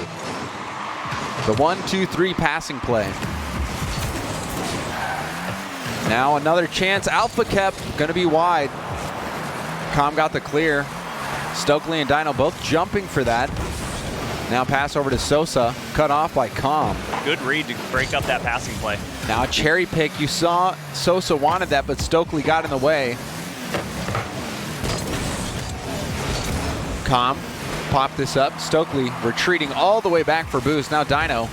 The 1-2-3 passing play. Now another chance. Alpha Kep going to be wide. Com got the clear. Stokely and Dino both jumping for that. Now pass over to Sosa, cut off by Com. Good read to break up that passing play. Now a cherry pick. You saw Sosa wanted that, but Stokely got in the way. Com popped this up. Stokely retreating all the way back for boost. Now Dino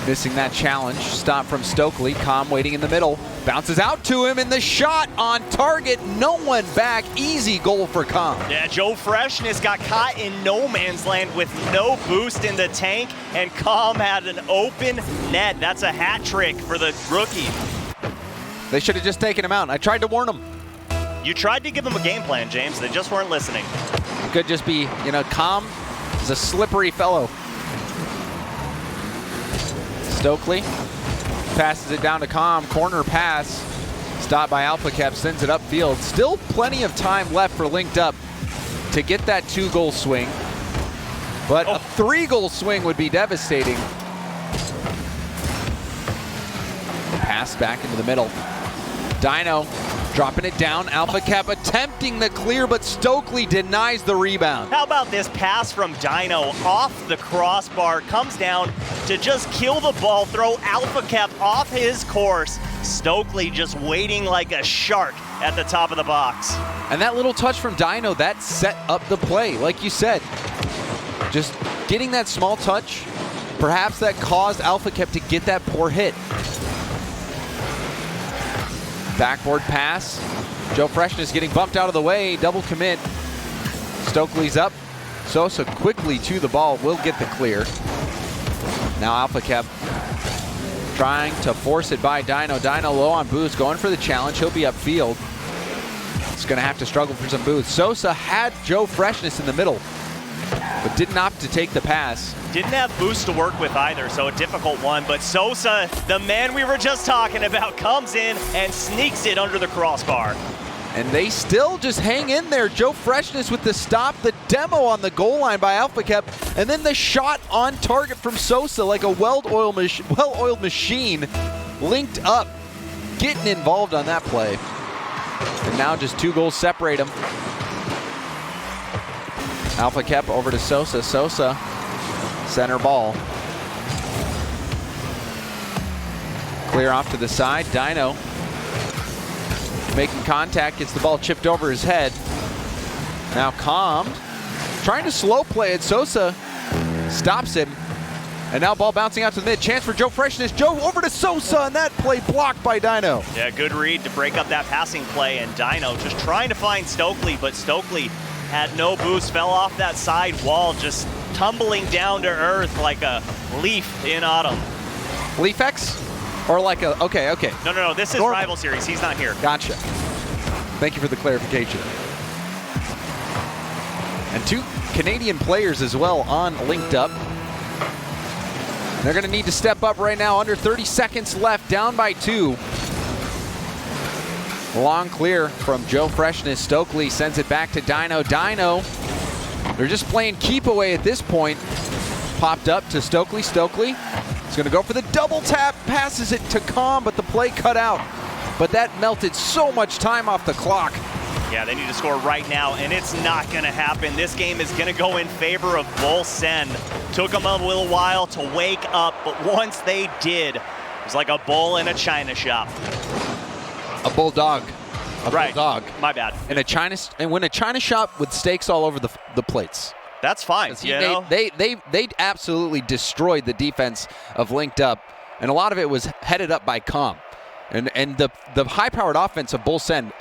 missing that challenge. Stop from Stokely. Com waiting in the middle. Bounces out to him, and the shot on target. No one back. Easy goal for Com. Yeah, Joe Freshness got caught in no man's land with no boost in the tank, and Com had an open net. That's a hat trick for the rookie. They should have just taken him out. I tried to warn him. You tried to give them a game plan, James. They just weren't listening. It could just be, Com is a slippery fellow. Stokely passes it down to Com. Corner pass. Stopped by Alpha Cap. Sends it upfield. Still plenty of time left for Linked Up to get that 2-goal swing. But a 3-goal swing would be devastating. Pass back into the middle. Dino dropping it down. Alpha Cap attempting the clear, but Stokely denies the rebound. How about this pass from Dino off the crossbar, comes down to just kill the ball, throw Alpha Cap off his course. Stokely just waiting like a shark at the top of the box. And that little touch from Dino, that set up the play, like you said. Just getting that small touch, perhaps that caused Alpha Cap to get that poor hit. Backboard pass. Joe Freshness getting bumped out of the way. Double commit. Stokely's up. Sosa quickly to the ball. Will get the clear. Now Alpha Cap trying to force it by Dino. Dino low on boost. Going for the challenge. He'll be upfield. It's going to have to struggle for some boost. Sosa had Joe Freshness in the middle, but didn't opt to take the pass. Didn't have boost to work with either, so a difficult one. But Sosa, the man we were just talking about, comes in and sneaks it under the crossbar. And they still just hang in there. Joe Freshness with the stop, the demo on the goal line by Alpha Cap, and then the shot on target from Sosa like a well-oiled machine, linked up, getting involved on that play. And now just 2 goals separate them. Alpha Cap over to Sosa. Sosa, center ball. Clear off to the side. Dino making contact, gets the ball chipped over his head. Now calmed, trying to slow play it. Sosa stops him. And now ball bouncing out to the mid. Chance for Joe Freshness. Joe over to Sosa, and that play blocked by Dino. Yeah, good read to break up that passing play. And Dino just trying to find Stokely, but Stokely had no boost, fell off that side wall, just tumbling down to earth like a leaf in autumn. Leaf X? Or like a, okay. No, this is Normal. Rival Series. He's not here. Gotcha. Thank you for the clarification. And 2 Canadian players as well on linked up. They're going to need to step up right now. Under 30 seconds left, down by 2. Long clear from Joe Freshness. Stokely sends it back to Dino. Dino, they're just playing keep away at this point. Popped up to Stokely. Stokely is going to go for the double tap. Passes it to Calm, but the play cut out. But that melted so much time off the clock. Yeah, they need to score right now, and it's not going to happen. This game is going to go in favor of Bull Send. Took them a little while to wake up, but once they did, it was like a bull in a china shop. A bulldog. Right. Bulldog. My bad. And when a china shop with steaks all over the plates. That's fine. They absolutely destroyed the defense of linked up, and a lot of it was headed up by Com. And the high-powered offense of Bull Send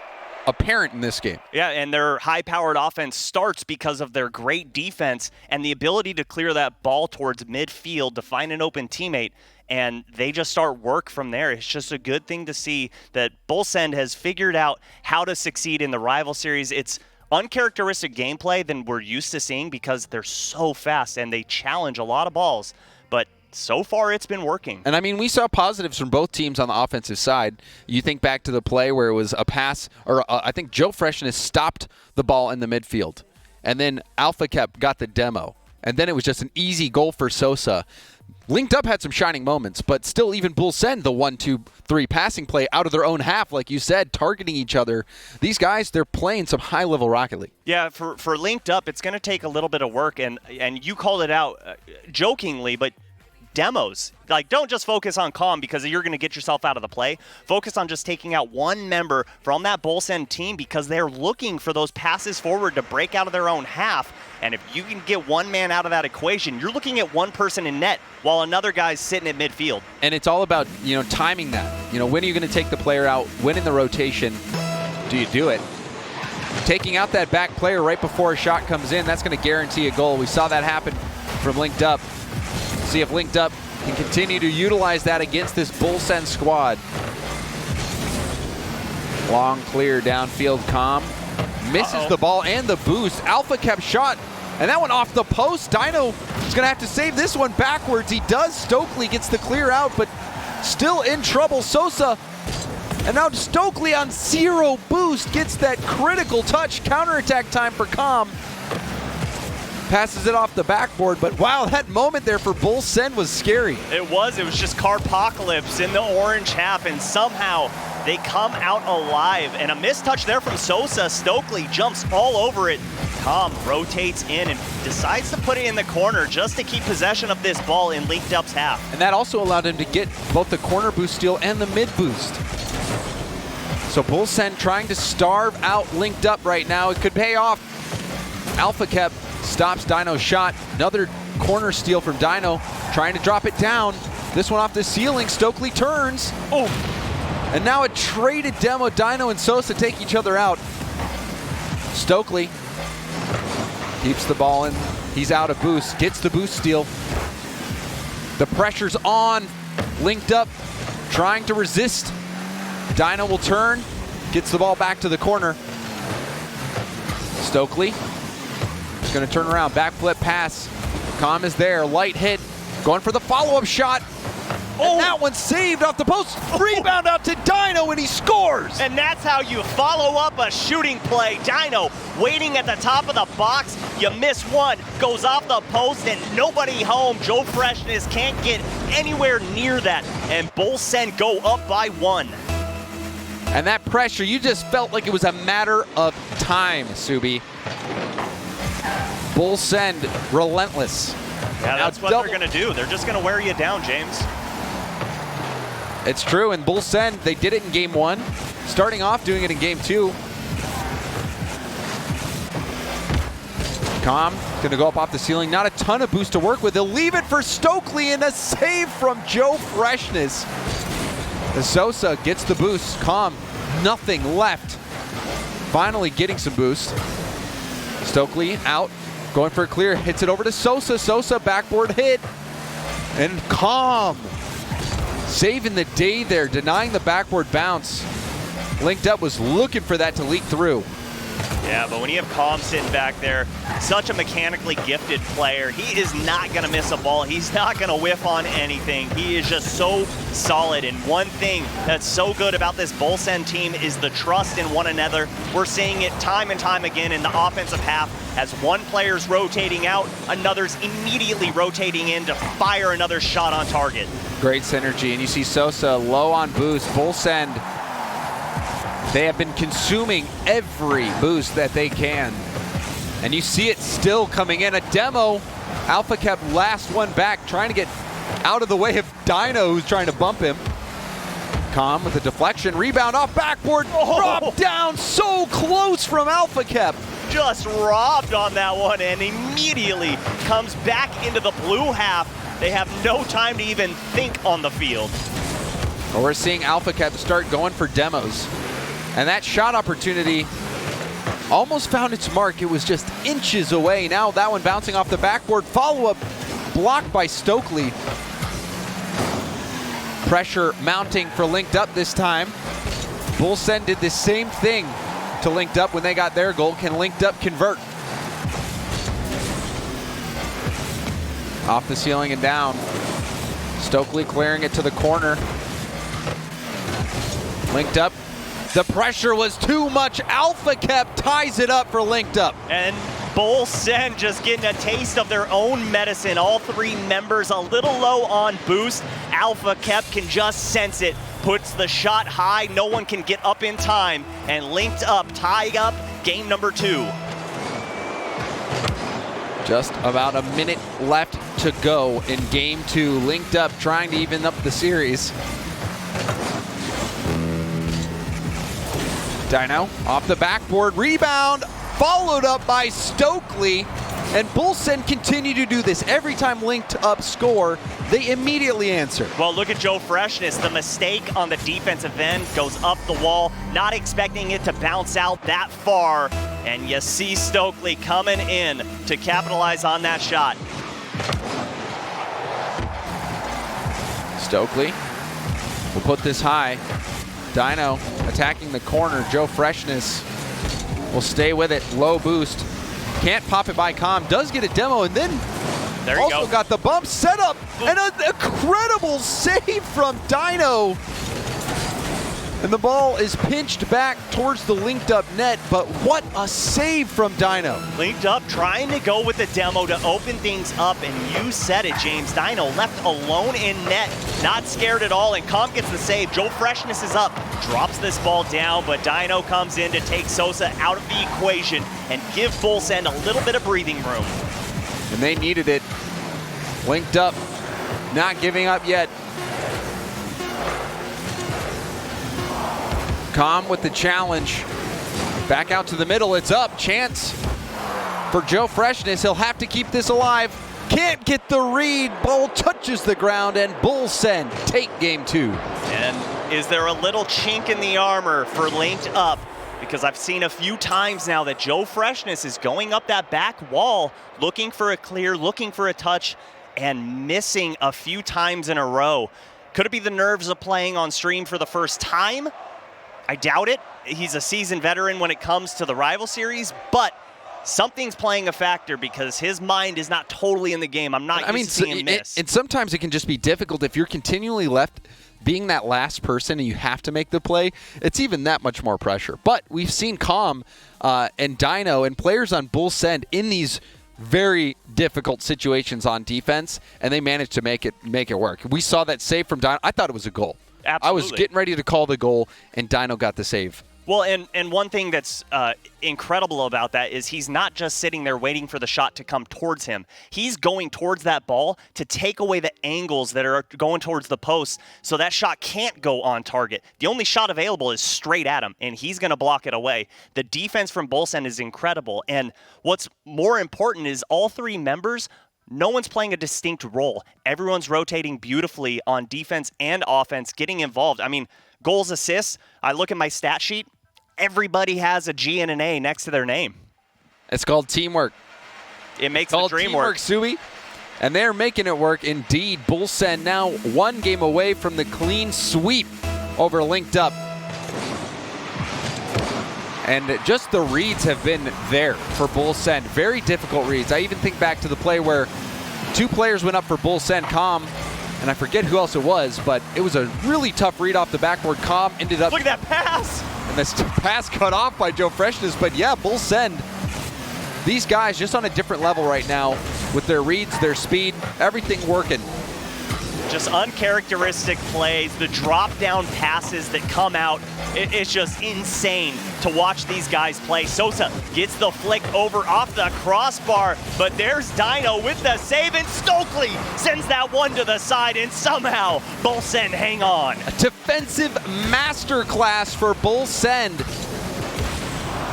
apparent in this game. Yeah, and their high-powered offense starts because of their great defense and the ability to clear that ball towards midfield to find an open teammate, and they just start work from there. It's just a good thing to see that Bull Send has figured out how to succeed in the Rival Series. It's uncharacteristic gameplay than we're used to seeing because they're so fast and they challenge a lot of balls, but so far it's been working. And I mean, we saw positives from both teams on the offensive side. You think back to the play where it was a pass, or I think Joe Freshness stopped the ball in the midfield, and then Alpha Cap got the demo, and then it was just an easy goal for Sosa. Linked Up had some shining moments, but still even Bull Send the 1-2-3 passing play out of their own half, like you said, targeting each other. These guys, they're playing some high-level Rocket League. Yeah, for Linked Up, it's going to take a little bit of work, and you called it out jokingly, but demos. Like, don't just focus on Calm because you're going to get yourself out of the play. Focus on just taking out one member from that Bull Send team because they're looking for those passes forward to break out of their own half. And if you can get one man out of that equation, you're looking at one person in net while another guy's sitting at midfield. And it's all about, timing that. When are you going to take the player out? When in the rotation do you do it? Taking out that back player right before a shot comes in, that's going to guarantee a goal. We saw that happen from Linked Up. See if Linked Up can continue to utilize that against this Bull Send squad. Long clear downfield. Calm misses the ball and the boost. Alpha Cap shot, and that one off the post. Dino is going to have to save this one backwards. He does. Stokely gets the clear out, but still in trouble. Sosa, and now Stokely on 0 boost gets that critical touch. Counterattack time for Calm. passes it off the backboard, but wow, that moment there for Bull Send was scary. It was just Carpocalypse in the orange half, and somehow they come out alive. And a missed touch there from Sosa. Stokely jumps all over it. Com rotates in and decides to put it in the corner just to keep possession of this ball in Linked Up's half. And that also allowed him to get both the corner boost steal and the mid boost. So Bull Send trying to starve out Linked Up right now. It could pay off. Alpha Kep stops Dino's shot. Another corner steal from Dino, trying to drop it down. This one off the ceiling. Stokely turns. Oh! And now a traded demo. Dino and Sosa take each other out. Stokely keeps the ball in. He's out of boost. Gets the boost steal. The pressure's on. Linked Up, trying to resist. Dino will turn. Gets the ball back to the corner. Stokely is going to turn around. Backflip pass. Com is there. Light hit. Going for the follow-up shot. Oh, and that one's saved off the post. Rebound out to Dino, and he scores. And that's how you follow up a shooting play. Dino waiting at the top of the box. You miss one, goes off the post, and nobody home. Joe Freshness can't get anywhere near that. And Bull Send go up by 1. And that pressure, you just felt like it was a matter of time, Subi. Bull Send, relentless. Yeah, that's what they're going to do. They're just going to wear you down, James. It's true, and Bull Send, they did it in game 1. Starting off doing it in game 2. Com going to go up off the ceiling. Not a ton of boost to work with. They'll leave it for Stokely, and a save from Joe Freshness. The Sosa gets the boost. Com, nothing left. Finally getting some boost. Stokely out, going for a clear. Hits it over to Sosa. Sosa backboard hit. And Com saving the day there, denying the backboard bounce. Linked Up was looking for that to leak through. Yeah, but when you have Com sitting back there, such a mechanically gifted player, he is not going to miss a ball. He's not going to whiff on anything. He is just so solid. And one thing that's so good about this Bull Send team is the trust in one another. We're seeing it time and time again in the offensive half. As one player's rotating out, another's immediately rotating in to fire another shot on target. Great synergy. And you see Sosa low on boost. Bull Send, they have been consuming every boost that they can. And you see it still coming in. A demo. Alpha Kep last one back, trying to get out of the way of Dino, who's trying to bump him. Com with a deflection. Rebound off backboard. Drop down. So close from Alpha Kep. Just robbed on that one and immediately comes back into the blue half. They have no time to even think on the field. Well, we're seeing Alpha Kep start going for demos. And that shot opportunity almost found its mark. It was just inches away. Now that one bouncing off the backboard. Follow-up blocked by Stokely. Pressure mounting for Linked Up this time. Bull Send did the same thing to Linked Up when they got their goal. Can Linked Up convert? Off the ceiling and down. Stokely clearing it to the corner. Linked Up. The pressure was too much. Alpha Kep ties it up for Linked Up. And Bull Send just getting a taste of their own medicine. All three members a little low on boost. Alpha Kep can just sense it. Puts the shot high. No one can get up in time. And Linked Up tie up game number 2. Just about a minute left to go in game 2. Linked Up trying to even up the series. Dino off the backboard, rebound, followed up by Stokely. And Bull Send continue to do this. Every time Linked Up score, they immediately answer. Well, look at Joe Freshness. The mistake on the defensive end goes up the wall, not expecting it to bounce out that far. And you see Stokely coming in to capitalize on that shot. Stokely will put this high. Dino attacking the corner. Joe Freshness will stay with it. Low boost. Can't pop it by Com. Does get a demo, and then there you also go. Got the bump set up. And an incredible save from Dino. And the ball is pinched back towards the linked up net, but what a save from Dino. Linked up, trying to go with the demo to open things up, and you said it, James. Dino left alone in net, not scared at all, and Comp gets the save. Joe Freshness is up, drops this ball down, but Dino comes in to take Sosa out of the equation and give Bull Send a little bit of breathing room. And they needed it. Linked up, not giving up yet. Com with the challenge. Back out to the middle, it's up. Chance for Joe Freshness. He'll have to keep this alive. Can't get the read. Ball touches the ground, and Bull Send take game 2. And is there a little chink in the armor for Linked Up? Because I've seen a few times now that Joe Freshness is going up that back wall, looking for a clear, looking for a touch, and missing a few times in a row. Could it be the nerves of playing on stream for the first time? I doubt it. He's a seasoned veteran when it comes to the rival series, but something's playing a factor because his mind is not totally in the game. I'm not used to seeing him miss. And sometimes it can just be difficult if you're continually left being that last person and you have to make the play. It's even that much more pressure. But we've seen Com and Dino and players on Bull Send in these very difficult situations on defense, and they managed to make it work. We saw that save from Dino. I thought it was a goal. Absolutely. I was getting ready to call the goal, and Dino got the save. Well, and one thing that's incredible about that is he's not just sitting there waiting for the shot to come towards him. He's going towards that ball to take away the angles that are going towards the post so that shot can't go on target. The only shot available is straight at him, and he's going to block it away. The defense from Bull Send is incredible, and what's more important is all three members, no one's playing a distinct role. Everyone's rotating beautifully on defense and offense, getting involved. I mean, goals, assists, I look at my stat sheet, everybody has a G and an A next to their name. It's called teamwork. It makes the dream work. Subi. And they're making it work indeed. Bull Send now one game away from the clean sweep over Linked Up. And just the reads have been there for Bull Send. Very difficult reads. I even think back to the play where two players went up for Bull Send, Com, and I forget who else it was, but it was a really tough read off the backboard. Com ended up... Look at that pass! And this pass cut off by Joe Freshness. But yeah, Bull Send, these guys just on a different level right now with their reads, their speed, everything working. Just uncharacteristic plays, the drop-down passes that come out. It's just insane to watch these guys play. Sosa gets the flick over off the crossbar, but there's Dino with the save, and Stokely sends that one to the side, and somehow Bull Send hang on. A defensive masterclass for Bull Send.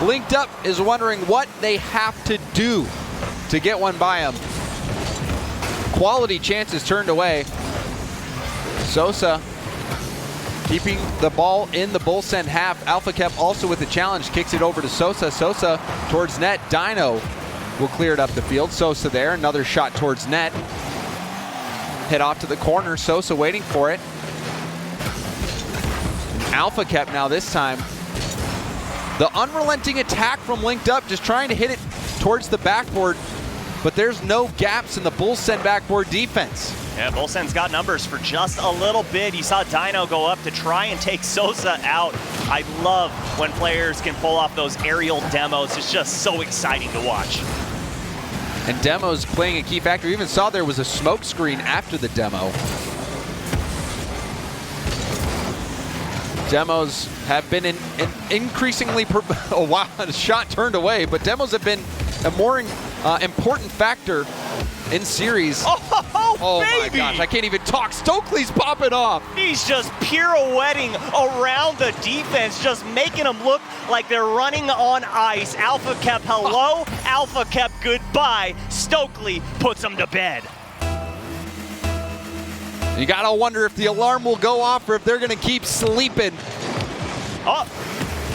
Linked Up is wondering what they have to do to get one by him. Quality chances turned away. Sosa keeping the ball in the Bull Send half. Alpha Kep also with the challenge, kicks it over to Sosa. Sosa towards net. Dino will clear it up the field. Sosa there, another shot towards net. Hit off to the corner. Sosa waiting for it. Alpha Kep now this time. The unrelenting attack from Linked Up, just trying to hit it towards the backboard, but there's no gaps in the Bull Send backboard defense. Yeah, Bull Send's got numbers for just a little bit. You saw Dino go up to try and take Sosa out. I love when players can pull off those aerial demos. It's just so exciting to watch. And demos playing a key factor. We even saw there was a smoke screen after the demo. Demos have been an increasingly, oh wow, a shot turned away, but demos have been a more important factor in series. Oh my gosh, I can't even talk. Stokely's popping off. He's just pirouetting around the defense, just making them look like they're running on ice. Alpha Kep, hello. Alpha Kep, goodbye. Stokely puts them to bed. You gotta wonder if the alarm will go off or if they're gonna keep sleeping. Oh,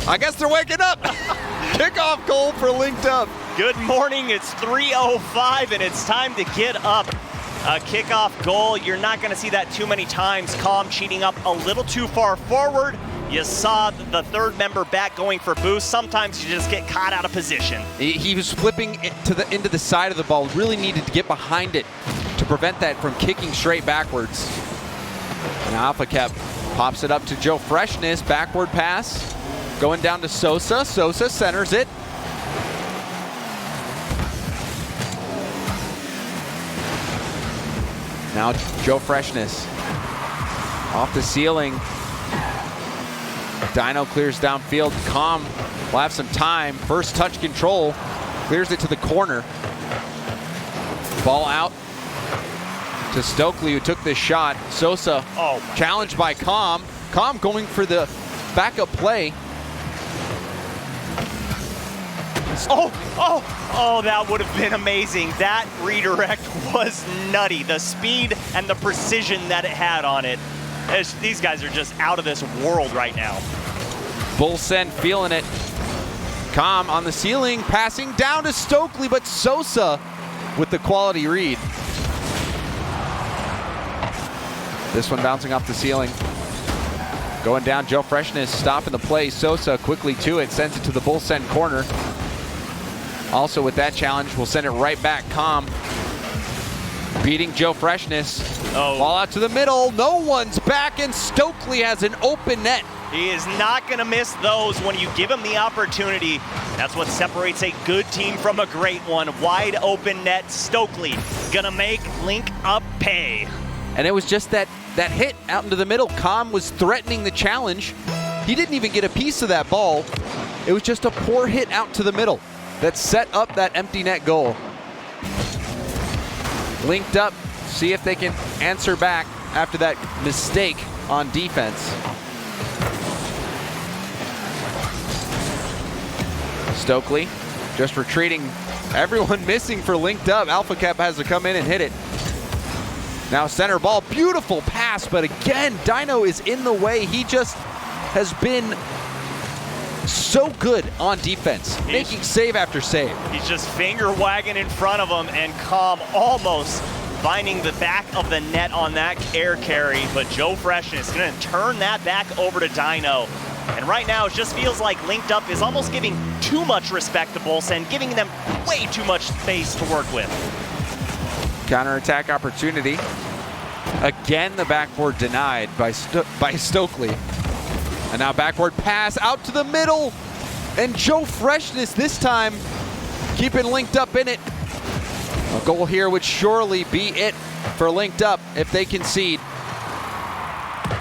I guess they're waking up. Kickoff goal for Linked Up. good morning. It's 3:05 and it's time to get up. A kickoff goal, you're not going to see that too many times. Com cheating up a little too far forward. You saw the third member back going for boost. Sometimes you just get caught out of position. He was flipping into the side of the ball. Really needed to get behind it to prevent that from kicking straight backwards. And Alpha Kep Pops it up to Joe Freshness. Backward pass. Going down to Sosa. Sosa centers it. Now Joe Freshness. Off the ceiling. Dino clears downfield. Com will have some time. First touch control. Clears it to the corner. Ball out to Stokely, who took this shot. Sosa challenged by Com. Com going for the backup play. Oh, that would have been amazing. That redirect was nutty. The speed and the precision that it had on it. These guys are just out of this world right now. Bull Send feeling it. Com on the ceiling, passing down to Stokely, but Sosa with the quality read. This one bouncing off the ceiling. Going down, Joe Freshness stopping the play. Sosa quickly to it, sends it to the Bull Send corner. Also with that challenge, we'll send it right back. Com beating Joe Freshness. Ball out to the middle. No one's back, and Stokely has an open net. He is not going to miss those when you give him the opportunity. That's what separates a good team from a great one. Wide open net. Stokely gonna make Link Up pay. And it was just that hit out into the middle. Com was threatening the challenge. He didn't even get a piece of that ball. It was just a poor hit out to the middle that set up that empty net goal. Linked Up, see if they can answer back after that mistake on defense. Stokely just retreating. Everyone missing for Linked Up. Alpha Cap has to come in and hit it. Now center ball, beautiful pass, but again, Dino is in the way. He just has been so good on defense, making save after save. He's just finger wagging in front of him, and Com almost finding the back of the net on that air carry, but Joe Freshness is going to turn that back over to Dino. And right now, it just feels like Linked Up is almost giving too much respect to Bull Send, giving them way too much space to work with. Counterattack opportunity. Again, the backboard denied by Stokely. And now backward pass out to the middle. And Joe Freshness this time keeping Linked Up in it. A goal here would surely be it for Linked Up if they concede.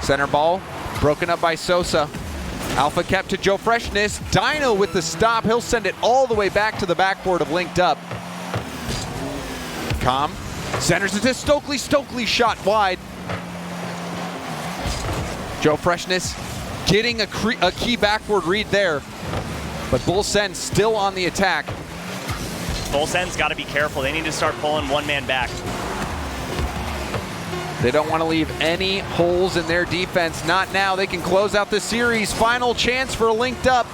Center ball broken up by Sosa. Alpha kept to Joe Freshness. Dino with the stop. He'll send it all the way back to the backboard of Linked Up. Com centers it to Stokely. Stokely shot wide. Joe Freshness getting a key backward read there. But Bull Send still on the attack. Bull Send's got to be careful. They need to start pulling one man back. They don't want to leave any holes in their defense. Not now. They can close out the series. Final chance for Linked Up.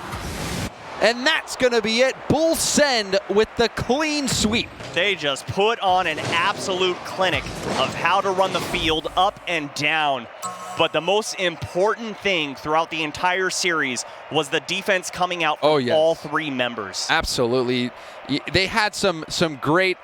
And that's going to be it. Bull Send with the clean sweep. They just put on an absolute clinic of how to run the field up and down. But the most important thing throughout the entire series was the defense coming out from all three members. Absolutely. They had some great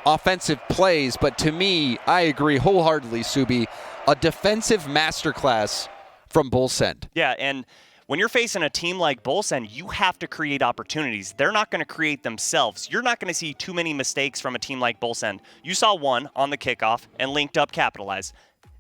offensive plays, but to me, I agree wholeheartedly, Subi, a defensive masterclass from Bull Send. Yeah, and when you're facing a team like Bull Send, you have to create opportunities. They're not going to create themselves. You're not going to see too many mistakes from a team like Bull Send. You saw one on the kickoff and Linked Up capitalized.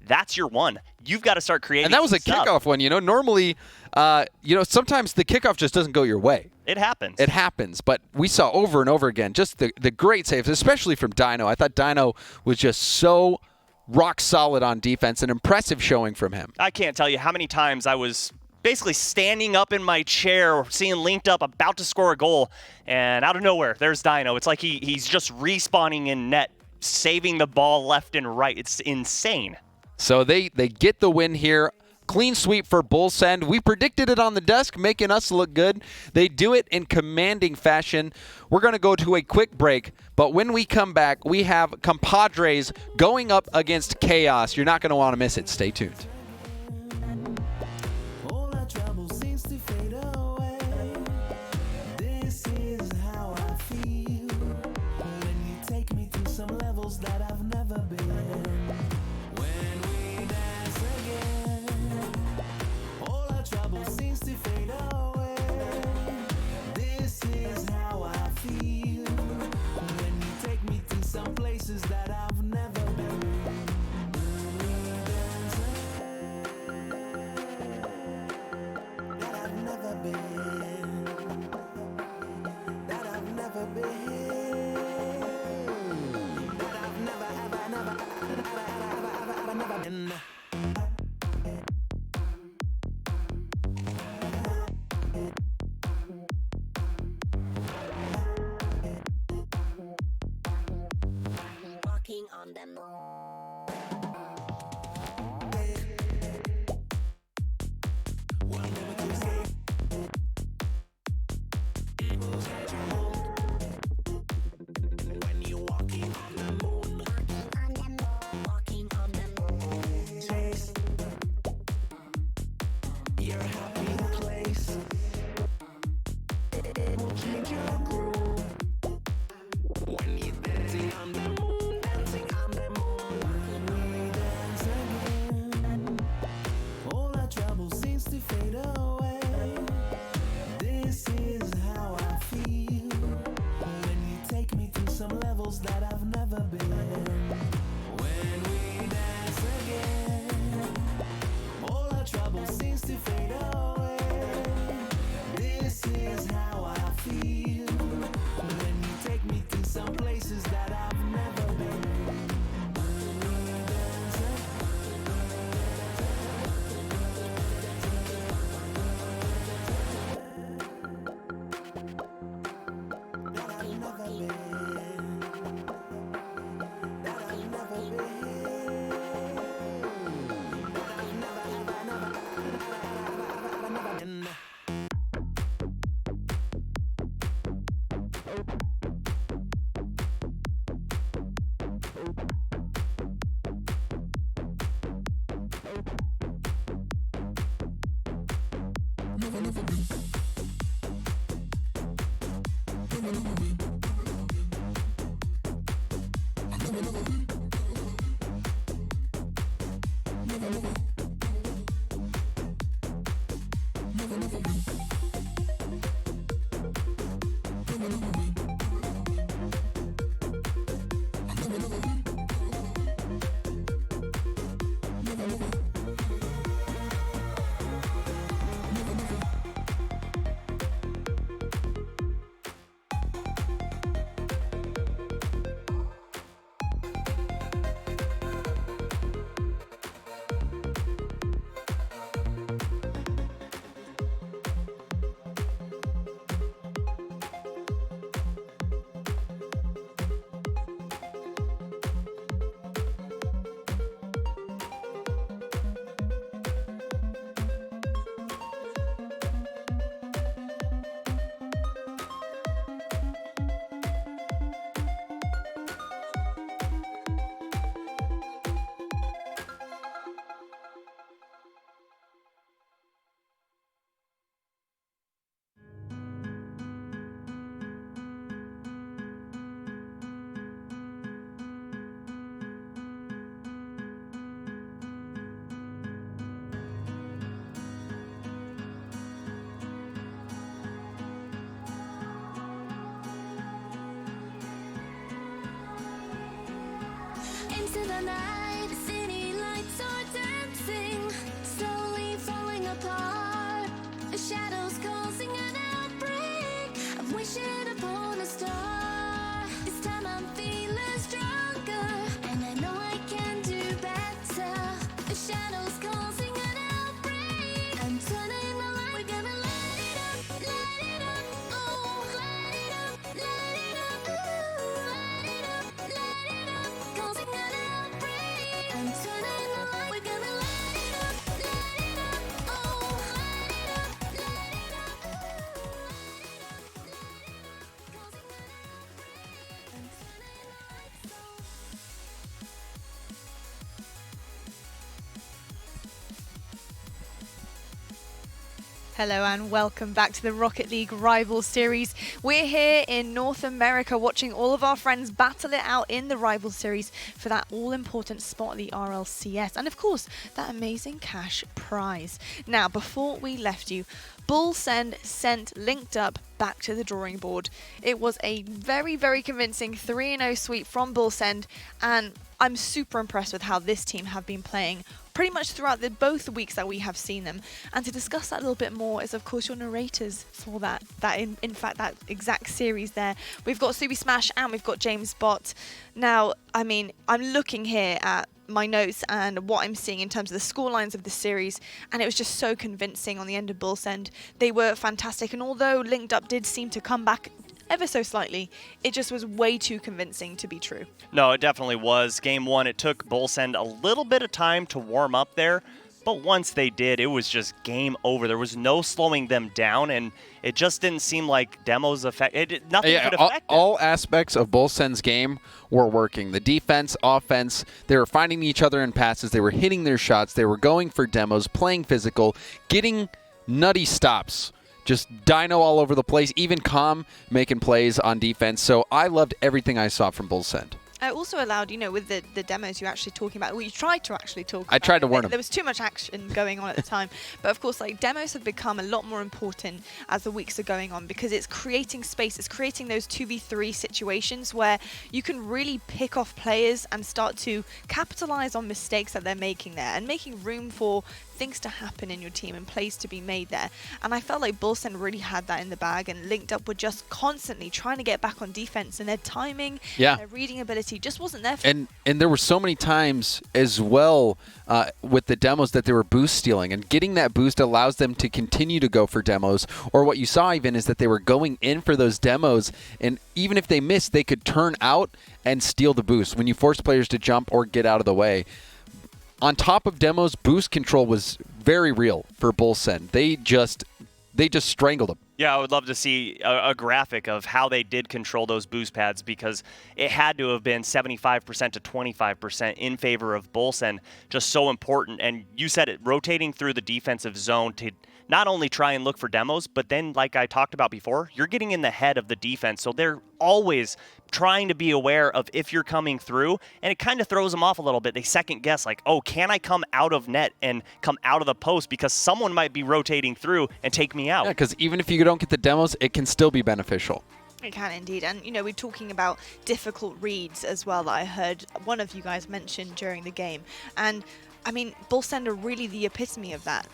That's your one. You've got to start creating. And that was a kickoff one. Normally, sometimes the kickoff just doesn't go your way. It happens. It happens. But we saw over and over again just the great saves, especially from Dino. I thought Dino was just so rock solid on defense. An impressive showing from him. I can't tell you how many times I was basically standing up in my chair, seeing Linked Up about to score a goal, and out of nowhere, there's Dino. It's like he's just respawning in net, saving the ball left and right. It's insane. So they get the win here. Clean sweep for Bull Send. We predicted it on the desk, making us look good. They do it in commanding fashion. We're going to go to a quick break, but when we come back, we have Compadres going up against Chaos. You're not going to want to miss it. Stay tuned. All our trouble seems to fade away. This is how I feel when you take me to some levels that I've never been. When we dance again, Walking on the moon. When you're walking on the moon, Walking on the moon. taste your happy place. It will change your groove. When you're dancing on the moon, dancing on the moon. We dance again. All our trouble seems to fade away. This is how I feel. When you take me to some levels that I've never been. When we dance again, all our trouble seems to fade away. This is how I feel. When you take me to some places that I've never been. When we dance that I've never been. That I've never been. That I've never been. Into the night, the city lights are dancing, slowly falling apart. The shadows causing an outbreak. I'm wishing upon a star. This time I'm feeling stronger, and I know I can do better. The shadows causing an outbreak. I'm turning the light. We're gonna light it up, oh, light it up, ooh, light it up, causing an outbreak. I'm turning the light. We're gonna light it up, oh, light it up, ooh, light it up, causing an outbreak. I'm turning the lights on. Hello and welcome back to the Rocket League Rivals Series. We're here in North America watching all of our friends battle it out in the Rivals Series for that all-important spot at the RLCS and of course that amazing cash prize. Now before we left you, Bull Send sent Linked Up back to the drawing board. It was a very convincing 3-0 sweep from Bull Send, and I'm super impressed with how this team have been playing pretty much throughout both the weeks that we have seen them. And to discuss that a little bit more is of course your narrators for that in fact that exact series there. We've got Subi Smash and we've got James Bott. Now, I mean, I'm looking here at my notes and what I'm seeing in terms of the score lines of the series, and it was just so convincing on the end of Bull Send. They were fantastic, and although Linked Up did seem to come back ever so slightly, it just was way too convincing to be true. No, it definitely was. Game 1, it took Bull Send a little bit of time to warm up there, but once they did, it was just game over. There was no slowing them down, and it just didn't seem like Demo's nothing could affect them. All aspects of Bull Send's game were working. The defense, offense, they were finding each other in passes. They were hitting their shots. They were going for demos, playing physical, getting nutty stops. Just dino all over the place, even Calm making plays on defense. So I loved everything I saw from Bull Send. It also allowed, with the demos you're actually talking about, well, you tried to actually talk about. I tried to warn them. There was too much action going on at the time. But of course, demos have become a lot more important as the weeks are going on, because it's creating space. It's creating those 2v3 situations where you can really pick off players and start to capitalize on mistakes that they're making there and making room for things to happen in your team and plays to be made there. And I felt like Bull Send really had that in the bag, and Linked Up were just constantly trying to get back on defense, and their timing, their reading ability just wasn't there for them. And there were so many times as well with the demos that they were boost stealing, and getting that boost allows them to continue to go for demos. Or what you saw even is that they were going in for those demos, and even if they missed, they could turn out and steal the boost when you force players to jump or get out of the way. On top of demos, boost control was very real for Bull Send. They just strangled them. Yeah, I would love to see a graphic of how they did control those boost pads, because it had to have been 75% to 25% in favor of Bull Send. Just so important. And you said it, rotating through the defensive zone to not only try and look for demos, but then, like I talked about before, you're getting in the head of the defense. So they're always trying to be aware of if you're coming through, and it kind of throws them off a little bit. They second guess, like, oh, can I come out of net and come out of the post, because someone might be rotating through and take me out. Yeah, because even if you don't get the demos, it can still be beneficial. It can indeed. And, we're talking about difficult reads as well that I heard one of you guys mention during the game. And Bull Send are really the epitome of that.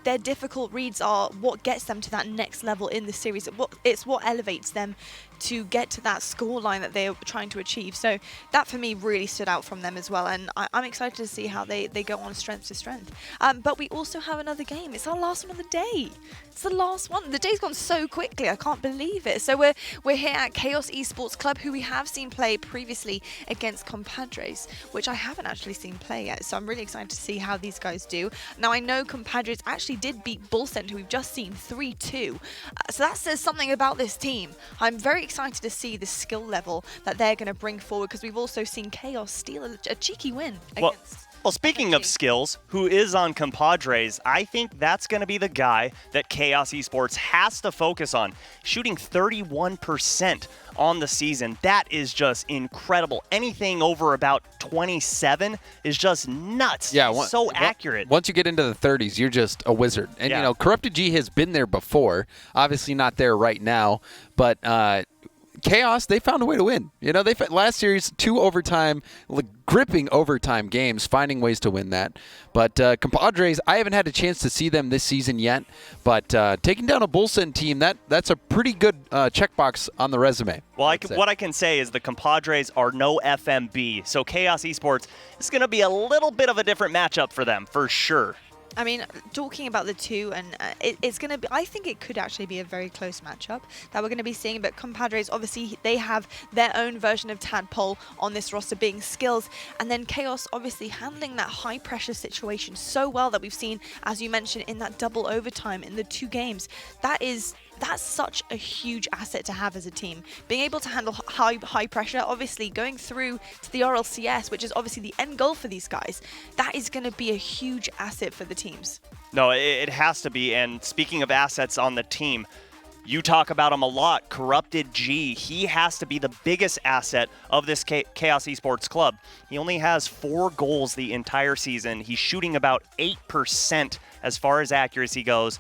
Their difficult reads are what gets them to that next level in the series. It's what elevates them to get to that score line that they're trying to achieve. So that for me really stood out from them as well. And I'm excited to see how they go on strength to strength. But we also have another game. It's our last one of the day. It's the last one. The day's gone so quickly. I can't believe it. So we're here at Chaos Esports Club, who we have seen play previously against Compadres, which I haven't actually seen play yet. So I'm really excited to see how these guys do. Now, I know Compadres actually did beat Bull Send, who we've just seen 3-2. So that says something about this team. I'm very excited to see the skill level that they're going to bring forward, because we've also seen Chaos steal a cheeky win against... Well, speaking of skills, who is on Compadres, I think that's going to be the guy that Chaos Esports has to focus on. Shooting 31% on the season. That is just incredible. Anything over about 27 is just nuts. Yeah, so accurate. Once you get into the 30s, you're just a wizard. And, Corrupted G has been there before. Obviously not there right now, but... Chaos, they found a way to win. Last series, 2 overtime, gripping overtime games, finding ways to win that. But Compadres, I haven't had a chance to see them this season yet. But taking down a Bull Send team, that's a pretty good checkbox on the resume. Well, what I can say is the Compadres are no FMB. So Chaos Esports is going to be a little bit of a different matchup for them, for sure. Talking about the two, and it's going to be, I think it could actually be a very close matchup that we're going to be seeing. But Compadres, obviously, they have their own version of Tadpole on this roster, being skills. And then Chaos, obviously, handling that high-pressure situation so well that we've seen, as you mentioned, in that double overtime in the 2 games. That's such a huge asset to have as a team. Being able to handle high pressure, obviously going through to the RLCS, which is obviously the end goal for these guys, that is going to be a huge asset for the teams. No, it has to be. And speaking of assets on the team, you talk about him a lot, Corrupted G. He has to be the biggest asset of this Chaos Esports club. He only has 4 goals the entire season. He's shooting about 8% as far as accuracy goes.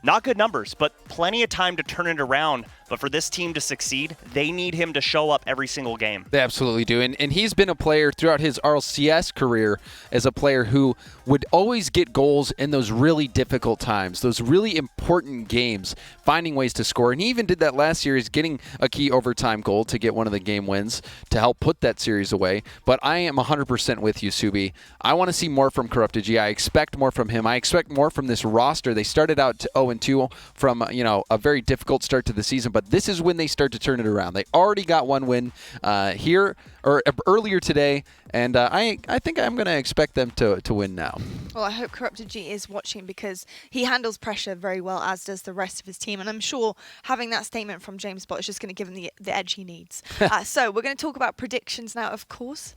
Not good numbers, but plenty of time to turn it around. But for this team to succeed, they need him to show up every single game. They absolutely do. And he's been a player throughout his RLCS career as a player who would always get goals in those really difficult times, those really important games, finding ways to score. And he even did that last series, getting a key overtime goal to get one of the game wins to help put that series away. But I am 100% with you, Subi. I want to see more from Corrupted G. I expect more from him. I expect more from this roster. They started out 0-2 from a very difficult start to the season, but this is when they start to turn it around. They already got one win earlier today, and I think I'm going to expect them to win now. Well, I hope Corrupted G is watching because he handles pressure very well, as does the rest of his team. And I'm sure having that statement from James Bott is just going to give him the edge he needs. So we're going to talk about predictions now, of course.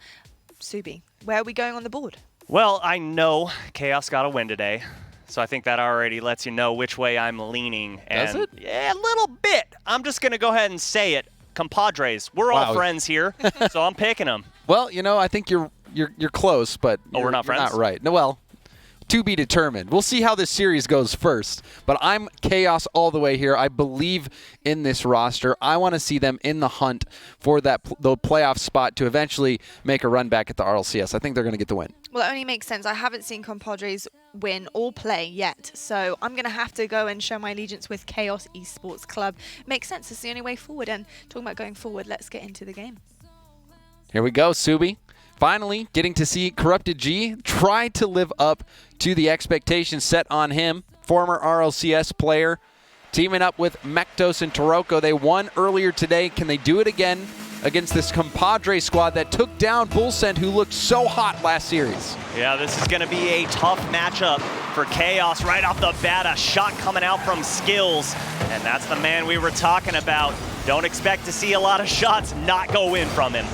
Subi, where are we going on the board? Well, I know Chaos got a win today. So I think that already lets you know which way I'm leaning. Does it? Yeah, a little bit. I'm just going to go ahead and say it. Compadres. We're all friends here, so I'm picking them. Well, I think you're close, but we're not friends? You're not right. No, well, to be determined. We'll see how this series goes first, but I'm Chaos all the way here. I believe in this roster. I want to see them in the hunt for the playoff spot to eventually make a run back at the RLCS. I think they're going to get the win. Well, it only makes sense. I haven't seen Compadres win or play yet, so I'm going to have to go and show my allegiance with Chaos eSports Club. Makes sense. It's the only way forward, and talking about going forward, let's get into the game. Here we go, Subi. Finally, getting to see Corrupted G try to live up to the expectations set on him. Former RLCS player, teaming up with Mektos and Taroko. They won earlier today. Can they do it again against this Compadre squad that took down Bullsend, who looked so hot last series? Yeah, this is going to be a tough matchup for Chaos right off the bat. A shot coming out from Skills, and that's the man we were talking about. Don't expect to see a lot of shots not go in from him.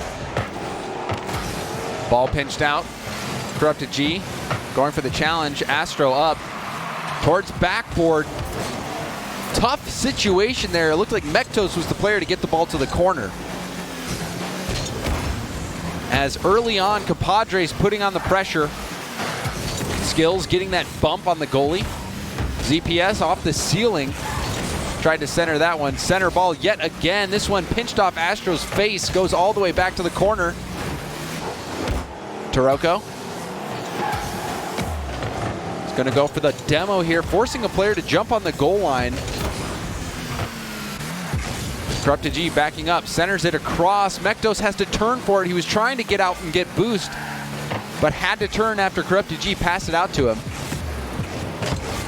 Ball pinched out. Corrupted G going for the challenge. Astro up towards backboard. Tough situation there. It looked like Mektos was the player to get the ball to the corner. As early on, Compadres putting on the pressure. Skills getting that bump on the goalie. ZPS off the ceiling. Tried to center that one. Center ball yet again. This one pinched off Astro's face. Goes all the way back to the corner. Taroko. He's going to go for the demo here, forcing a player to jump on the goal line. Corrupted G backing up, centers it across. Mektos has to turn for it. He was trying to get out and get boost, but had to turn after Corrupted G passed it out to him.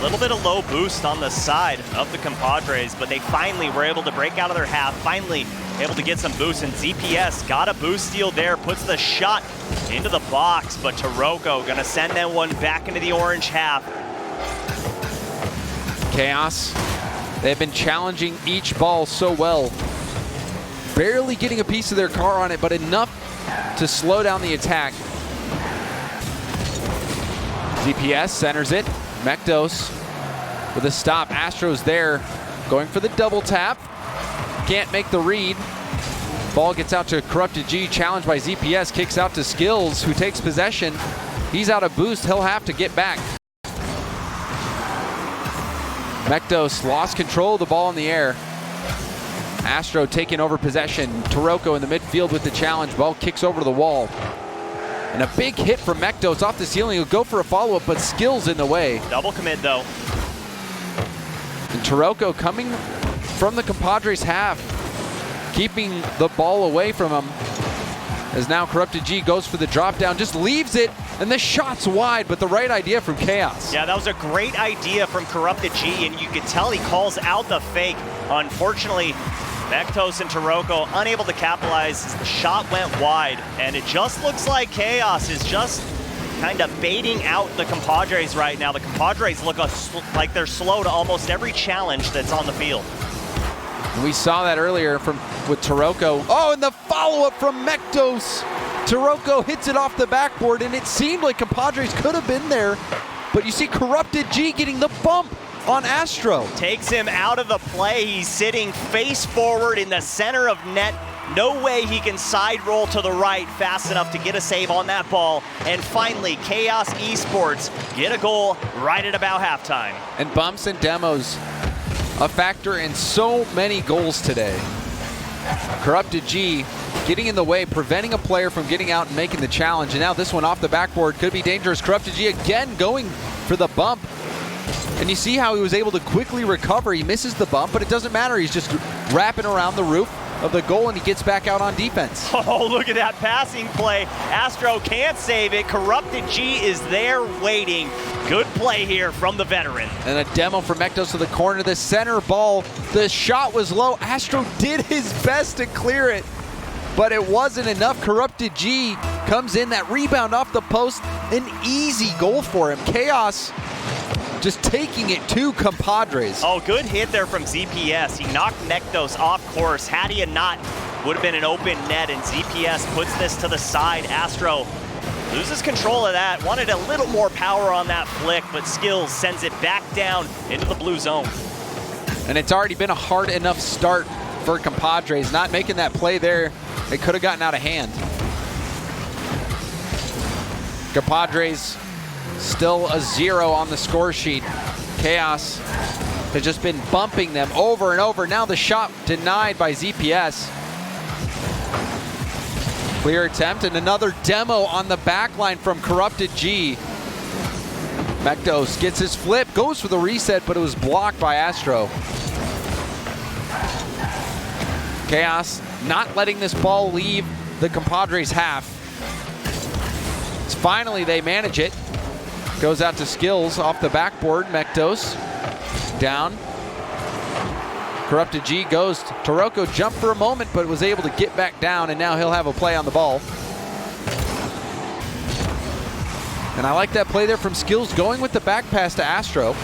A little bit of low boost on the side of the Compadres, but they finally were able to break out of their half, finally able to get some boost, and ZPS got a boost steal there, puts the shot into the box, but Taroko gonna send that one back into the orange half. Chaos, they've been challenging each ball so well. Barely getting a piece of their car on it, but enough to slow down the attack. ZPS centers it. Mektos with a stop. Astro's there, going for the double tap. Can't make the read. Ball gets out to Corrupted G, challenged by ZPS, kicks out to Skills, who takes possession. He's out of boost, he'll have to get back. Mektos lost control of the ball in the air. Astro taking over possession. Taroko in the midfield with the challenge. Ball kicks over to the wall. And a big hit from Mektos off the ceiling. He'll go for a follow-up, but Skills in the way. Double commit, though. And Taroko coming from the Compadres half, keeping the ball away from him. As now Corrupted G goes for the drop down, just leaves it, and the shot's wide, but the right idea from Chaos. Yeah, that was a great idea from Corrupted G, and you could tell he calls out the fake. Unfortunately, Mektos and Taroko unable to capitalize as the shot went wide, and it just looks like Chaos is just kind of baiting out the Compadres right now. The Compadres look like they're slow to almost every challenge that's on the field. We saw that earlier with Taroko. Oh, and the follow-up from Mektos. Taroko hits it off the backboard, and it seemed like Compadres could have been there, but you see Corrupted G getting the bump on Astro. Takes him out of the play. He's sitting face forward in the center of net. No way he can side roll to the right fast enough to get a save on that ball. And finally, Chaos eSports get a goal right at about halftime. And bumps and demos, a factor in so many goals today. Corrupted G getting in the way, preventing a player from getting out and making the challenge. And now this one off the backboard could be dangerous. Corrupted G again going for the bump. And you see how he was able to quickly recover. He misses the bump, but it doesn't matter. He's just wrapping around the roof of the goal, and he gets back out on defense. Oh, look at that passing play. Astro can't save it. Corrupted G is there waiting. Good play here from the veteran. And a demo from Mektos to the corner. The center ball, the shot was low. Astro did his best to clear it, but it wasn't enough. Corrupted G comes in, that rebound off the post, an easy goal for him. Chaos just taking it to Compadres. Oh, good hit there from ZPS. He knocked Mektos off course. Had he not, would have been an open net, and ZPS puts this to the side. Astro loses control of that. Wanted a little more power on that flick, but Skills sends it back down into the blue zone. And it's already been a hard enough start for Compadres. Not making that play there, it could have gotten out of hand. Compadres still a 0 on the score sheet. Chaos has just been bumping them over and over. Now the shot denied by ZPS. Clear attempt and another demo on the back line from Corrupted G. Mektos gets his flip, goes for the reset, but it was blocked by Astro. Chaos not letting this ball leave the Compadres half. Finally, they manage it. Goes out to Skills off the backboard. Mektos down. Corrupted G goes. Taroko jumped for a moment, but was able to get back down, and now he'll have a play on the ball. And I like that play there from Skills, going with the back pass to Astro.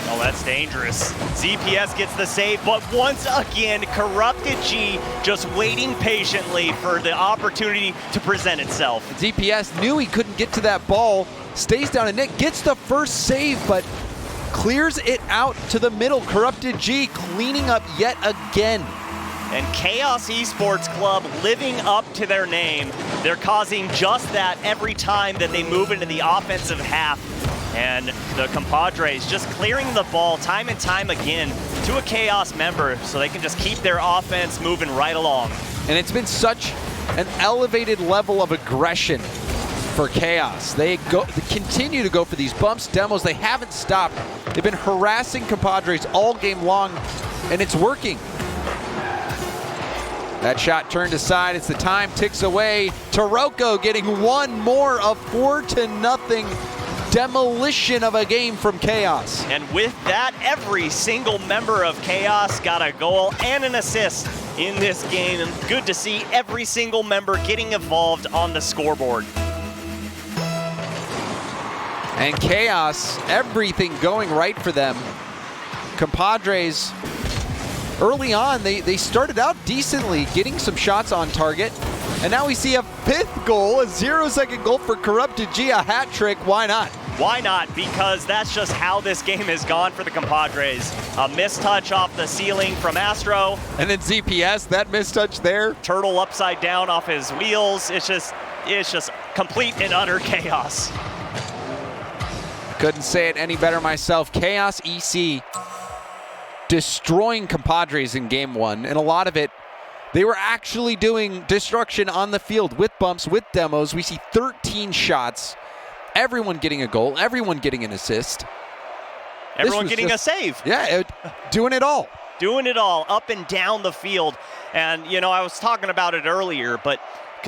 Oh, that's dangerous. ZPS gets the save, but once again, Corrupted G just waiting patiently for the opportunity to present itself. ZPS knew he couldn't get to that ball, stays down, and Nick gets the first save, but clears it out to the middle. Corrupted G cleaning up yet again. And Chaos Esports Club living up to their name. They're causing just that every time that they move into the offensive half. And the Compadres just clearing the ball time and time again to a Chaos member so they can just keep their offense moving right along. And it's been such an elevated level of aggression for Chaos. They continue to go for these bumps, demos. They haven't stopped. They've been harassing Compadres all game long, and it's working. That shot turned aside as the time ticks away. Taroko getting one more, of 4-0 demolition of a game from Chaos. And with that, every single member of Chaos got a goal and an assist in this game. And good to see every single member getting involved on the scoreboard. And Chaos, everything going right for them. Compadres, early on, they started out decently, getting some shots on target. And now we see a 5th goal, a 0-second goal for Corrupted G, a hat trick. Why not? Why not? Because that's just how this game has gone for the Compadres. A mistouch off the ceiling from Astro. And then ZPS, that mistouch there. Turtle upside down off his wheels. It's just complete and utter chaos. Couldn't say it any better myself. Chaos EC destroying Compadres in game 1. And a lot of it, they were actually doing destruction on the field with bumps, with demos. We see 13 shots. Everyone getting a goal, everyone getting an assist. Everyone getting a save. Yeah, doing it all. Doing it all, up and down the field. And, you know, I was talking about it earlier, but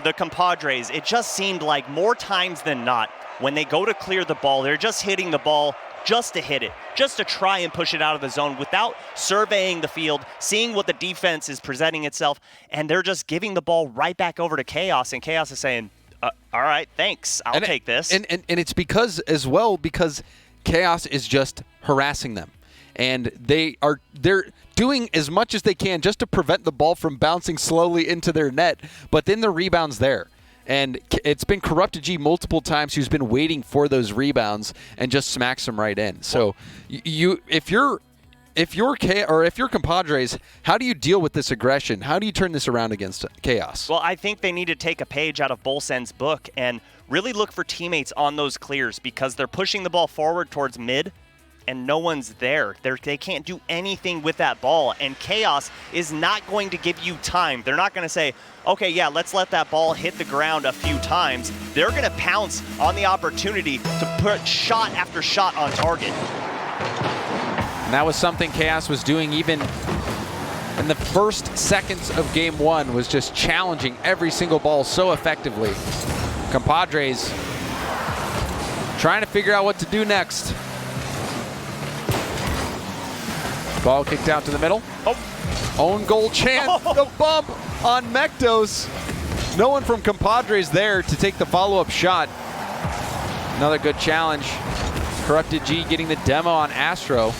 the Compadres, it just seemed like more times than not, when they go to clear the ball, they're just hitting the ball just to hit it, just to try and push it out of the zone without surveying the field, seeing what the defense is presenting itself, and they're just giving the ball right back over to Chaos, and Chaos is saying, all right, thanks. I'll take this. And it's because Chaos is just harassing them. And they're doing as much as they can just to prevent the ball from bouncing slowly into their net, but then the rebound's there. And it's been Corrupted G multiple times who's been waiting for those rebounds and just smacks them right in. So if you're if you're Compadres, how do you deal with this aggression? How do you turn this around against Chaos? Well, I think they need to take a page out of Bolsen's book and really look for teammates on those clears because they're pushing the ball forward towards mid and no one's there. They can't do anything with that ball, and Chaos is not going to give you time. They're not going to say, okay, yeah, let's let that ball hit the ground a few times. They're going to pounce on the opportunity to put shot after shot on target. And that was something Chaos was doing even in the first seconds of game one, was just challenging every single ball so effectively. Compadres trying to figure out what to do next. Ball kicked out to the middle. Oh. Own goal chance. The bump on Mektos. No one from Compadres there to take the follow-up shot. Another good challenge. Corrupted G getting the demo on Astro.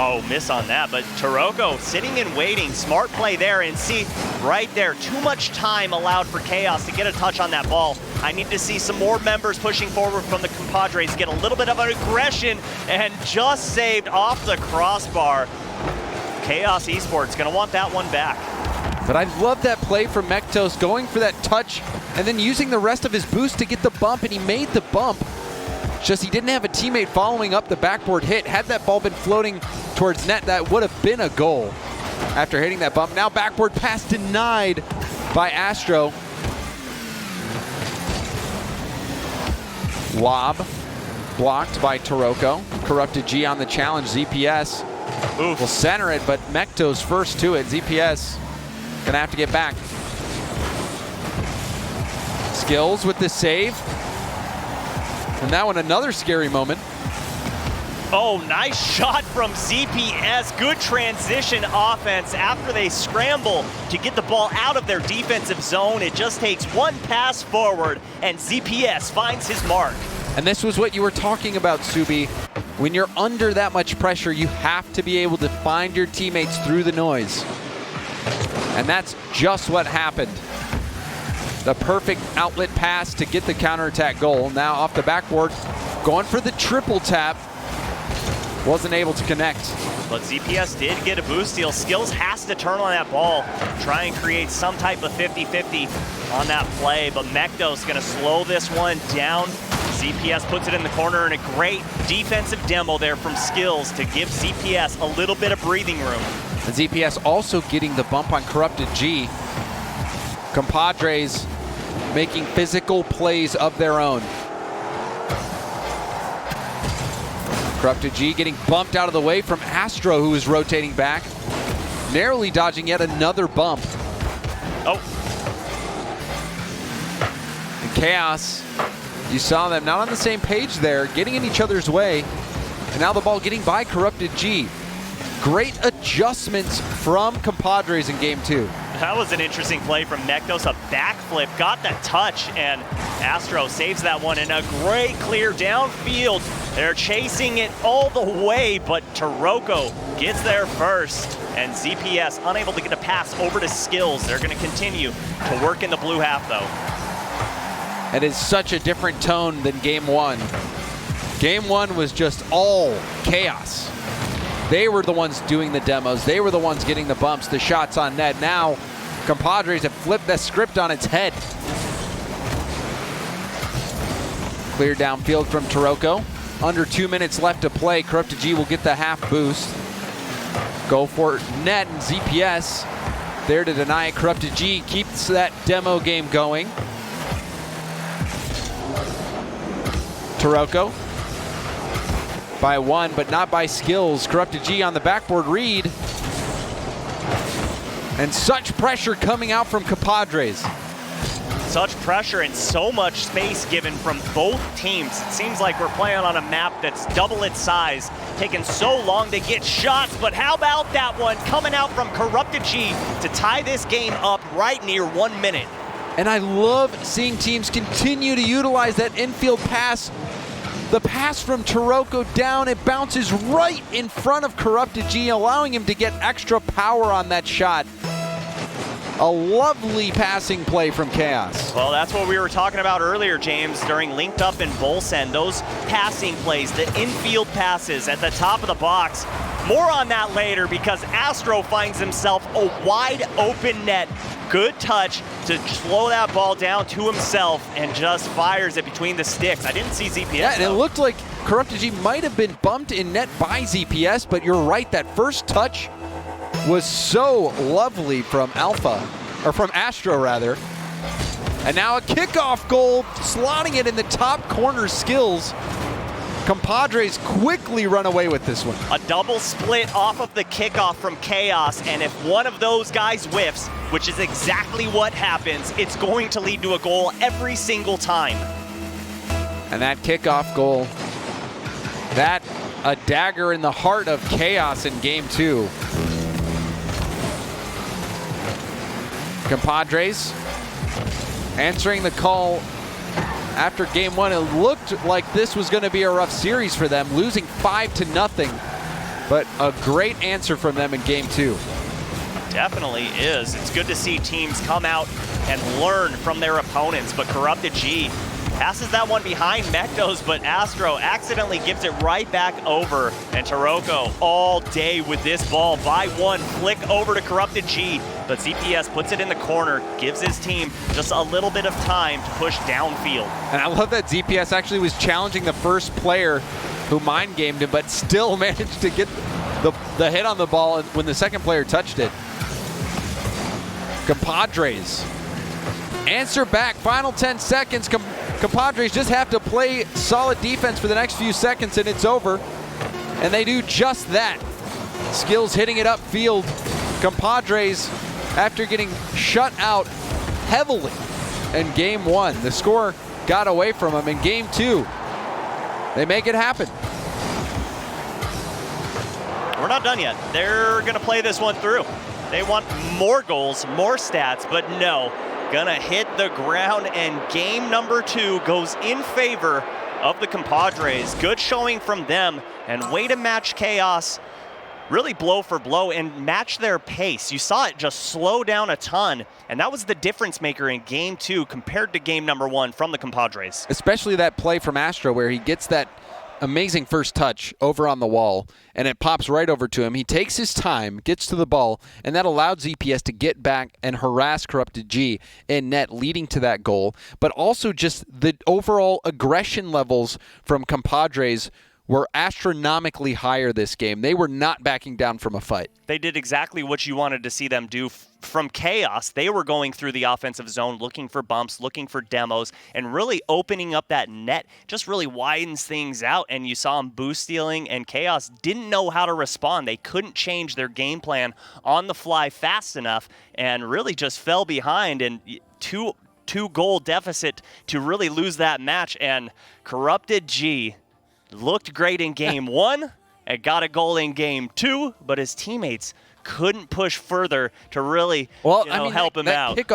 Oh, miss on that, but Taroko sitting and waiting. Smart play there, and see, right there, too much time allowed for Chaos to get a touch on that ball. I need to see some more members pushing forward from the Compadres, get a little bit of an aggression, and just saved off the crossbar. Chaos eSports gonna want that one back. But I love that play from Mektos, going for that touch and then using the rest of his boost to get the bump, and he made the bump. Just he didn't have a teammate following up the backboard hit. Had that ball been floating towards net, that would have been a goal after hitting that bump. Now backboard pass denied by Astro. Lob blocked by Taroko. Corrupted G on the challenge. ZPS will center it, but Mektos first to it. ZPS gonna have to get back. Skills with the save. And that one, another scary moment. Oh, nice shot from ZPS. Good transition offense after they scramble to get the ball out of their defensive zone. It just takes one pass forward, and ZPS finds his mark. And this was what you were talking about, Subi. When you're under that much pressure, you have to be able to find your teammates through the noise. And that's just what happened. The perfect outlet pass to get the counterattack goal. Now off the backboard, going for the triple tap. Wasn't able to connect. But ZPS did get a boost steal. Skills has to turn on that ball, try and create some type of 50-50 on that play. But Mektos gonna slow this one down. ZPS puts it in the corner, and a great defensive demo there from Skills to give ZPS a little bit of breathing room. And ZPS also getting the bump on Corrupted G. Compadres making physical plays of their own. Corrupted G getting bumped out of the way from Astro, who is rotating back. Narrowly dodging yet another bump. Oh. And Chaos, you saw them not on the same page there, getting in each other's way. And now the ball getting by Corrupted G. Great adjustments from Compadres in game two. That was an interesting play from Mektos, a backflip, got that touch, and Astro saves that one in a great clear downfield. They're chasing it all the way, but Taroko gets there first, and ZPS unable to get a pass over to Skills. They're gonna continue to work in the blue half though. It is such a different tone than game one. Game one was just all chaos. They were the ones doing the demos. They were the ones getting the bumps, the shots on net. Now, Compadres have flipped that script on its head. Clear downfield from Taroko. Under 2 minutes left to play. Corrupted G will get the half boost. Go for net, and ZPS there to deny it. Corrupted G keeps that demo game going. Taroko by one, but not by Skills. Corrupted G on the backboard read. And such pressure coming out from Compadres. Such pressure and so much space given from both teams. It seems like we're playing on a map that's double its size, taking so long to get shots, but how about that one coming out from Corrupted G to tie this game up right near 1 minute. And I love seeing teams continue to utilize that infield pass. The pass from Taroko down, it bounces right in front of Corrupted G, allowing him to get extra power on that shot. A lovely passing play from Chaos. Well, that's what we were talking about earlier, James, during Linked Up and Bull Send. Those passing plays, the infield passes at the top of the box. More on that later because Astro finds himself a wide open net. Good touch to slow that ball down to himself and just fires it between the sticks. I didn't see ZPS. Yeah, and it looked like Corrupted G might have been bumped in net by ZPS, but you're right, that first touch was so lovely from Alpha, or from Astro rather. And now a kickoff goal, slotting it in the top corner. Skills. Compadres quickly run away with this one. A double split off of the kickoff from Chaos, and if one of those guys whiffs, which is exactly what happens, it's going to lead to a goal every single time. And that kickoff goal, that a dagger in the heart of Chaos in game 2. Compadres answering the call after game 1. It looked like this was going to be a rough series for them, losing 5-0, but a great answer from them in game 2. Definitely is. It's good to see teams come out and learn from their opponents, but Corrupted G passes that one behind Mektos, but Astro accidentally gives it right back over, and Taroko all day with this ball. By one, flick over to Corrupted G, but ZPS puts it in the corner, gives his team just a little bit of time to push downfield. And I love that ZPS actually was challenging the first player who mind gamed him, but still managed to get the hit on the ball when the second player touched it. Compadres answer back, final 10 seconds. Compadres just have to play solid defense for the next few seconds and it's over. And they do just that. Skills hitting it upfield. Compadres, after getting shut out heavily in game 1, the score got away from them. In game 2, they make it happen. We're not done yet. They're gonna play this one through. They want more goals, more stats, but no. Gonna hit the ground, and game number 2 goes in favor of the Compadres. Good showing from them, and way to match Chaos, really blow for blow and match their pace. You saw it just slow down a ton, and that was the difference maker in game 2 compared to game number 1 from the Compadres. Especially that play from Astro where he gets that amazing first touch over on the wall, and it pops right over to him. He takes his time, gets to the ball, and that allowed ZPS to get back and harass Corrupted G in net, leading to that goal. But also just the overall aggression levels from Compadres were astronomically higher this game. They were not backing down from a fight. They did exactly what you wanted to see them do from Chaos. They were going through the offensive zone, looking for bumps, looking for demos, and really opening up that net just really widens things out. And you saw them boost stealing, and Chaos didn't know how to respond. They couldn't change their game plan on the fly fast enough and really just fell behind, and two-goal deficit to really lose that match. And Corrupted G looked great in game 1 and got a goal in game 2, but his teammates couldn't push further to really help him out. That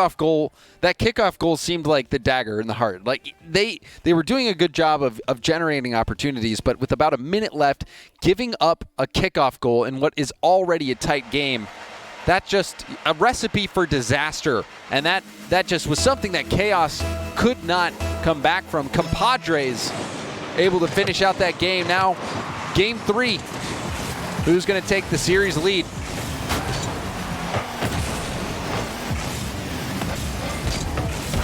kickoff goal seemed like the dagger in the heart. Like they were doing a good job of generating opportunities, but with about a minute left, giving up a kickoff goal in what is already a tight game, that's just a recipe for disaster. And that just was something that Chaos could not come back from. Compadres able to finish out that game. Now, game 3. Who's going to take the series lead?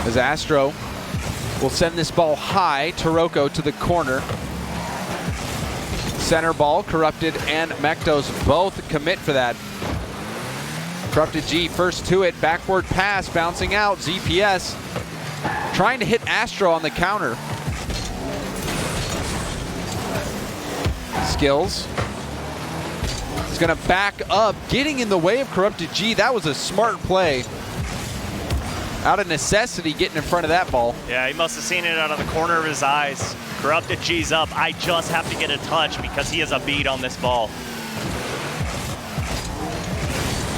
As Astro will send this ball high. Taroko to the corner. Center ball, Corrupted and Mektos both commit for that. Corrupted G first to it. Backward pass bouncing out. ZPS trying to hit Astro on the counter. Skills. He's going to back up, getting in the way of Corrupted G. That was a smart play. Out of necessity, getting in front of that ball. Yeah, he must have seen it out of the corner of his eyes. Corrupted G's up. I just have to get a touch because he has a beat on this ball.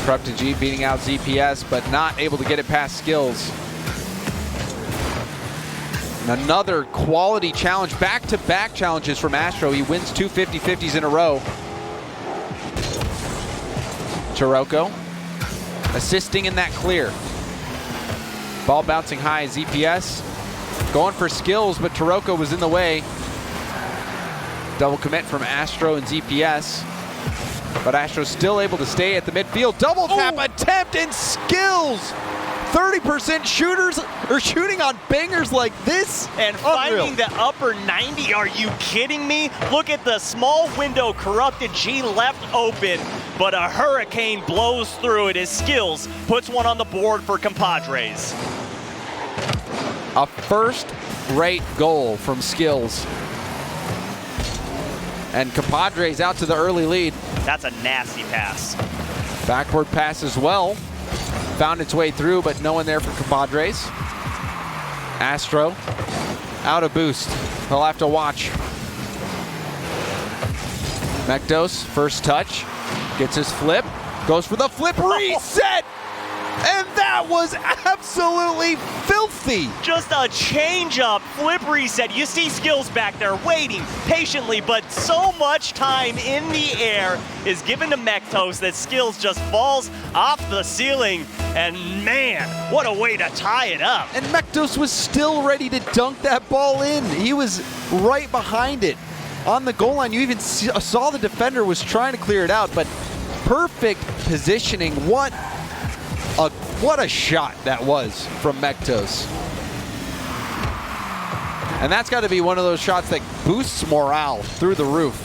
Corrupted G beating out ZPS, but not able to get it past Skills. Another quality challenge, back-to-back challenges from Astro. He wins 2 50-50s in a row. Taroko assisting in that clear. Ball bouncing high, ZPS going for skills, but Taroko was in the way. Double commit from Astro and ZPS. But Astro's still able to stay at the midfield. Double tap attempt and skills. 30% shooters are shooting on bangers like this. And Unreal. finding the upper 90, are you kidding me? Look at the small window Corrupted G left open, but a hurricane blows through it as Skills puts one on the board for Compadres. A first-rate goal from Skills. And Compadres out to the early lead. That's a nasty pass. Backward pass as well. Found its way through, but no one there for Compadres. Astro out of boost. He'll have to watch. Mektos, first touch. Gets his flip. Goes for the flip reset. And that was absolutely filthy. Just a change-up, flip reset. You see Skills back there waiting patiently, but so much time in the air is given to Mektos that Skills just falls off the ceiling. And man, what a way to tie it up. And Mektos was still ready to dunk that ball in. He was right behind it on the goal line. You even saw the defender was trying to clear it out, but perfect positioning. What a shot that was from Mektos. And that's got to be one of those shots that boosts morale through the roof.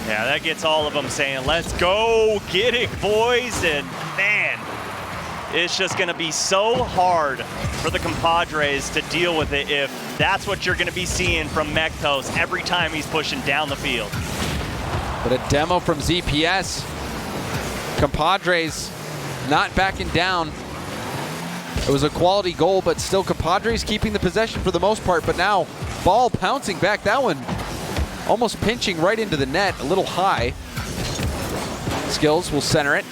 Yeah, that gets all of them saying, let's go get it, boys. And man, it's just going to be so hard for the Compadres to deal with it if that's what you're going to be seeing from Mektos every time he's pushing down the field. But a demo from ZPS. Compadres not backing down. It was a quality goal, but still Compadres keeping the possession for the most part, but now ball pouncing back. That one almost pinching right into the net, a little high. Skills will center it.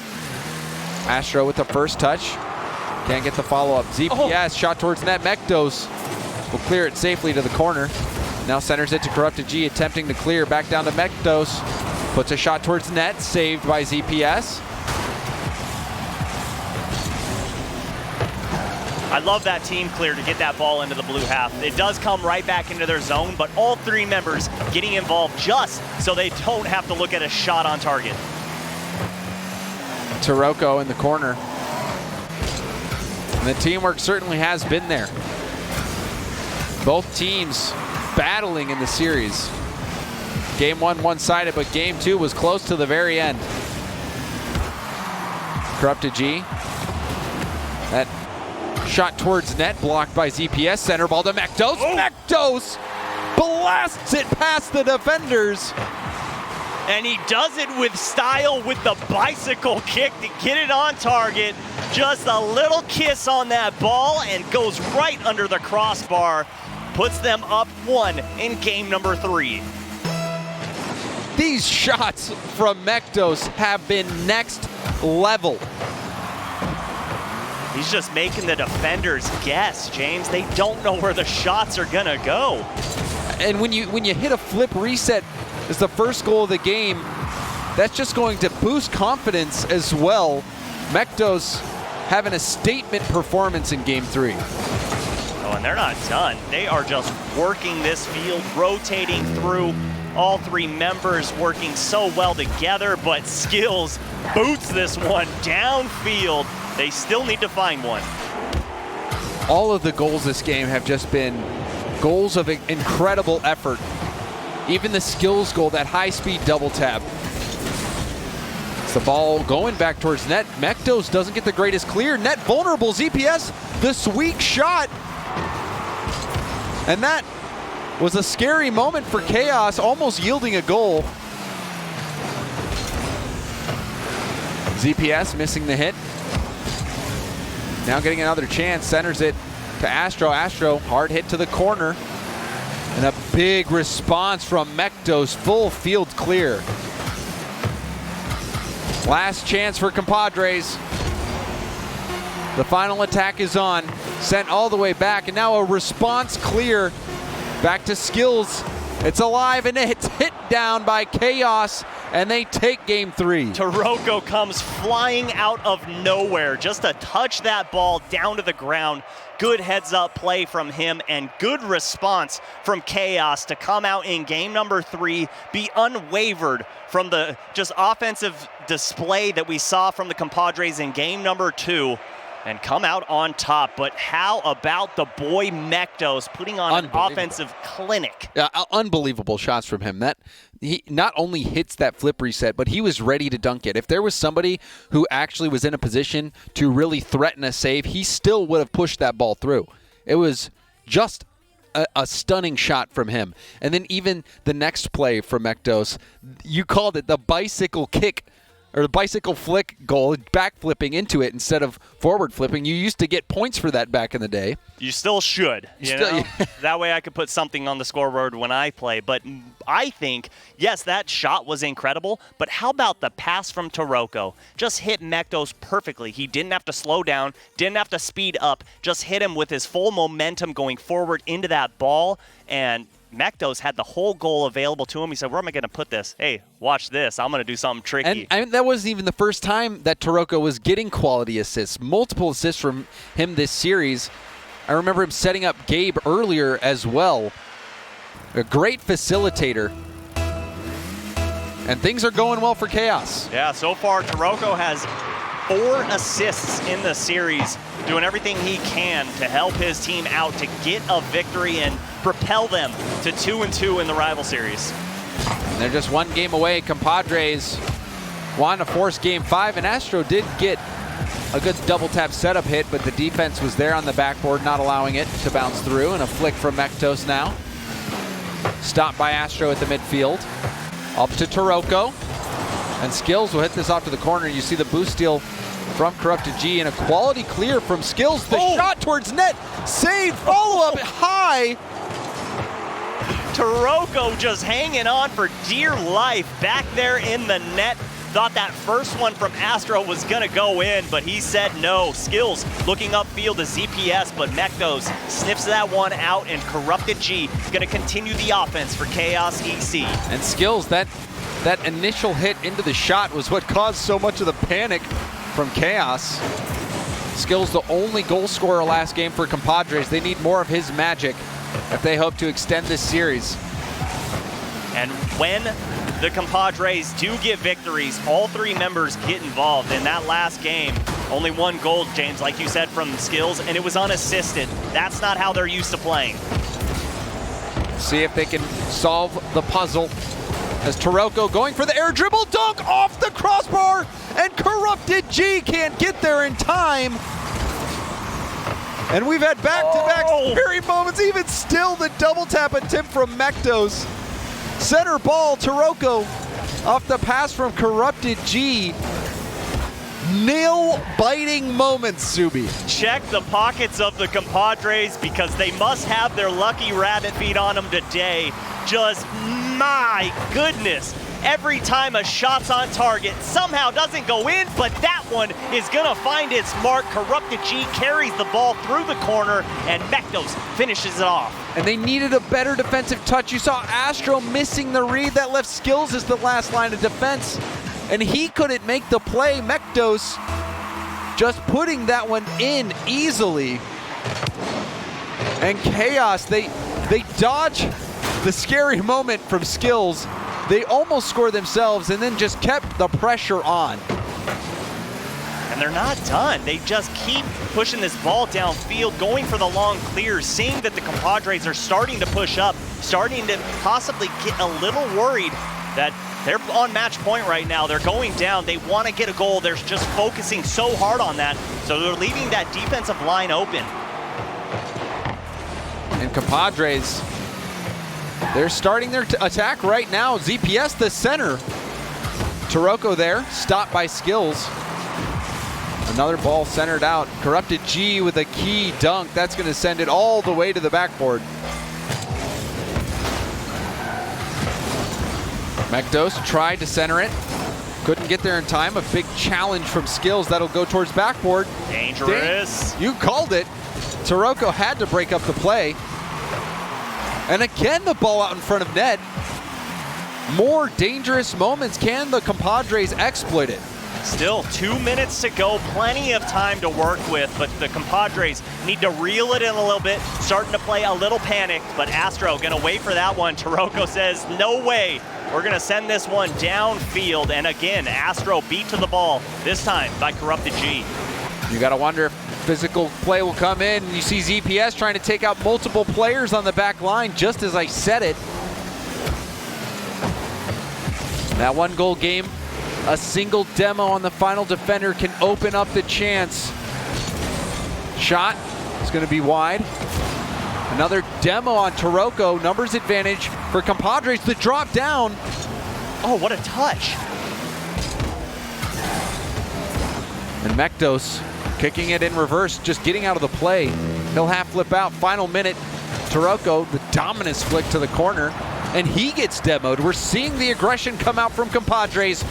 Astro with the first touch. Can't get the follow-up. ZPS shot towards net. Mektos will clear it safely to the corner. Now centers it to Corrupted G, attempting to clear back down to Mektos. Puts a shot towards net, saved by ZPS. I love that team clear to get that ball into the blue half. It does come right back into their zone, but all three members getting involved just so they don't have to look at a shot on target. Taroko in the corner. And the teamwork certainly has been there. Both teams battling in the series. Game one one-sided, but game two was close to the very end. Corrupted G. That shot towards net, blocked by ZPS. Center ball to Mektos. Mektos blasts it past the defenders. And he does it with style with the bicycle kick to get it on target. Just a little kiss on that ball and goes right under the crossbar. Puts them up 1 in game number 3. These shots from Mektos have been next level. He's just making the defenders guess, James. They don't know where the shots are gonna go. And when you hit a flip reset as the first goal of the game, that's just going to boost confidence as well. Mektos having a statement performance in game 3. Oh, and they're not done. They are just working this field, rotating through. All three members working so well together, but Skills boots this one downfield. They still need to find one. All of the goals this game have just been goals of incredible effort. Even the Skills goal, that high-speed double tap. It's the ball going back towards net. Mektos doesn't get the greatest clear. Net vulnerable. ZPS, this weak shot. And that was a scary moment for Chaos, almost yielding a goal. ZPS missing the hit. Now getting another chance, centers it to Astro. Astro, hard hit to the corner. And a big response from Mektos, full field clear. Last chance for Compadres. The final attack is on, sent all the way back, and now a response clear. Back to Skills. It's alive, and it's hit down by Chaos and they take game 3. Taroko comes flying out of nowhere just to touch that ball down to the ground. Good heads-up play from him and good response from Chaos to come out in game number 3, be unwavered from the just offensive display that we saw from the Compadres in game number 2 and come out on top. But how about the boy Mektos putting on an offensive clinic? Yeah, unbelievable shots from him. That he not only hits that flip reset, but he was ready to dunk it. If there was somebody who actually was in a position to really threaten a save, he still would have pushed that ball through. It was just a stunning shot from him. And then even the next play from Mektos, you called it the bicycle kick, or the bicycle flick goal, back flipping into it instead of forward flipping. You used to get points for that back in the day. You still should. You know? That way I could put something on the scoreboard when I play. But I think, yes, that shot was incredible, but how about the pass from Taroko? Just hit Mektos perfectly. He didn't have to slow down, didn't have to speed up, just hit him with his full momentum going forward into that ball, and Mektos had the whole goal available to him. He said, where am I going to put this? Hey, watch this. I'm going to do something tricky. And that wasn't even the first time that Taroko was getting quality assists. Multiple assists from him this series. I remember him setting up Gabe earlier as well. A great facilitator. And things are going well for Chaos. Yeah, so far Taroko has 4 assists in the series, doing everything he can to help his team out to get a victory and propel them to 2-2 in the rival series. And they're just 1 game away. Compadres want to force game 5, and Astro did get a good double tap setup hit, but the defense was there on the backboard, not allowing it to bounce through. And a flick from Mektos now. Stopped by Astro at the midfield. Up to Taroko. And Skills will hit this off to the corner. You see the boost steal from Corrupted G, and a quality clear from Skills. The shot towards net. Save, follow-up high. Taroko just hanging on for dear life back there in the net. Thought that first one from Astro was going to go in, but he said no. Skills looking upfield to ZPS, but Mektos sniffs that one out, and Corrupted G is going to continue the offense for Chaos EC. And Skills, that initial hit into the shot was what caused so much of the panic from Chaos. Skills the only goal scorer last game for Compadres. They need more of his magic if they hope to extend this series. And when the Compadres do get victories, all 3 members get involved. In that last game, only 1 goal, James, like you said, from Skills, and it was unassisted. That's not how they're used to playing. See if they can solve the puzzle. As Taroko going for the air dribble dunk off the crossbar, and Corrupted G can't get there in time. And we've had back-to-back scary moments. Even still, the double tap attempt from Mektos. Center ball, Taroko off the pass from Corrupted G. Nail-biting moments, Zuby. Check the pockets of the Compadres because they must have their lucky rabbit feet on them today. Just, my goodness. Every time a shot's on target, somehow doesn't go in, but that one is gonna find its mark. Corrupted G carries the ball through the corner, and Mektos finishes it off. And they needed a better defensive touch. You saw Astro missing the read. That left Skills as the last line of defense, and he couldn't make the play. Mektos just putting that one in easily. And Chaos, they dodge the scary moment from Skills. They almost scored themselves and then just kept the pressure on. And they're not done. They just keep pushing this ball downfield, going for the long clears, seeing that the Compadres are starting to push up, starting to possibly get a little worried that they're on match point right now. They're going down. They want to get a goal. They're just focusing so hard on that. So they're leaving that defensive line open. And Compadres, they're starting their attack right now. ZPS, the center. Taroko there, stopped by Skills. Another ball centered out. Corrupted G with a key dunk. That's going to send it all the way to the backboard. Mektos tried to center it. Couldn't get there in time. A big challenge from Skills. That'll go towards backboard. Dangerous. You called it. Taroko had to break up the play. And again, the ball out in front of net. more dangerous moments. Can the Compadres exploit it? Still 2 minutes to go, plenty of time to work with, but the Compadres need to reel it in a little bit, starting to play a little panicked, but Astro gonna wait for that one. Taroko says, no way, we're gonna send this one downfield, and again, Astro beat to the ball, this time by Corrupted G. You gotta wonder if physical play will come in, and you see ZPS trying to take out multiple players on the back line, just as I said it. That 1-goal game, a single demo on the final defender can open up the chance. Shot is going to be wide. Another demo on Taroko. Numbers advantage for Compadres. The drop down. Oh, what a touch. And Mektos kicking it in reverse, just getting out of the play. He'll half flip out. Final minute. Taroko, the dominance flick to the corner. And he gets demoed. We're seeing the aggression come out from Compadres.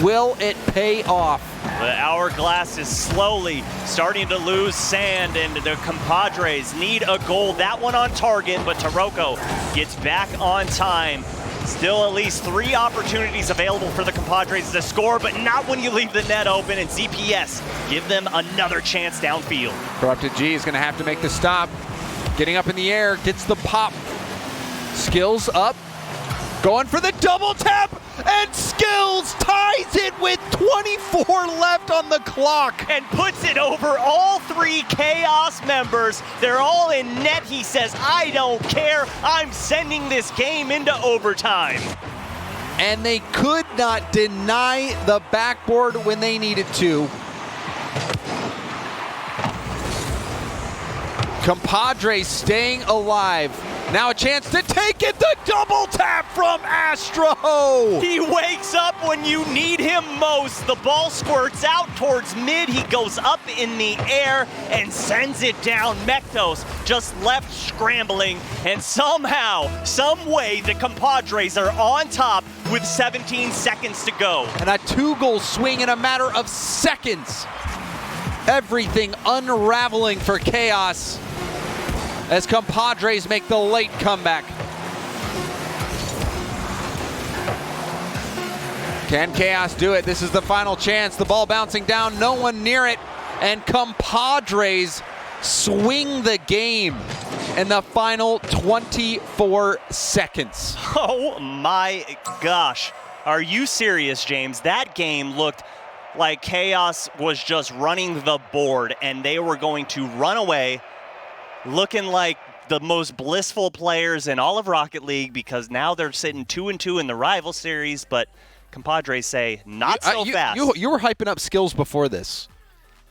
Will it pay off? The hourglass is slowly starting to lose sand, and the Compadres need a goal. That one on target, but Taroko gets back on time. Still at least 3 opportunities available for the Compadres to score, but not when you leave the net open, and ZPS give them another chance downfield. Corrupted G is going to have to make the stop. Getting up in the air, gets the pop. Skills up, going for the double tap, and Skills ties it with 24 left on the clock. And puts it over all 3 Chaos members. They're all in net. He says, I don't care. I'm sending this game into overtime. And they could not deny the backboard when they needed to. Compadres staying alive. Now a chance to take it, the double tap from Astro! He wakes up when you need him most. The ball squirts out towards mid. He goes up in the air and sends it down. Mektos just left scrambling, and somehow, some way, the Compadres are on top with 17 seconds to go. And a 2-goal swing in a matter of seconds. Everything unraveling for Chaos as Compadres make the late comeback. Can Chaos do it? This is the final chance. The ball bouncing down, no one near it. And Compadres swing the game in the final 24 seconds. Oh my gosh. Are you serious, James? That game looked like Chaos was just running the board and they were going to run away, looking like the most blissful players in all of Rocket League, because now they're sitting 2-2 in the rival series, but Compadres say not so fast. You were hyping up Skills before this.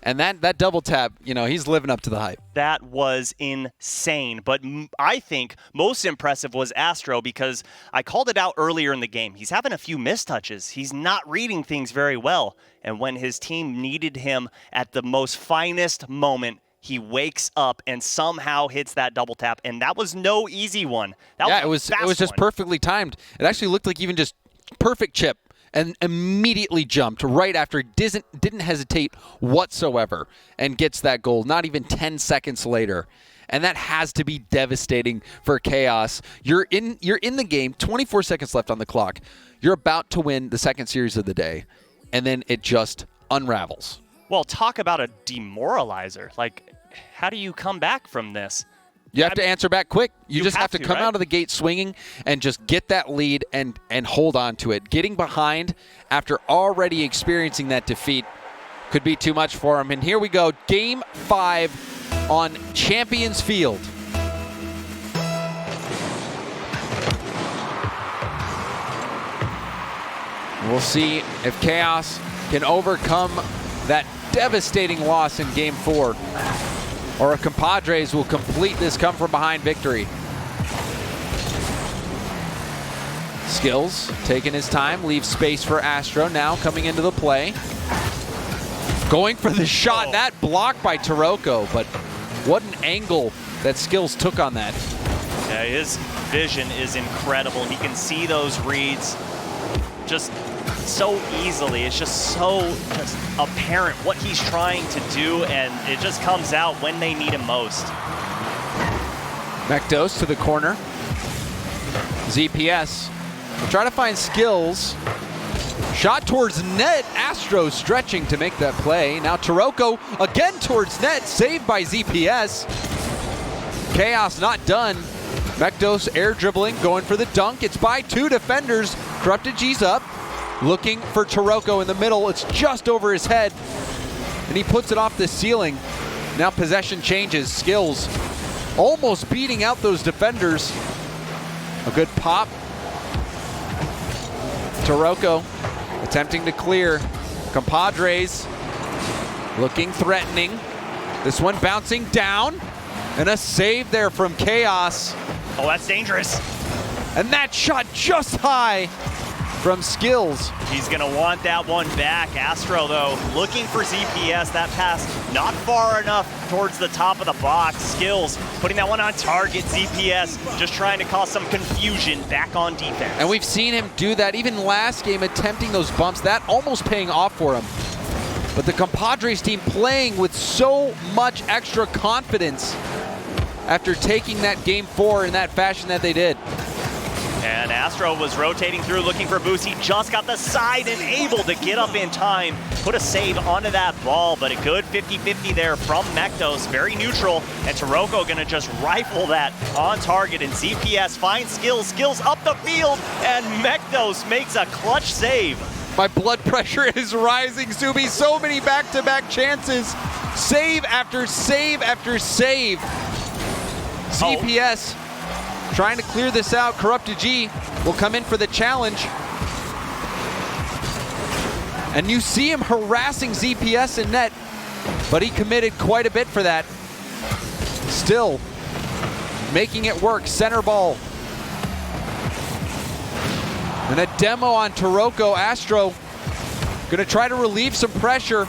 And that double tap, you know, he's living up to the hype. That was insane. But I think most impressive was Astro, because I called it out earlier in the game. He's having a few mistouches. He's not reading things very well. And when his team needed him at the most finest moment, he wakes up and somehow hits that double tap. And that was no easy one. That was it was just perfectly timed. It actually looked like even just perfect chip. And immediately jumped right after, didn't hesitate whatsoever, and gets that goal not even 10 seconds later. And that has to be devastating for Chaos. You're in the game, 24 seconds left on the clock. You're about to win the second series of the day, and then it just unravels. Well, talk about a demoralizer. Like, how do you come back from this? You have to answer back quick. You just have to come right? out of the gate swinging and just get that lead and hold on to it. Getting behind after already experiencing that defeat could be too much for him. And here we go, Game 5 on Champions Field. We'll see if Chaos can overcome that devastating loss in Game 4. Or if Compadres will complete this come-from-behind victory. Skills taking his time, leaves space for Astro now coming into the play. Going for the shot, that blocked by Taroko, but what an angle that Skills took on that. Yeah, his vision is incredible. He can see those reads just so easily. It's just so apparent what he's trying to do, and it just comes out when they need him most. Mektos to the corner. ZPS We'll try to find Skills. Shot towards net. Astro stretching to make that play. Now Taroko again towards net. Saved by ZPS. Chaos not done. Mektos air dribbling, going for the dunk. It's by 2 defenders. Corrupted G's up. Looking for Taroko in the middle. It's just over his head. And he puts it off the ceiling. Now possession changes. Skills almost beating out those defenders. A good pop. Taroko attempting to clear. Compadres looking threatening. This one bouncing down. And a save there from Chaos. Oh, that's dangerous. And that shot just high from Skills. He's going to want that one back. Astro, though, looking for ZPS. That pass not far enough towards the top of the box. Skills putting that one on target. ZPS just trying to cause some confusion back on defense. And we've seen him do that even last game, attempting those bumps. That almost paying off for him. But the Compadres team playing with so much extra confidence after taking that game 4 in that fashion that they did. And Astro was rotating through, looking for Boost. He just got the side and able to get up in time, put a save onto that ball, but a good 50-50 there from Mektos, very neutral, and Taroko gonna just rifle that on target, and ZPS finds Skills up the field, and Mektos makes a clutch save. My blood pressure is rising, Subi. So many back-to-back chances. Save after save after save. ZPS trying to clear this out. Corrupted G will come in for the challenge. And you see him harassing ZPS in net, but he committed quite a bit for that. Still making it work. Center ball. And a demo on Taroko. Astro gonna try to relieve some pressure.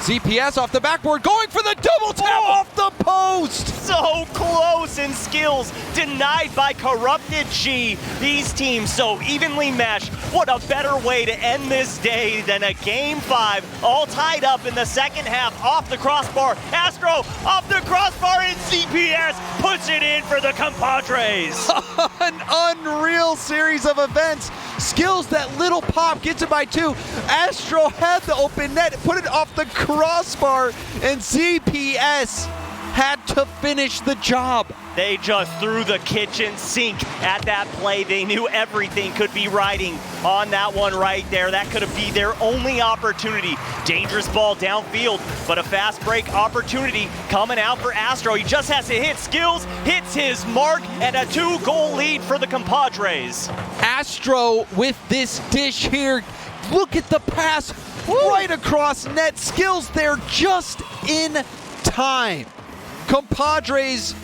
ZPS off the backboard, going for the double tap off the post! So close, and Skills denied by Corrupted G. These teams so evenly matched. What a better way to end this day than a Game 5, all tied up in the second half, off the crossbar. Astro off the crossbar, and ZPS puts it in for the Compadres. An unreal series of events. Skills, that little pop, gets it by 2. Astro had the open net, put it off the crossbar, and ZPS had to finish the job. They just threw the kitchen sink at that play. They knew everything could be riding on that one right there. That could be their only opportunity. Dangerous ball downfield, but a fast break opportunity coming out for Astro. He just has to hit. Skills hits his mark, and a 2-goal lead for the Compadres. Astro with this dish here. Look at the pass right across net. Skills there just in time. Compadres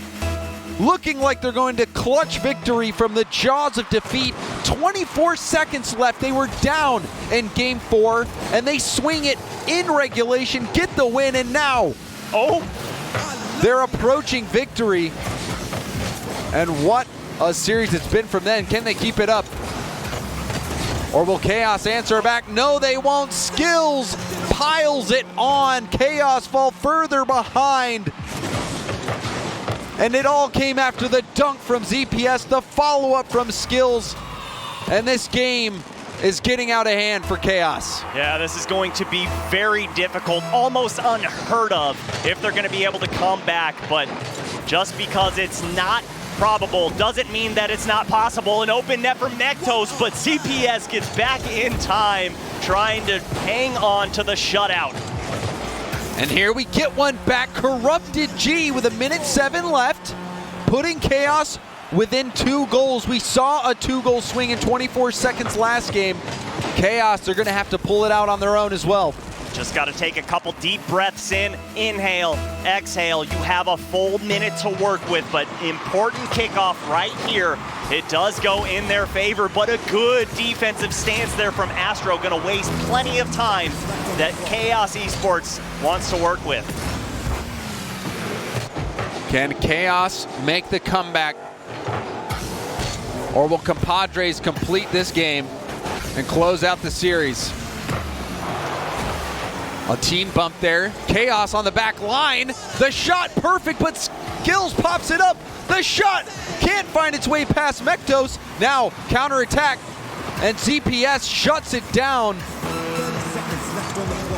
looking like they're going to clutch victory from the jaws of defeat. 24 seconds left. They were down in Game 4, and they swing it in regulation, get the win, and now they're approaching victory. And what a series it's been from then. Can they keep it up? Or will Chaos answer back? No, they won't. Skills piles it on. Chaos fall further behind. And it all came after the dunk from ZPS, the follow-up from Skills. And this game is getting out of hand for Chaos. Yeah, this is going to be very difficult, almost unheard of if they're going to be able to come back. But just because it's not probable doesn't mean that it's not possible. An open net for Mektos, but ZPS gets back in time, trying to hang on to the shutout. And here we get one back. Corrupted G with 1:07 left, putting Chaos within 2 goals. We saw a 2-goal swing in 24 seconds last game. Chaos, they're going to have to pull it out on their own as well. Just got to take a couple deep breaths in, inhale, exhale. You have a full minute to work with, but important kickoff right here. It does go in their favor, but a good defensive stance there from Astro. Going to waste plenty of time that Chaos eSports wants to work with. Can Chaos make the comeback? Or will Compadres complete this game and close out the series? A team bump there. Chaos on the back line. The shot perfect, but Skills pops it up. The shot can't find its way past Mektos. Now counterattack, and ZPS shuts it down.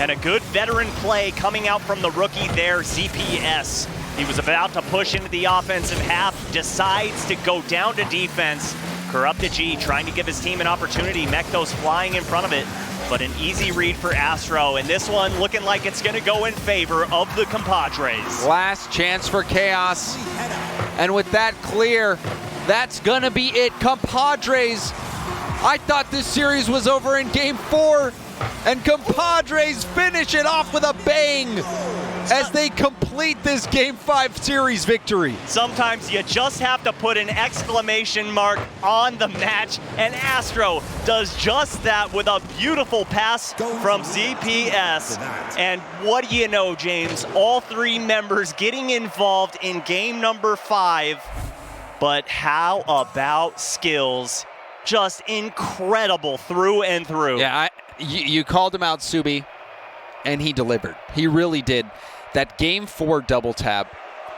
And a good veteran play coming out from the rookie there, ZPS. He was about to push into the offensive half, decides to go down to defense. Corrupted G trying to give his team an opportunity. Mektos flying in front of it, but an easy read for Astro. And this one looking like it's going to go in favor of the Compadres. Last chance for Chaos. And with that clear, that's going to be it. Compadres. I thought this series was over in Game 4. And Compadres finish it off with a bang as they complete this Game 5 series victory. Sometimes you just have to put an exclamation mark on the match, and Astro does just that with a beautiful pass from ZPS. And what do you know, James? All three members getting involved in game number 5. But how about skills? Just incredible through and through. Yeah, you called him out, Subi, and he delivered. He really did. That Game 4 double tap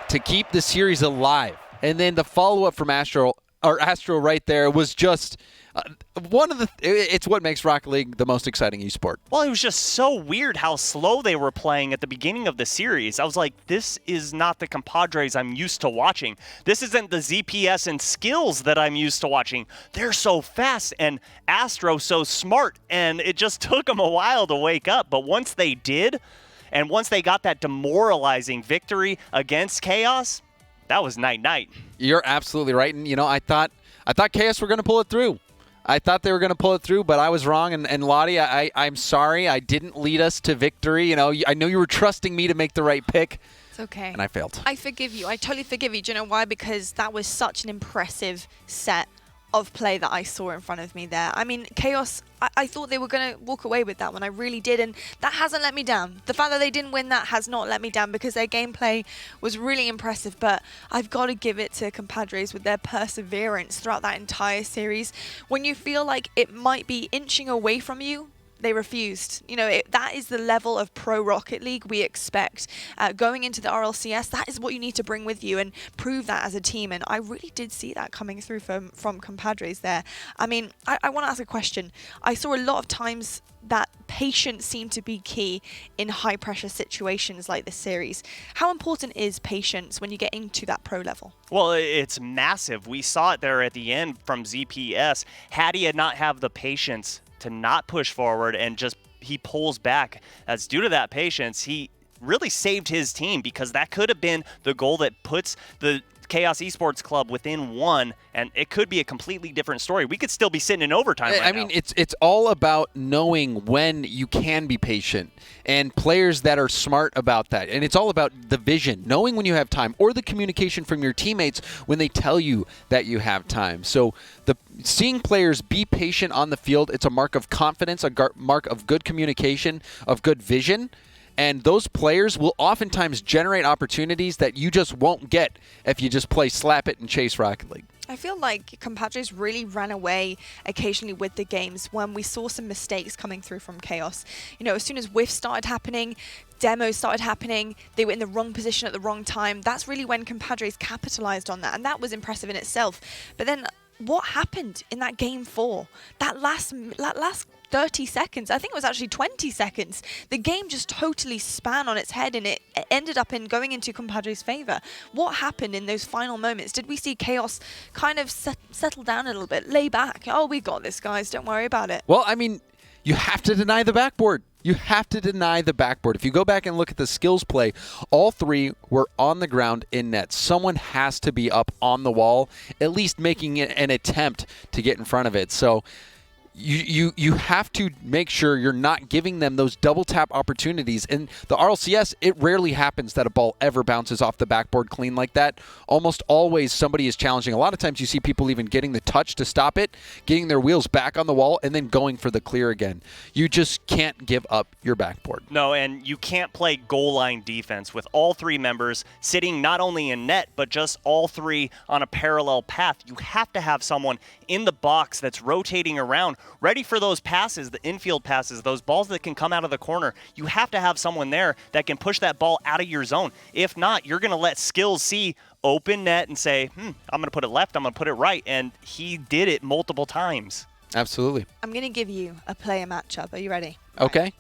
to keep the series alive, and then the follow-up from Astro right there was just it's what makes Rocket League the most exciting esport. Well, it was just so weird how slow they were playing at the beginning of the series. I was like, this is not the Compadres I'm used to watching. This isn't the ZPS and skills that I'm used to watching. They're so fast, and Astro so smart, and it just took them a while to wake up. But once they did, and once they got that demoralizing victory against Chaos, that was night-night. You're absolutely right, and I thought Chaos were going to pull it through. I thought they were going to pull it through, but I was wrong. And Lottie, I'm sorry. I didn't lead us to victory. I know you were trusting me to make the right pick. It's okay. And I failed. I forgive you. I totally forgive you. Do you know why? Because that was such an impressive set of play that I saw in front of me there. I mean, Chaos, I thought they were going to walk away with that one. I really did, and that hasn't let me down. The fact that they didn't win that has not let me down because their gameplay was really impressive, but I've got to give it to Compadres with their perseverance throughout that entire series. When you feel like it might be inching away from you, they refused. That is the level of pro Rocket League we expect. Going into the RLCS, that is what you need to bring with you and prove that as a team. And I really did see that coming through from Compadres there. I mean, I want to ask a question. I saw a lot of times that patience seemed to be key in high pressure situations like this series. How important is patience when you get into that pro level? Well, it's massive. We saw it there at the end from ZPS. Had he not have the patience to not push forward and just he pulls back, that's due to that patience. He really saved his team because that could have been the goal that puts the Chaos Esports Club within 1, and it could be a completely different story. We could still be sitting in overtime right now. I mean, it's all about knowing when you can be patient and players that are smart about that. And it's all about the vision, knowing when you have time, or the communication from your teammates when they tell you that you have time. So seeing players be patient on the field, it's a mark of confidence, a mark of good communication, of good vision. And those players will oftentimes generate opportunities that you just won't get if you just play slap it and chase Rocket League. I feel like Compadres really ran away occasionally with the games when we saw some mistakes coming through from Chaos. As soon as whiffs started happening, demos started happening, they were in the wrong position at the wrong time. That's really when Compadres capitalized on that, and that was impressive in itself. But then what happened in that game 4? That last 30 seconds, I think it was actually 20 seconds. The game just totally span on its head and it ended up in going into Compadres' favor. What happened in those final moments? Did we see Chaos kind of settle down a little bit, lay back? Oh, we got this, guys. Don't worry about it. Well, I mean, you have to deny the backboard. You have to deny the backboard. If you go back and look at the skills play, all 3 were on the ground in net. Someone has to be up on the wall, at least making an attempt to get in front of it. So you have to make sure you're not giving them those double tap opportunities. In the RLCS, it rarely happens that a ball ever bounces off the backboard clean like that. Almost always somebody is challenging. A lot of times you see people even getting the touch to stop it, getting their wheels back on the wall, and then going for the clear again. You just can't give up your backboard. No, and you can't play goal line defense with all 3 members sitting not only in net, but just all 3 on a parallel path. You have to have someone in the box that's rotating around, ready for those passes, the infield passes, those balls that can come out of the corner. You have to have someone there that can push that ball out of your zone. If not, you're going to let Skills see open net and say, I'm going to put it left, I'm going to put it right. And he did it multiple times. Absolutely. I'm going to give you a player matchup. Are you ready? Okay.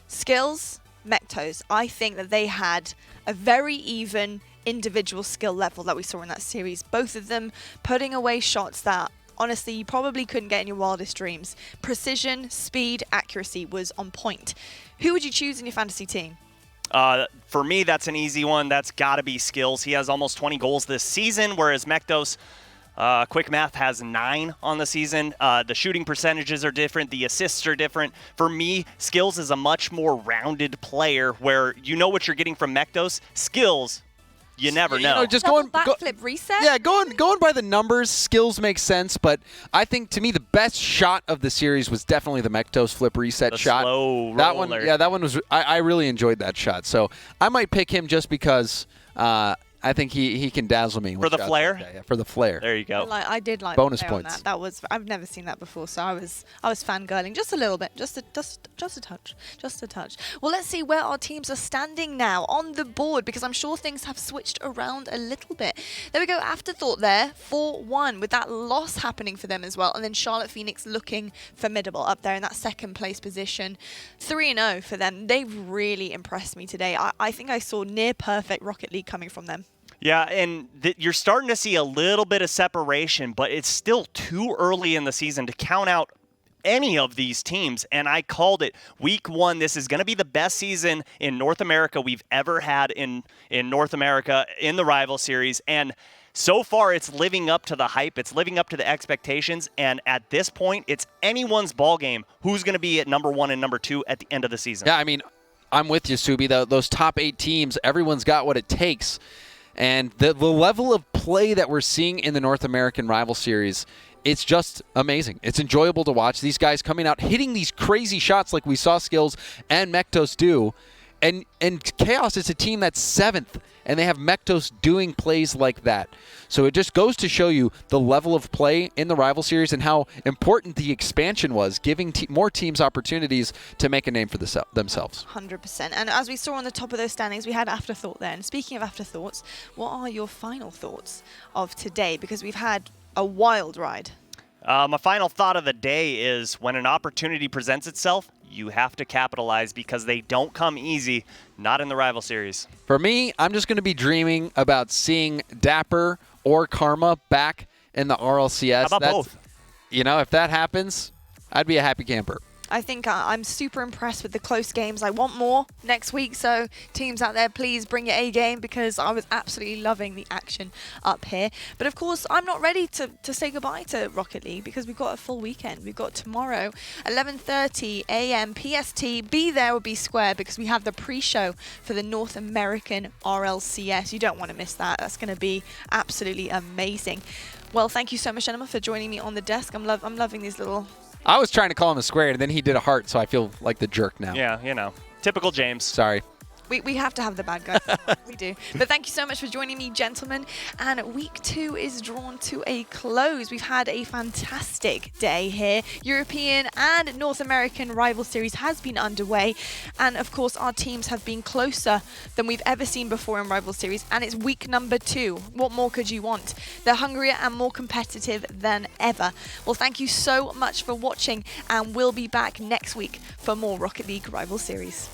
Skills, Mectos. I think that they had a very even individual skill level that we saw in that series. Both of them putting away shots that honestly you probably couldn't get in your wildest dreams. Precision, speed, accuracy was on point. Who would you choose in your fantasy team? For me, that's an easy one. That's got to be Skills. He has almost 20 goals this season, whereas Mectos, quick math, has 9 on the season. The shooting percentages are different. The assists are different. For me, Skills is a much more rounded player where you know what you're getting from Mectos. Skills, you never know. You know, just Double going backflip reset? Yeah, going by the numbers, Skills make sense, but I think to me the best shot of the series was definitely the Mectos flip reset The shot. slow That one, roller. yeah, that one was. I really enjoyed that shot, so I might pick him just because I think he can dazzle me with For the shots flare? like that. Yeah, for the flare. There you go. I did like Bonus the player on points. That was I've never seen that before, so I was fangirling just a little bit, just a touch. Well, let's see where our teams are standing now on the board because I'm sure things have switched around a little bit. There we go, Afterthought there, 4-1 with that loss happening for them as well, and then Charlotte Phoenix looking formidable up there in that second place position, 3-0 for them. They've really impressed me today. I think I saw near perfect Rocket League coming from them. Yeah, and you're starting to see a little bit of separation, but it's still too early in the season to count out any of these teams. And I called it week 1. This is going to be the best season in North America we've ever had in North America in the Rival Series. And so far, it's living up to the hype. It's living up to the expectations. And at this point, it's anyone's ball game who's going to be at number 1 and number 2 at the end of the season. Yeah, I mean, I'm with you, Subi. Those top 8 teams, everyone's got what it takes. And the level of play that we're seeing in the North American Rival Series, it's just amazing. It's enjoyable to watch. These guys coming out, hitting these crazy shots like we saw Skills and Mectos do. And Chaos is a team that's 7th, and they have Mectos doing plays like that. So it just goes to show you the level of play in the Rival Series and how important the expansion was, giving more teams opportunities to make a name for themselves. 100%. And as we saw on the top of those standings, we had Afterthought there. And speaking of Afterthoughts, what are your final thoughts of today? Because we've had a wild ride. My final thought of the day is when an opportunity presents itself, you have to capitalize because they don't come easy, not in the Rival Series. For me, I'm just going to be dreaming about seeing Dapper or Karma back in the RLCS. How about both? You know, if that happens, I'd be a happy camper. I think I'm super impressed with the close games. I want more next week, so teams out there, please bring your A game because I was absolutely loving the action up here. But of course, I'm not ready to say goodbye to Rocket League because we've got a full weekend. We've got tomorrow, 11:30 a.m. PST. Be there or be square because we have the pre-show for the North American RLCS. You don't want to miss that. That's going to be absolutely amazing. Well, thank you so much, gentlemen, for joining me on the desk. I'm loving these little... I was trying to call him a square, and then he did a heart, so I feel like the jerk now. Yeah, you know, typical James. Sorry. We have to have the bad guys. We do. But thank you so much for joining me, gentlemen. And week 2 is drawn to a close. We've had a fantastic day here. European and North American Rival Series has been underway. And of course, our teams have been closer than we've ever seen before in Rival Series. And it's week number 2. What more could you want? They're hungrier and more competitive than ever. Well, thank you so much for watching. And we'll be back next week for more Rocket League Rival Series.